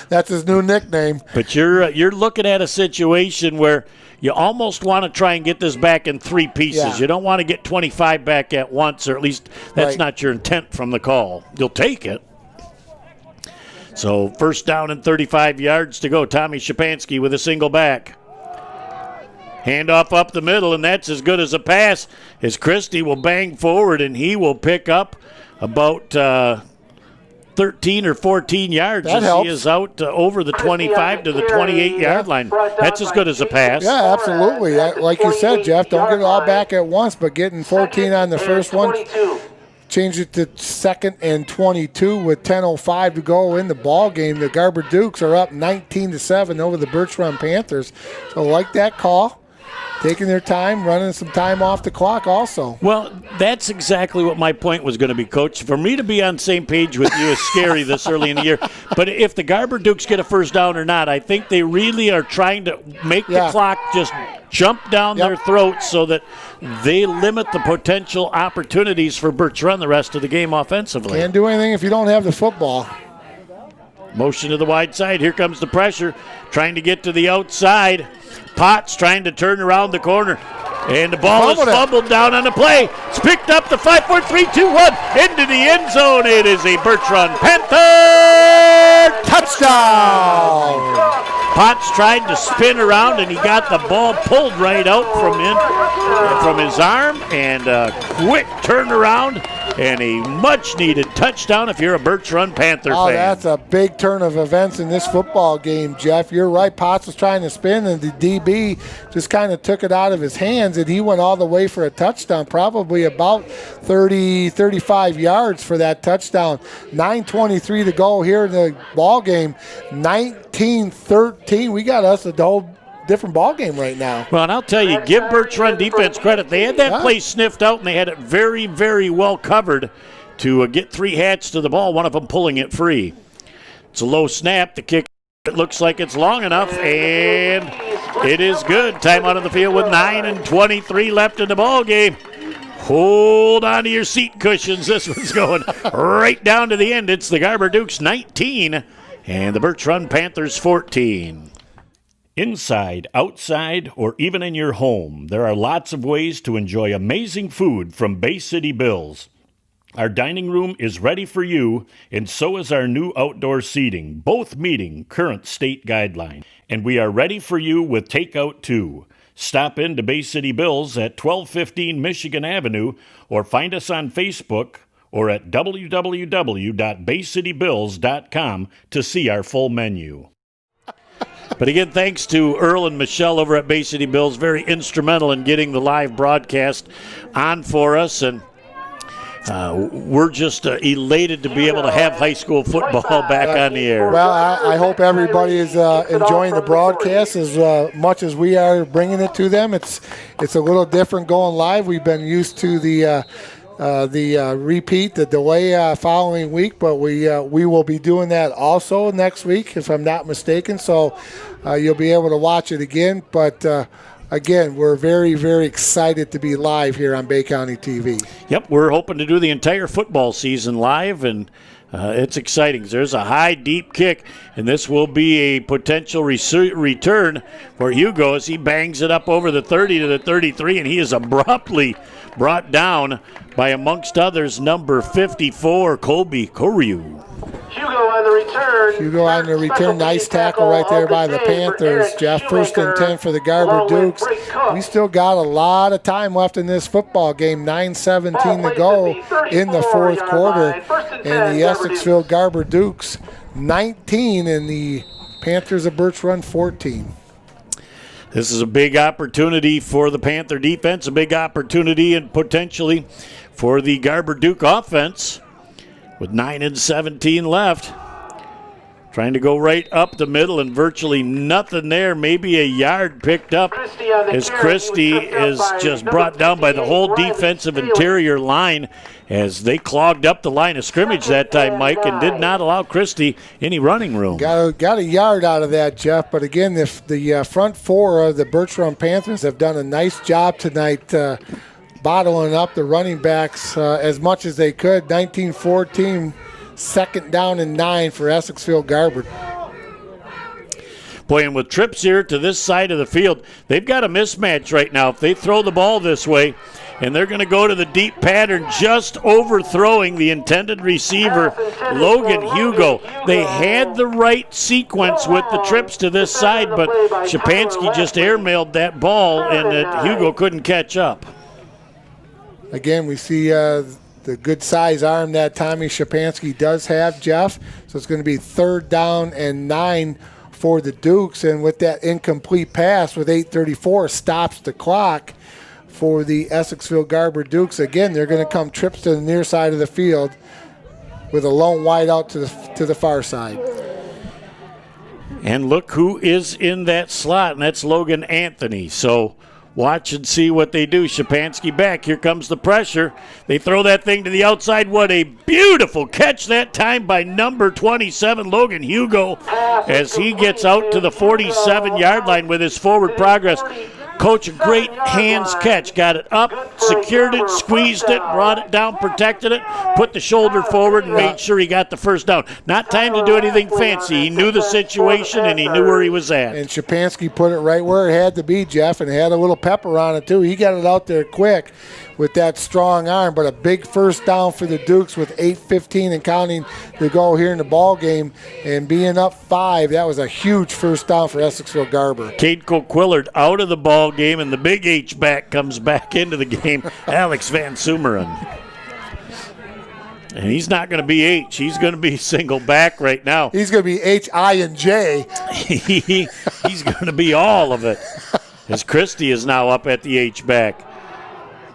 That's his new nickname. But you're looking at a situation where you almost want to try and get this back in 3 pieces. Yeah. You don't want to get 25 back at once, or at least that's not your intent from the call. You'll take it. So 1st down and 35 yards to go. Tommy Shapansky with a single back. Handoff up the middle, and that's as good as a pass as Christie will bang forward, and he will pick up about 13 or 14 yards as he is out over the 25 to the 28-yard line. That's as good as a pass. Yeah, absolutely. Like you said, Jeff, don't get it all back at once, but getting 14 on the first one, change it to 2nd and 22 with 10:05 to go in the ball game. The Garber Dukes are up 19-7 over the Birch Run Panthers. So like that call. Taking their time, running some time off the clock also. Well, that's exactly what my point was going to be, Coach. For me to be on the same page with you is scary this early in the year. But if the Garber Dukes get a 1st down or not, I think they really are trying to make the clock just jump down their throats so that they limit the potential opportunities for Birch Run the rest of the game offensively. Can't do anything if you don't have the football. Motion to the wide side. Here comes the pressure. Trying to get to the outside. Potts trying to turn around the corner. And the ball is fumbled down on the play. It's picked up the 5, 4, 3, 2, 1 into the end zone. It is a Birch Run Panther touchdown. Potts tried to spin around, and he got the ball pulled right out from his arm, and a quick turnaround and a much-needed touchdown if you're a Birch Run Panther fan. That's a big turn of events in this football game, Jeff. You're right. Potts was trying to spin, and the DB just kind of took it out of his hands, and he went all the way for a touchdown, probably about 30, 35 yards for that touchdown. 9:23 to go here in the ball game. 19-13. We got us a whole different ball game right now. Well, and I'll tell you, give Birch Run defense credit. They had that play sniffed out, and they had it very, very well covered to get 3 hats to the ball, one of them pulling it free. It's a low snap. The kick, it looks like it's long enough, and it is good. Time out of the field with 9:23 left in the ball game. Hold on to your seat cushions. This one's going right down to the end. It's the Garber Dukes 19 and the Birch Run Panthers 14. Inside, outside, or even in your home, there are lots of ways to enjoy amazing food from Bay City Bills. Our dining room is ready for you, and so is our new outdoor seating, both meeting current state guidelines. And we are ready for you with takeout too. Stop in to Bay City Bills at 1215 Michigan Avenue, or find us on Facebook or at www.baycitybills.com to see our full menu. But again, thanks to Earl and Michelle over at Bay City Bills, very instrumental in getting the live broadcast on for us. And we're just elated to be able to have high school football back on the air. Well, I hope everybody is enjoying the broadcast as much as we are bringing it to them. It's a little different going live. We've been used to the repeat, the delay following week, but we will be doing that also next week, if I'm not mistaken. So you'll be able to watch it again. But again, we're very, very excited to be live here on Bay County TV. Yep, we're hoping to do the entire football season live, and it's exciting. There's a high, deep kick, and this will be a potential return for Hugo as he bangs it up over the 30 to the 33, and he is abruptly brought down by, amongst others, number 54, Colby Koryu. Hugo on the return. Nice tackle right there by the Panthers, Jeff. 1st and 10 for the Garber Dukes. We still got a lot of time left in this football game. 9:17 to go in the 4th quarter. And the Essexville Garber Dukes 19 and the Panthers of Birch Run 14. This is a big opportunity for the Panther defense, a big opportunity and potentially for the Garber Duke offense. With 9:17 left, trying to go right up the middle and virtually nothing there. Maybe a yard picked up as Christie is just brought down by the whole defensive interior line as they clogged up the line of scrimmage that time, Mike, and did not allow Christie any running room. Got a yard out of that, Jeff. But again, if the front four of the Birch Run Panthers have done a nice job tonight bottling up the running backs as much as they could. 19-14, 2nd down and 9 for Essexville Garber. Boy, and with trips here to this side of the field, they've got a mismatch right now. If they throw the ball this way, and they're going to go to the deep pattern, just overthrowing the intended receiver, Logan Hugo. They had the right sequence with the trips to this side, but Shapansky just airmailed that ball, and Hugo couldn't catch up. Again, we see the good size arm that Tommy Shapansky does have, Jeff. So it's going to be 3rd down and 9 for the Dukes. And with that incomplete pass with 8:34, stops the clock for the Essexville Garber Dukes. Again, they're going to come trips to the near side of the field with a lone wide out to the far side. And look who is in that slot, and that's Logan Anthony. So watch and see what they do. Shapansky back. Here comes the pressure. They throw that thing to the outside. What a beautiful catch that time by number 27, Logan Hugo, as he gets out to the 47-yard line with his forward progress. Coach, a great hands catch. Got it up, secured it, squeezed it, brought it down, protected it, put the shoulder forward, and made sure he got the 1st down. Not time to do anything fancy. He knew the situation, and he knew where he was at. And Shapansky put it right where it had to be, Jeff, and it had a little pepper on it, too. He got it out there quick. with that strong arm. But a big first down for the Dukes with 8:15 and counting to go here in the ball game. And being up 5, that was a huge first down for Essexville Garber. Cade Coquillard out of the ball game, and the big H-back comes back into the game, Alex Van Sumeren. And he's not going to be H. He's going to be single back right now. He's going to be H, I, and J. He's going to be all of it. As Christie is now up at the H-back.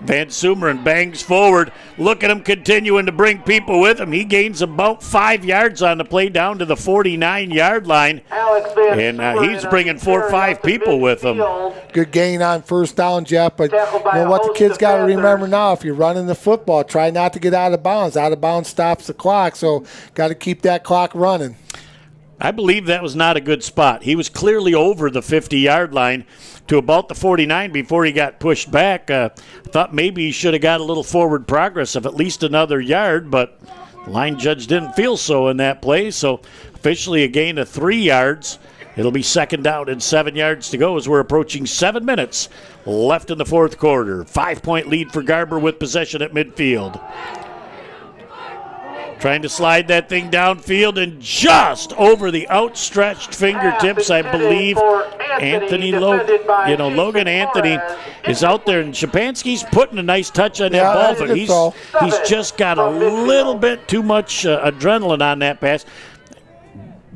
Van Sumeren bangs forward. Look at him continuing to bring people with him. He gains about 5 yards on the play down to the 49-yard line. And he's bringing 4 or 5 people with him. Good gain on first down, Jeff. But you know what the kids got to remember now, if you're running the football, try not to get out of bounds. Out of bounds stops the clock, so got to keep that clock running. I believe that was not a good spot. He was clearly over the 50-yard line to about the 49 before he got pushed back. Thought maybe he should have got a little forward progress of at least another yard, but the line judge didn't feel so in that play, so officially a gain of 3 yards. It'll be second down and 7 yards to go as we're approaching 7 minutes left in the fourth quarter. 5-point lead for Garber with possession at midfield. Trying to slide that thing downfield and just over the outstretched fingertips, I believe, Logan Anthony is out there. And Shapansky's putting a nice touch on that ball, but he's just got a little bit too much adrenaline on that pass.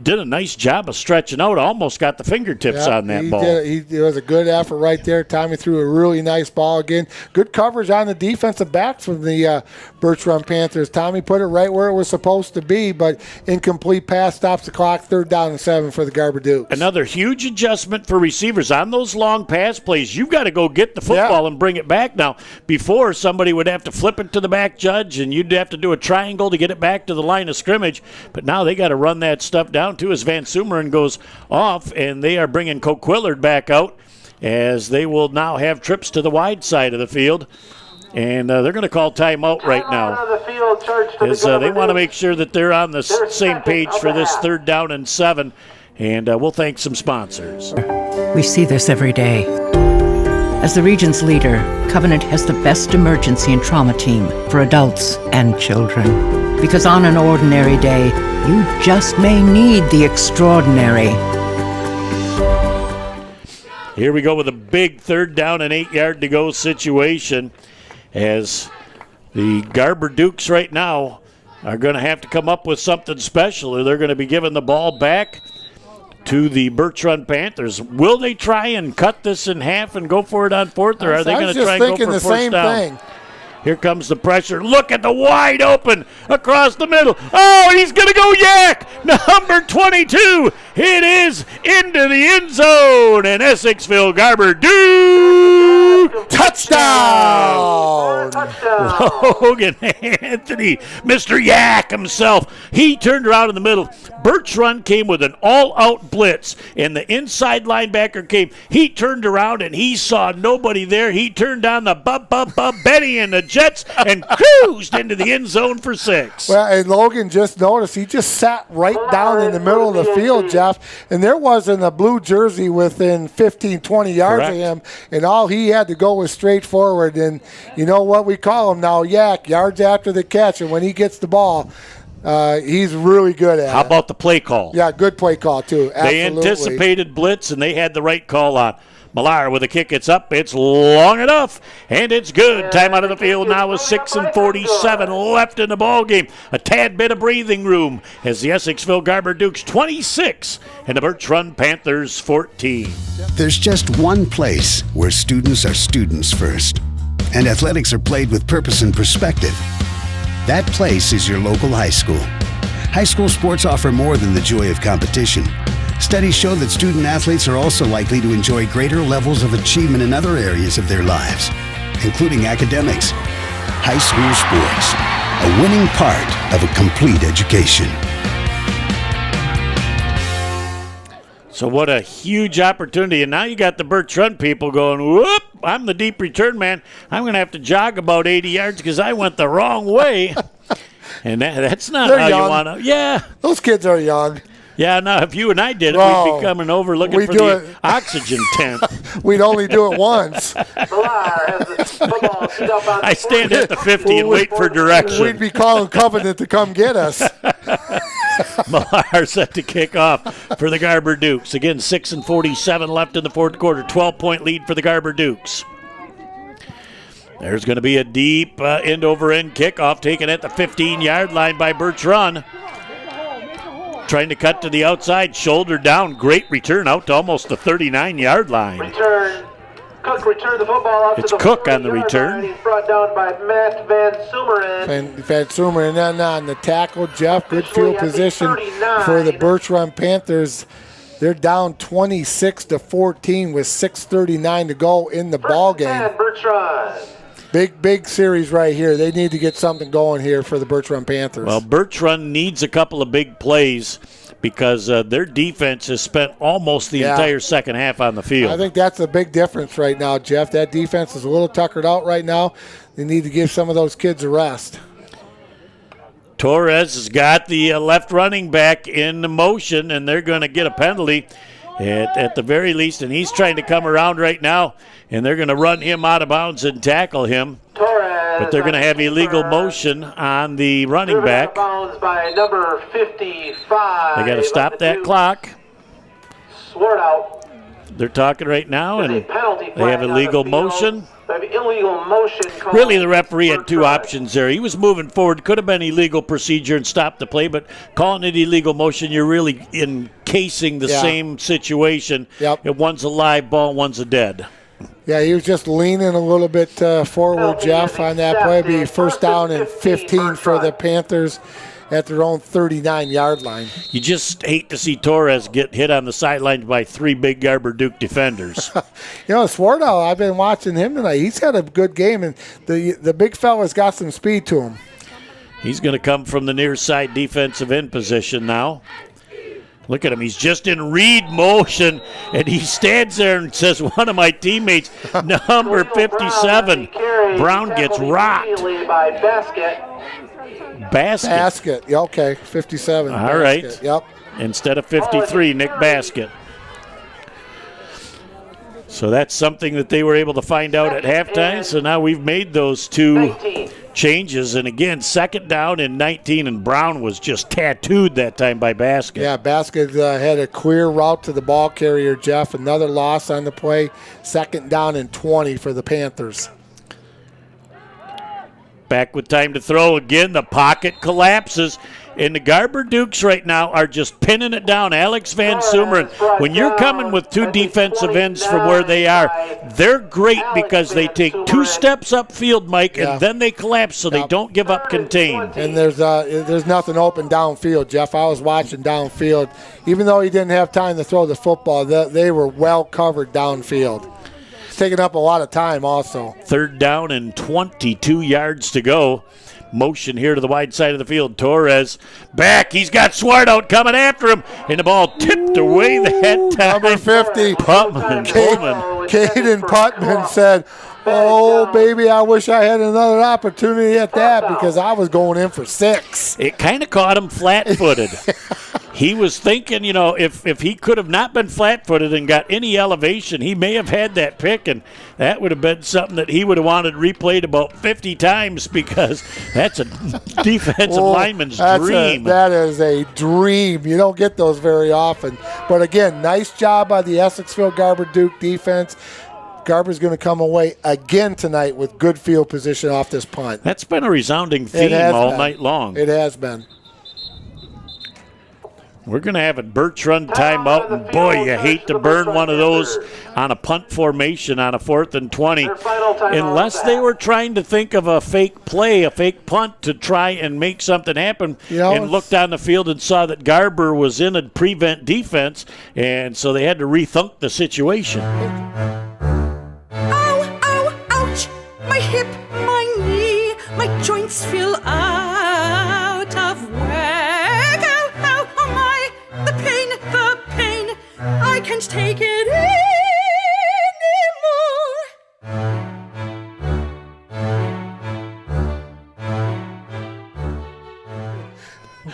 Did a nice job of stretching out. Almost got the fingertips on that ball. It was a good effort right there. Tommy threw a really nice ball again. Good coverage on the defensive back from the Birch Run Panthers. Tommy put it right where it was supposed to be, but incomplete pass stops the clock. 3rd down and 7 for the Garber Dukes. Another huge adjustment for receivers on those long pass plays. You've got to go get the football and bring it back now. Before, somebody would have to flip it to the back judge, and you'd have to do a triangle to get it back to the line of scrimmage. But now they got to run that stuff down too as Van Sumeren goes off, and they are bringing Coquillard back out as they will now have trips to the wide side of the field. And they're going to call timeout right now as they want to make sure that they're on the same page for this 3rd down and 7. And we'll thank some sponsors. We see this every day. As the region's leader, Covenant has the best emergency and trauma team for adults and children. Because on an ordinary day, you just may need the extraordinary. Here we go with a big 3rd down and 8 to go situation as the Garber Dukes right now are going to have to come up with something special, or they're going to be giving the ball back to the Birch Run Panthers. Will they try and cut this in half and go for it on 4th, or are they going to try and go for first down? Here comes the pressure. Look at the wide open across the middle. Oh, he's going to go Yak. Number 22. It is into the end zone. And Essexville Garber touchdown. Logan Anthony, Mr. Yak himself. He turned around in the middle. Birch Run came with an all-out blitz, and the inside linebacker came. He turned around, and he saw nobody there. He turned on the Benny and the Jets and cruised into the end zone for 6. Well, and Logan just noticed he just sat right down in the middle of the field, Jeff, and there wasn't a blue jersey within 15, 20 yards of him, and all he had to go was straight forward. And you know what we call him now, Yak, yards after the catch, and when he gets the ball, he's really good at it. How about the play call? Yeah, good play call, too. Absolutely. They anticipated blitz, and they had the right call on. Millar with a kick. It's up. It's long enough, and it's good. Time out of the field now with 6:47 left in the ball game. A tad bit of breathing room as the Essexville Garber Dukes 26 and the Birch Run Panthers 14. There's just one place where students are students first, and athletics are played with purpose and perspective. That place is your local high school. High school sports offer more than the joy of competition. Studies show that student athletes are also likely to enjoy greater levels of achievement in other areas of their lives, including academics. High school sports, a winning part of a complete education. So what a huge opportunity. And now you got the Birch Run people going, whoop, I'm the deep return man. I'm going to have to jog about 80 yards because I went the wrong way. And that's not how you want to. Yeah. Those kids are young. Yeah, now if you and I did it, Well, we'd be coming over looking we for do the it- oxygen tent. We'd only do it onst. Millar has the football teed up on I the stand 40. at the 50 and wait for direction. We'd be calling Covenant to come get us. Millar set to kick off for the Garber Dukes. Again, 6:47 left in the fourth quarter. 12-point lead for the Garber Dukes. There's going to be a deep end-over-end kickoff taken at the 15-yard line by Birch. Trying to cut to the outside, shoulder down. Great return out to almost the 39-yard line. Return. Cook returned the football out It's to the Cook on the 40-yard return. line. He's brought down by Matt Van Sumeren. And Van Sumer, and then on the tackle, Jeff, good field Officially at the position 39. for the Birch Run Panthers. They're down 26-14 with 6:39 to go in the ball game. Bertrand. Big series right here. They need to get something going here for the Birch Run Panthers. Well, Birch Run needs a couple of big plays because their defense has spent almost the entire second half on the field. I think that's a big difference right now, Jeff. That defense is a little tuckered out right now. They need to give some of those kids a rest. Torres has got the left running back in motion, and they're going to get a penalty at the very least, and he's trying to come around right now, and they're going to run him out of bounds and tackle him. Torres. But they're going to have illegal motion on the running Driven out back. of bounds by number 55. They got to stop of the that Dukes. clock. Sword out. They're talking right now, There's a and penalty they flag have on the illegal field. motion. They have illegal motion called. Really, the referee had two Bertrand. options there. He was moving forward, could have been illegal procedure and stopped the play, but calling it illegal motion, you're really encasing the same situation. Yep. If one's a live ball, one's a dead. Yeah, he was just leaning a little bit forward, Penalty Jeff, is on that play. Be accepted. first down and 15 for the Bertrand. Panthers at their own 39-yard line. You just hate to see Torres get hit on the sidelines by three big Garber Duke defenders. You know, Swardow, I've been watching him tonight. He's had a good game, and the big fella's got some speed to him. He's going to come from the near side defensive end position now. Look at him. He's just in read motion, and he stands there and says, one of my teammates, number 57, Brown gets rocked. Immediately by Basket. Basket. Yeah, okay, 57. All right. Basket, Yep. Instead of 53, Nick Basket. So that's something that they were able to find out at halftime. So now we've made those two 19. changes. And again, second down and 19, and Brown was just tattooed that time by Basket. Yeah, Basket had a clear route to the ball carrier, Jeff. Another loss on the play. Second down and 20 for the Panthers. Back with time to throw again. The pocket collapses. And the Garber Dukes right now are just pinning it down. Alex Van Sumeren, when you're coming with two defensive ends from where they are, they're great because they take two steps upfield, Mike, and then they collapse so they don't give up contain. And there's nothing open downfield, Jeff. I was watching downfield. Even though he didn't have time to throw the football, they were well covered downfield. It's taking up a lot of time also. Third down and 22 yards to go. Motion here to the wide side of the field. Torres back. He's got Swartout coming after him. And the ball tipped away that time. Number 50. Putman. Caden Putman said, oh, baby, I wish I had another opportunity at that because I was going in for 6. It kind of caught him flat-footed. He was thinking, you know, if he could have not been flat-footed and got any elevation, he may have had that pick, and that would have been something that he would have wanted replayed about 50 times because that's a defensive lineman's dream. That is a dream. You don't get those very often. But, again, nice job by the Essexville Garber Duke defense. Garber's going to come away again tonight with good field position off this punt. That's been a resounding theme all night long. It has been. We're going to have a Birch Run timeout, and boy, you hate to burn one of those on a punt formation on a 4th and 20, unless they were trying to think of a fake play, a fake punt to try and make something happen, and looked on the field and saw that Garber was in a prevent defense, and so they had to rethink the situation. Ow, ow, ouch! My hip, my knee, my joints feel out of whack. Ow, ow, oh my! The pain, I can't take it anymore.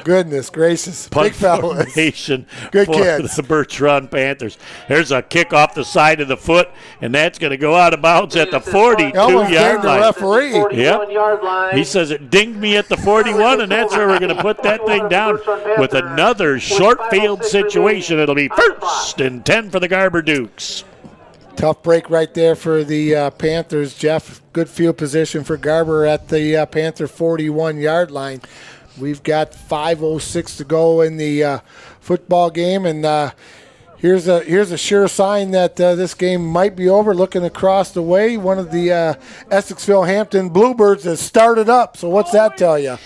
Goodness gracious. Punt Big fellas. formation Good for kids. the Birch Run Panthers. There's a kick off the side of the foot, and that's going to go out of bounds at the 42-yard the line. referee. Yep. He says it dinged me at the 41, and that's where we're going to put that thing down with another short field situation. It'll be 1st and 10 for the Garber Dukes. Tough break right there for the Panthers, Jeff. Good field position for Garber at the Panther 41-yard line. We've got 5:06 to go in the football game, and here's a sure sign that this game might be over. Looking across the way, one of the Essexville Hampton Bluebirds has started up. So what's that tell you?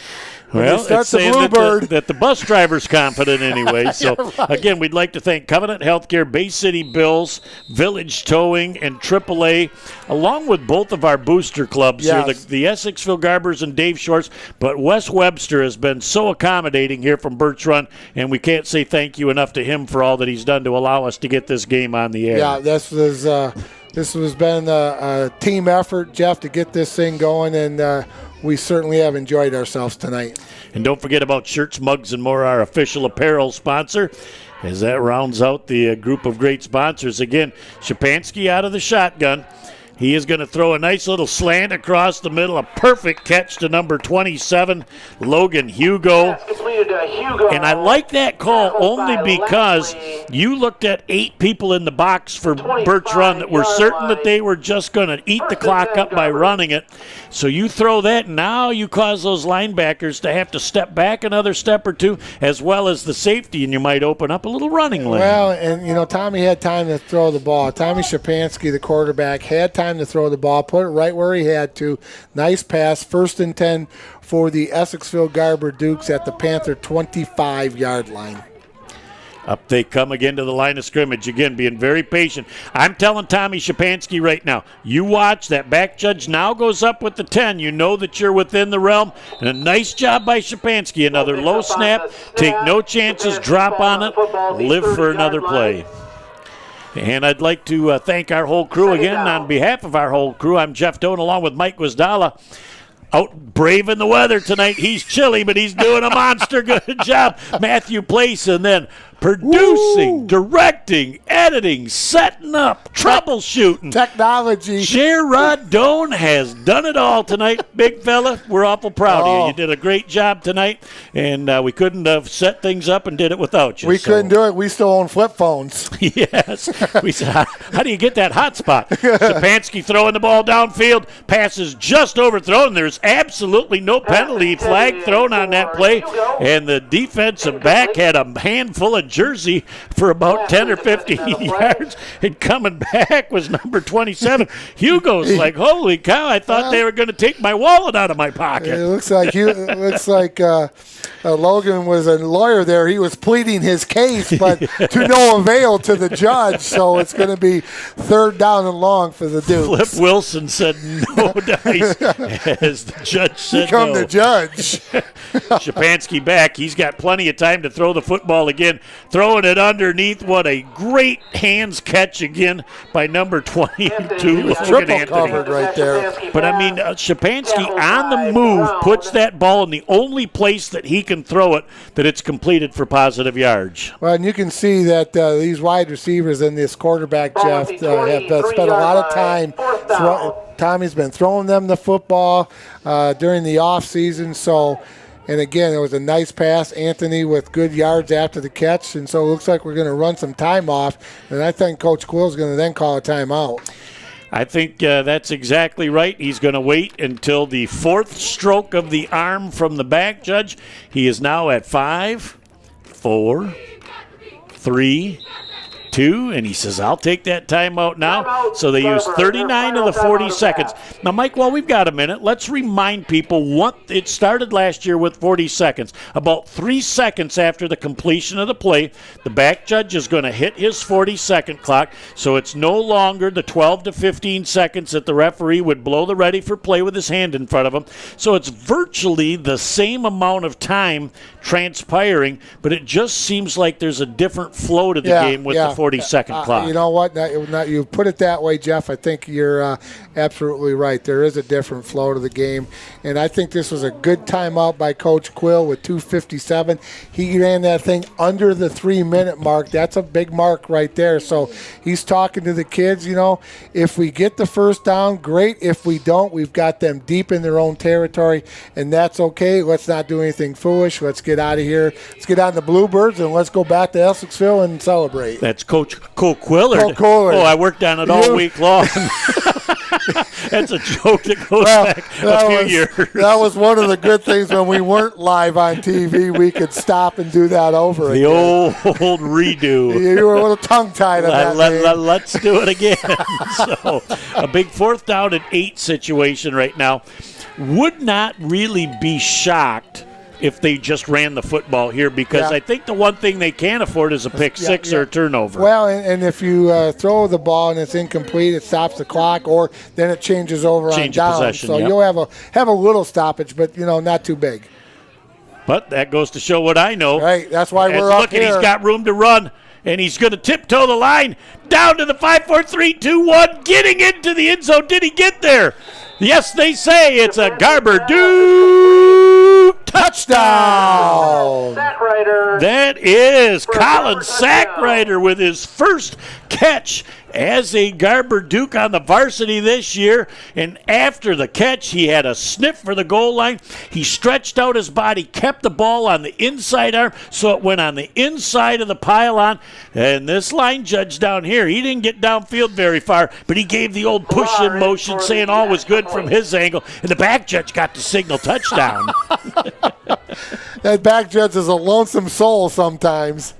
Well, it's saying that the bus driver's confident anyway. So, again, we'd like to thank Covenant Healthcare, Bay City Bills, Village Towing, and AAA, along with both of our booster clubs here, the Essexville Garbers and Dave Shorts. But Wes Webster has been so accommodating here from Birch Run, and we can't say thank you enough to him for all that he's done to allow us to get this game on the air. Yeah, this has been a team effort, Jeff, to get this thing going, and we certainly have enjoyed ourselves tonight. And don't forget about Shirts, Mugs, and More, our official apparel sponsor, as that rounds out the group of great sponsors. Again, Shapansky out of the shotgun. He is going to throw a nice little slant across the middle, a perfect catch to number 27, Logan Hugo. And I like that call only because you looked at 8 people in the box for Birch Run that were certain that they were just going to eat the clock up by running it. So you throw that, and now you cause those linebackers to have to step back another step or two, as well as the safety, and you might open up a little running lane. Well, and, Tommy had time to throw the ball. Tommy Shapansky, the quarterback, had time to throw the ball, put it right where he had to. Nice pass, 1st and 10 for the Essexville Garber Dukes at the Panther 25-yard line. Up they come again to the line of scrimmage, again being very patient. I'm telling Tommy Shapansky right now, you watch, that back judge now goes up with the 10. You know that you're within the realm. And a nice job by Shapansky. Another low snap, take no chances, drop on it, live for another play. And I'd like to thank our whole crew again. On behalf of our whole crew, I'm Jeff Doan along with Mike Guzdala. Out braving the weather tonight. He's chilly, but he's doing a monster good job. Matthew Place, and then producing, directing, editing, setting up, troubleshooting. Technology. Sherrod Doan has done it all tonight, big fella. We're awful proud of you. You did a great job tonight, and we couldn't have set things up and did it without you. We couldn't do it. We still own flip phones. Yes. We said, how do you get that hot spot? Shapansky throwing the ball downfield. Passes just overthrown. There's absolutely no penalty flag thrown on that play, and the defensive back had a handful of jersey for about 10 or 15 yards, and coming back was number 27. Hugo's like, holy cow, I thought they were going to take my wallet out of my pocket. It looks like Logan was a lawyer there. He was pleading his case, but to no avail to the judge, so it's going to be 3rd down and long for the Dukes. Flip Wilson said no dice, as the judge said Become no. the judge. Shapansky back. He's got plenty of time to throw the football again. Throwing it underneath. What a great hands catch again by number 22. Triple covered right there. But, I mean, Shapansky on the move puts that ball in the only place that he can throw it that it's completed for positive yards. Well, and you can see that these wide receivers and this quarterback, Jeff, have spent a lot of time. Tommy's been throwing them the football during the offseason, so... And again, it was a nice pass. Anthony with good yards after the catch. And so it looks like we're going to run some time off. And I think Coach Quill's going to then call a timeout. I think that's exactly right. He's going to wait until the 4th stroke of the arm from the back judge. He is now at 5, 4, 3, 2, and he says, I'll take that timeout now. So they use 39 of the 40 seconds. Now, Mike, while we've got a minute, let's remind people what it started last year with 40 seconds. About 3 seconds after the completion of the play, the back judge is going to hit his 40-second clock, so it's no longer the 12 to 15 seconds that the referee would blow the ready for play with his hand in front of him. So it's virtually the same amount of time transpiring, but it just seems like there's a different flow to the game with the 40-second clock. You know what? You put it that way, Jeff. I think you're absolutely right. There is a different flow to the game, and I think this was a good timeout by Coach Quill with 2:57. He ran that thing under the 3-minute mark. That's a big mark right there. So he's talking to the kids, if we get the first down, great. If we don't, we've got them deep in their own territory, and that's okay. Let's not do anything foolish. Let's get out of here. Let's get on the Bluebirds, and let's go back to Essexville and celebrate. That's Coach Cole Quillard. Oh, I worked on it all week long. That's a joke that goes back a few years. That was one of the good things when we weren't live on TV. We could stop and do that over again. The old redo. You were a little tongue-tied on that. Let's do it again. So a big 4th down and 8 situation right now. Would not really be shocked if they just ran the football here, because I think the one thing they can't afford is a pick six or a turnover. Well, and if you throw the ball and it's incomplete, it stops the clock, or then it changes over on down. Possession, so you'll have a little stoppage, but not too big. But that goes to show what I know. Right, that's why we're up here. Look, he's got room to run, and he's going to tiptoe the line down to the 5, 4, 3, 2, 1, getting into the end zone. Did he get there? Yes, they say it's a Garber Duke touchdown. That is Colin Sackrider with his first catch as a Garber Duke on the varsity this year. And after the catch, he had a sniff for the goal line. He stretched out his body, kept the ball on the inside arm, so it went on the inside of the pylon. And this line judge down here, he didn't get downfield very far, but he gave the old push-in motion, saying all was good from his angle. And the back judge got the signal touchdown. That back judge is a lonesome soul sometimes.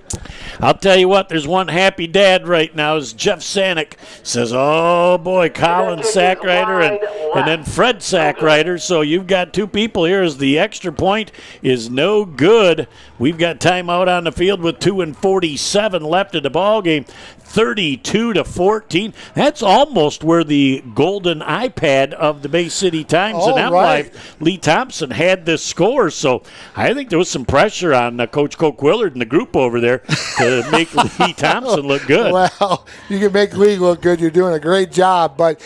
I'll tell you what, there's one happy dad right now, is Jeff Sanick. Says, oh boy, Colin Sackrider and then Fred Sackrider. So you've got two people here as the extra point is no good. We've got timeout on the field with 2:47 left in the ball game. 32-14. That's almost where the golden iPad of the Bay City Times and MLive, Lee Thompson, had this score. So I think there was some pressure on Coach Coke Willard and the group over there to make Lee Thompson look good. Well, you can make Lee look good. You're doing a great job. But,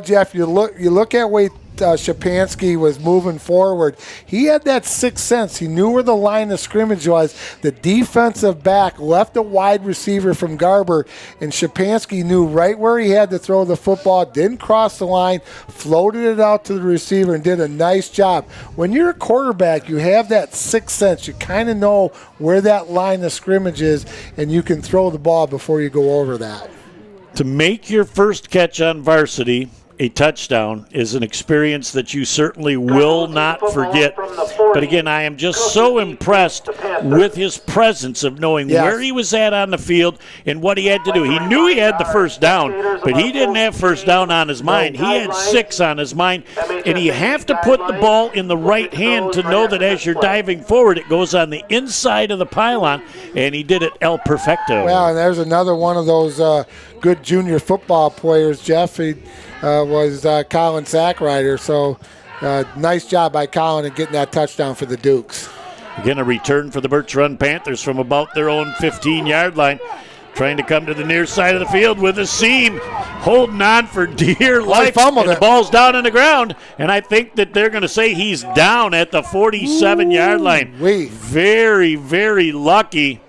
Jeff, you look at way Shapansky was moving forward. He had that sixth sense. He knew where the line of scrimmage was. The defensive back left a wide receiver from Garber, and Shapansky knew right where he had to throw the football, didn't cross the line, floated it out to the receiver, and did a nice job. When you're a quarterback, you have that sixth sense. You kind of know where that line of scrimmage is, and you can throw the ball before you go over that. To make your first catch on varsity a touchdown is an experience that you certainly will not forget. But again, I am just so impressed with his presence of knowing where he was at on the field and what he had to do. He knew he had the first down, but he didn't have first down on his mind. He had 6 on his mind, and you have to put the ball in the right hand to know that as you're diving forward, it goes on the inside of the pylon, and he did it el perfecto. Well, and there's another one of those good junior football players, Jeff. He was Colin Sackrider. So nice job by Colin in getting that touchdown for the Dukes. Again, a return for the Birch Run Panthers from about their own 15-yard line. Trying to come to the near side of the field with a seam. Holding on for dear life. And the ball's down on the ground. And I think that they're going to say he's down at the 47-yard line. Very, very lucky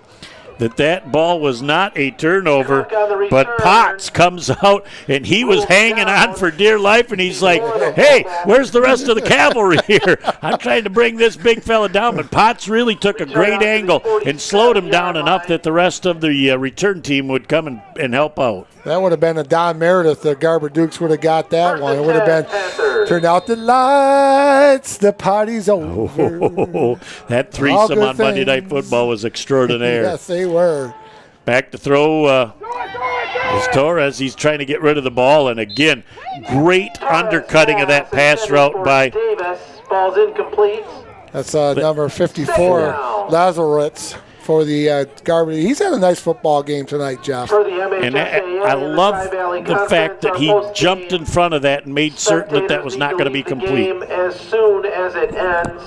that ball was not a turnover, but Potts comes out, and he was hanging on for dear life, and he's like, hey, where's the rest of the cavalry here? I'm trying to bring this big fella down, but Potts really took a great angle and slowed him down enough that the rest of the return team would come and help out. That would have been a Don Meredith. The Garber Dukes would have got that one. It would have been, turn out the lights, the party's over. Oh, that threesome on Monday Night Football was extraordinaire. Yes, they were. Back to throw is Torres. He's trying to get rid of the ball. And again, great undercutting of that pass route by Davis. Ball's incomplete. That's number 54, Lazarus. For the Garber. He's had a nice football game tonight, Jeff. And I love the fact that he jumped in front of that and made certain that was not going to be complete. As soon as it ends,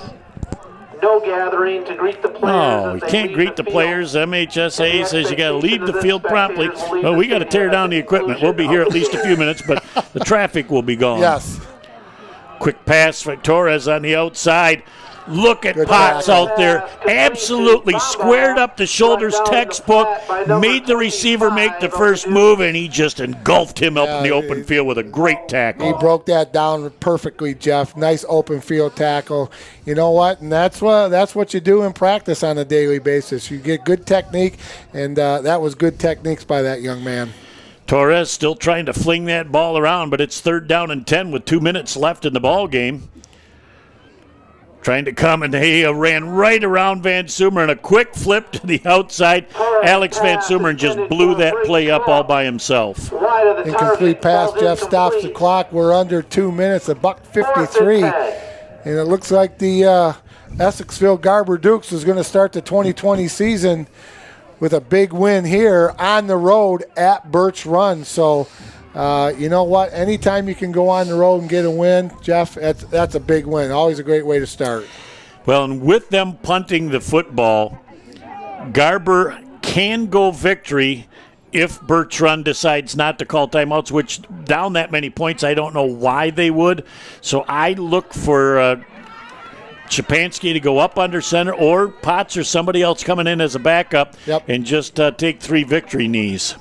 no gathering to greet the players. Oh, as you they can't leave greet the field. players. MHSA says you got to leave the field promptly. Well, we got to tear down the equipment. We'll be here at least a few minutes, but the traffic will be gone. Yes. Quick pass for Torres on the outside. Look at Good Potts tackle. out there. Absolutely squared up the shoulders, textbook, made the receiver make the first move, and he just engulfed him up in the open field with a great tackle. He broke that down perfectly, Jeff. Nice open field tackle. You know what? And that's what you do in practice on a daily basis. You get good technique, and that was good techniques by that young man. Torres still trying to fling that ball around, but it's 3rd down and 10 with 2 minutes left in the ball game. Trying to come, and he ran right around Van Sumeren and a quick flip to the outside. Alex Van Sumeren just blew that play up all by himself. Incomplete pass. Jeff stops the clock. We're under 2 minutes, $1:53. And it looks like the Essexville Garber Dukes is going to start the 2020 season with a big win here on the road at Birch Run. So, you know what? Anytime you can go on the road and get a win, Jeff, that's a big win. Always a great way to start. Well, and with them punting the football, Garber can go victory if Birch Run decides not to call timeouts, which down that many points, I don't know why they would. So I look for Shapansky to go up under center, or Potts or somebody else coming in as a backup and just take 3 victory knees.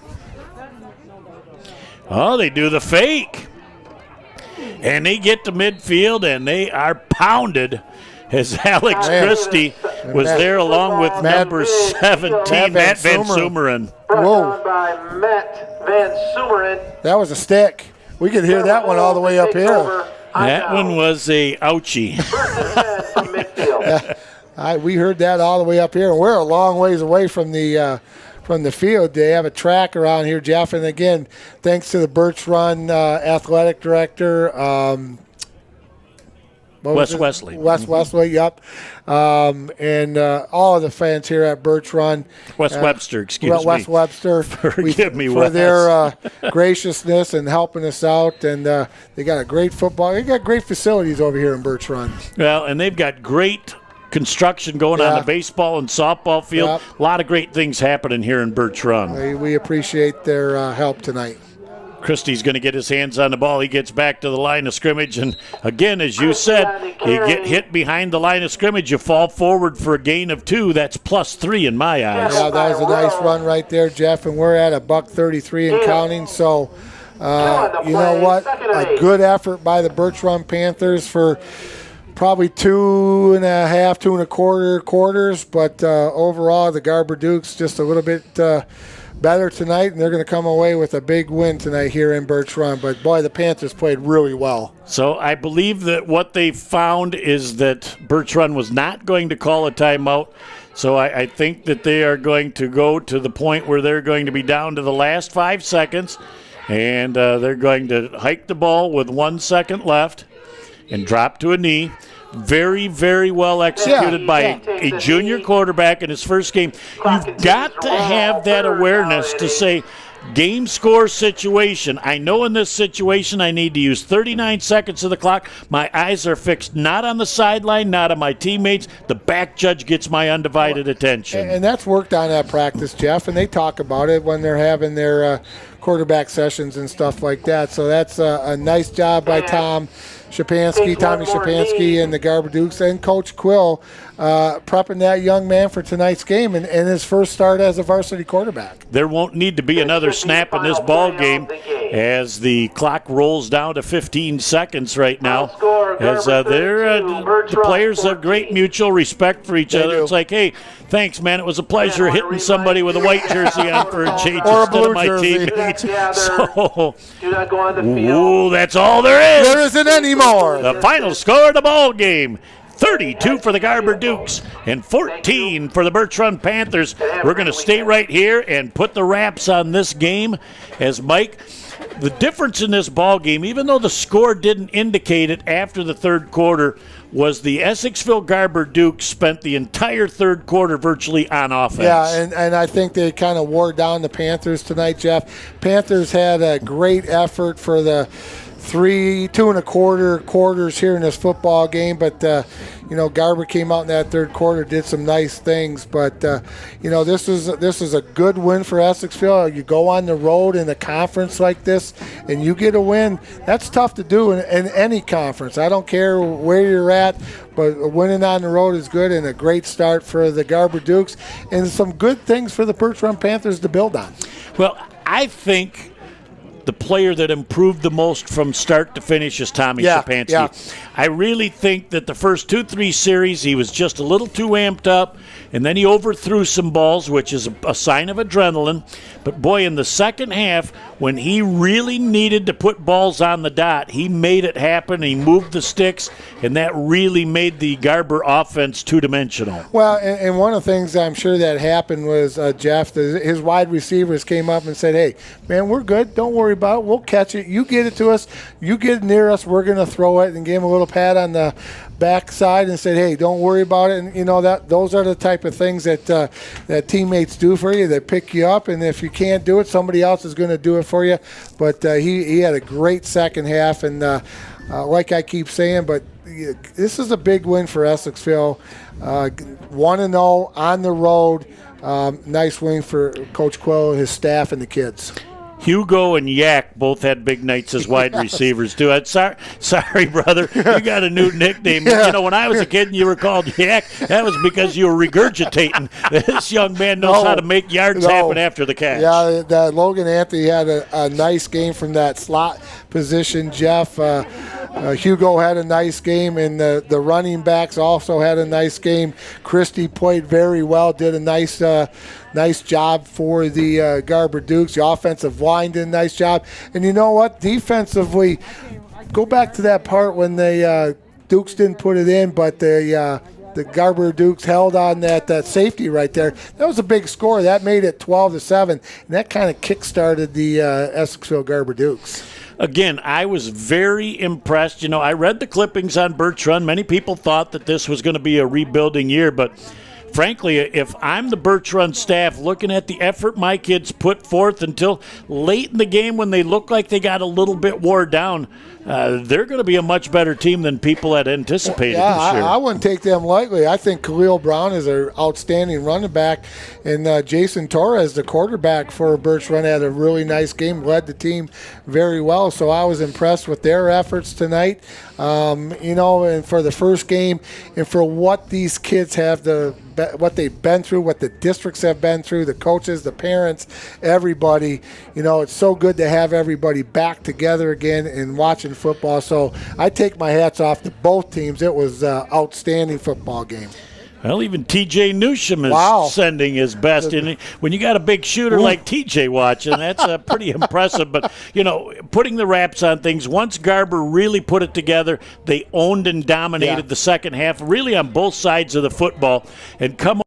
Oh, they do the fake. And they get to midfield, and they are pounded as Alex Christie was there along with number 17, Matt Van Sumeren. Whoa. By Matt Van Sumeren. That was a stick. We could hear that one all the way up here. That one was a ouchie. We heard that all the way up here, and we're a long ways away from the field. They have a track around here, Jeff, and again, thanks to the Birch Run athletic director, Wes Wesley. Wes Wesley, yep. And all of the fans here at Birch Run. Wes Webster, excuse me. Wes Webster. Forgive me, for Wes. their graciousness and helping us out. And they got a great football. They got great facilities over here in Birch Run. Well, and they've got great construction going on the baseball and softball field. Yep. A lot of great things happening here in Birch Run. We appreciate their help tonight. Christie's going to get his hands on the ball. He gets back to the line of scrimmage. And again, as you said, you get hit behind the line of scrimmage, you fall forward for a gain of 2. That's +3 in my eyes. Yeah, that was a nice run right there, Jeff. And we're at $1:33 and counting. So, you know what? A good effort by the Birch Run Panthers for probably 2.5, 2.25 quarters. But overall, the Garber Dukes just a little bit better tonight, and they're going to come away with a big win tonight here in Birch Run. But, boy, the Panthers played really well. So I believe that what they found is that Birch Run was not going to call a timeout. So I think that they are going to go to the point where they're going to be down to the last 5 seconds, and they're going to hike the ball with 1 second left and drop to a knee. Very, very well executed by a junior quarterback in his first game. You've got to have that awareness to say, game score situation. I know in this situation I need to use 39 seconds of the clock. My eyes are fixed not on the sideline, not on my teammates. The back judge gets my undivided attention. And that's worked on at practice, Jeff, and they talk about it when they're having their quarterback sessions and stuff like that. So that's a nice job by Tommy Shapansky, and the Garber Dukes, and Coach Quill prepping that young man for tonight's game and his first start as a varsity quarterback. There won't need to be another snap in this ball game as the clock rolls down to 15 seconds right now. As the players have great mutual respect for each other. It's like, hey, thanks, man. It was a pleasure hitting somebody with a white jersey on for a change or instead of my teammates. So, ooh, that's all there is. There isn't any more. The final score of the ball game: 32 for the Garber Dukes and 14 for the Birch Run Panthers. We're going to stay right here and put the wraps on this game as Mike. The difference in this ball game, even though the score didn't indicate it after the third quarter, was the Essexville Garber Dukes spent the entire third quarter virtually on offense. Yeah, and I think they kind of wore down the Panthers tonight, Jeff. Panthers had a great effort for the 2.25 quarters here in this football game, but Garber came out in that third quarter, did some nice things, but this is a good win for Essexville. You go on the road in a conference like this and you get a win. That's tough to do in any conference. I don't care where you're at, but winning on the road is good, and a great start for the Garber Dukes, and some good things for the Birch Run Panthers to build on. Well, I think the player that improved the most from start to finish is Tommy Shapansky. Yeah. I really think that the first 2-3 series he was just a little too amped up, and then he overthrew some balls, which is a sign of adrenaline. But boy, in the second half, when he really needed to put balls on the dot, he made it happen. He moved the sticks, and that really made the Garber offense two-dimensional. Well, and one of the things I'm sure that happened was, Jeff, his wide receivers came up and said, hey, man, we're good. Don't worry about it. We'll catch it. You get it to us. You get it near us. We're going to throw it, and gave him a little pat on the backside and said, hey, don't worry about it. And those are the type of things that teammates do for you. They pick you up, and if you can't do it, somebody else is going to do it for you. But he had a great second half, and like I keep saying, but this is a big win for Essexville. 1-0 on the road. Nice win for Coach Quill, his staff, and the kids. Hugo and Yak both had big nights as wide receivers, too. Sorry, brother. You got a new nickname. When I was a kid and you were called Yak, that was because you were regurgitating. This young man knows how to make yards happen after the catch. Yeah, Logan Anthony had a nice game from that slot position, Jeff. Hugo had a nice game, and the running backs also had a nice game. Christie played very well, did a nice job for the Garber Dukes. The offensive line did a nice job. And you know what? Defensively, go back to that part when the Dukes didn't put it in, but the Garber Dukes held on that safety right there. That was a big score. That made it 12-7, and that kind of kick-started the Essexville Garber Dukes. Again, I was very impressed. I read the clippings on Birch Run. Many people thought that this was going to be a rebuilding year, but frankly, if I'm the Birch Run staff looking at the effort my kids put forth until late in the game when they look like they got a little bit wore down, they're going to be a much better team than people had anticipated this year. I wouldn't take them lightly. I think Khalil Brown is an outstanding running back, and Jason Torres, the quarterback for Birch Run, had a really nice game, led the team very well. So I was impressed with their efforts tonight. And for the first game, and for what these kids have what they've been through, what the districts have been through, the coaches, the parents, everybody, it's so good to have everybody back together again and watching football. So I take my hats off to both teams. It was an outstanding football game. Well, even T.J. Newsham is sending his best. And when you got a big shooter like T.J. watching, that's pretty impressive. But, putting the wraps on things, once Garber really put it together, they owned and dominated the second half, really on both sides of the football, and come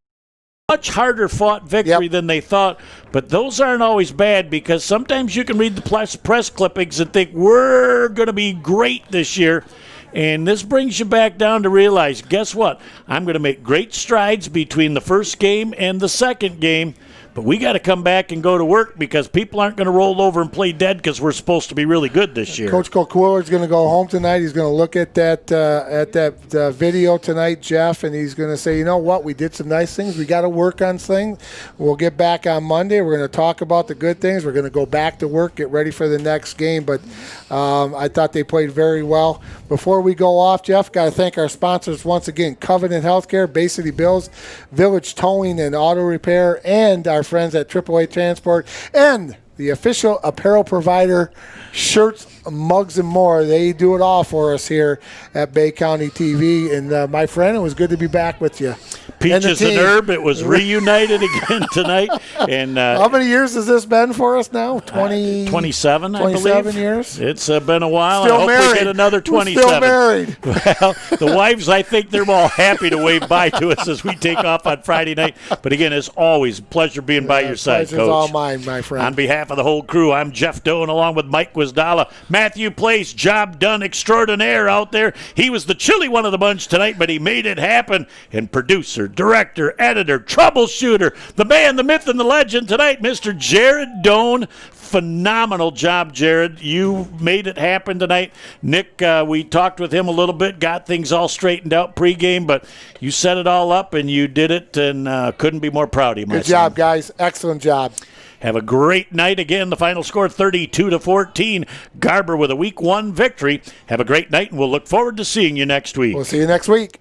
much harder fought victory than they thought. But those aren't always bad, because sometimes you can read the press clippings and think we're going to be great this year. And this brings you back down to realize, guess what? I'm going to make great strides between the first game and the second game, but we got to come back and go to work, because people aren't going to roll over and play dead because we're supposed to be really good this year. Coach Colquiller is going to go home tonight. He's going to look at that video tonight, Jeff, and he's going to say, you know what? We did some nice things. We got to work on things. We'll get back on Monday. We're going to talk about the good things. We're going to go back to work, get ready for the next game. But I thought they played very well. Before we go off, Jeff, got to thank our sponsors once again: Covenant Healthcare, Bay City Bills, Village Towing and Auto Repair, and our friends at AAA Transport, and the official apparel provider, shirts, mugs, and more. They do it all for us here at Bay County TV. And my friend, it was good to be back with you. Peaches and Herb, it was reunited again tonight. And how many years has this been for us now? 27, I believe. 27 years? It's been a while. Still I hope married. we get another 27. We're still married. Well, the wives, I think they're all happy to wave bye to us as we take off on Friday night. But again, as always, pleasure being by your side, Pleasure's Coach. all mine, my friend. On behalf of the whole crew, I'm Jeff Doan, along with Mike Wisdala. Matthew Place, job done extraordinaire out there. He was the chilly one of the bunch tonight, but he made it happen. And producer, director, editor, troubleshooter, the man, the myth, and the legend tonight, Mr. Jared Doan. phenomenal job, Jared. You made it happen tonight. Nick, we talked with him a little bit, got things all straightened out pregame, but you set it all up and you did it, and couldn't be more proud of you, my Good job, guys. Excellent job. Have a great night. Again, the final score 32-14. Garber with a Week 1 victory. Have a great night, and we'll look forward to seeing you next week. We'll see you next week.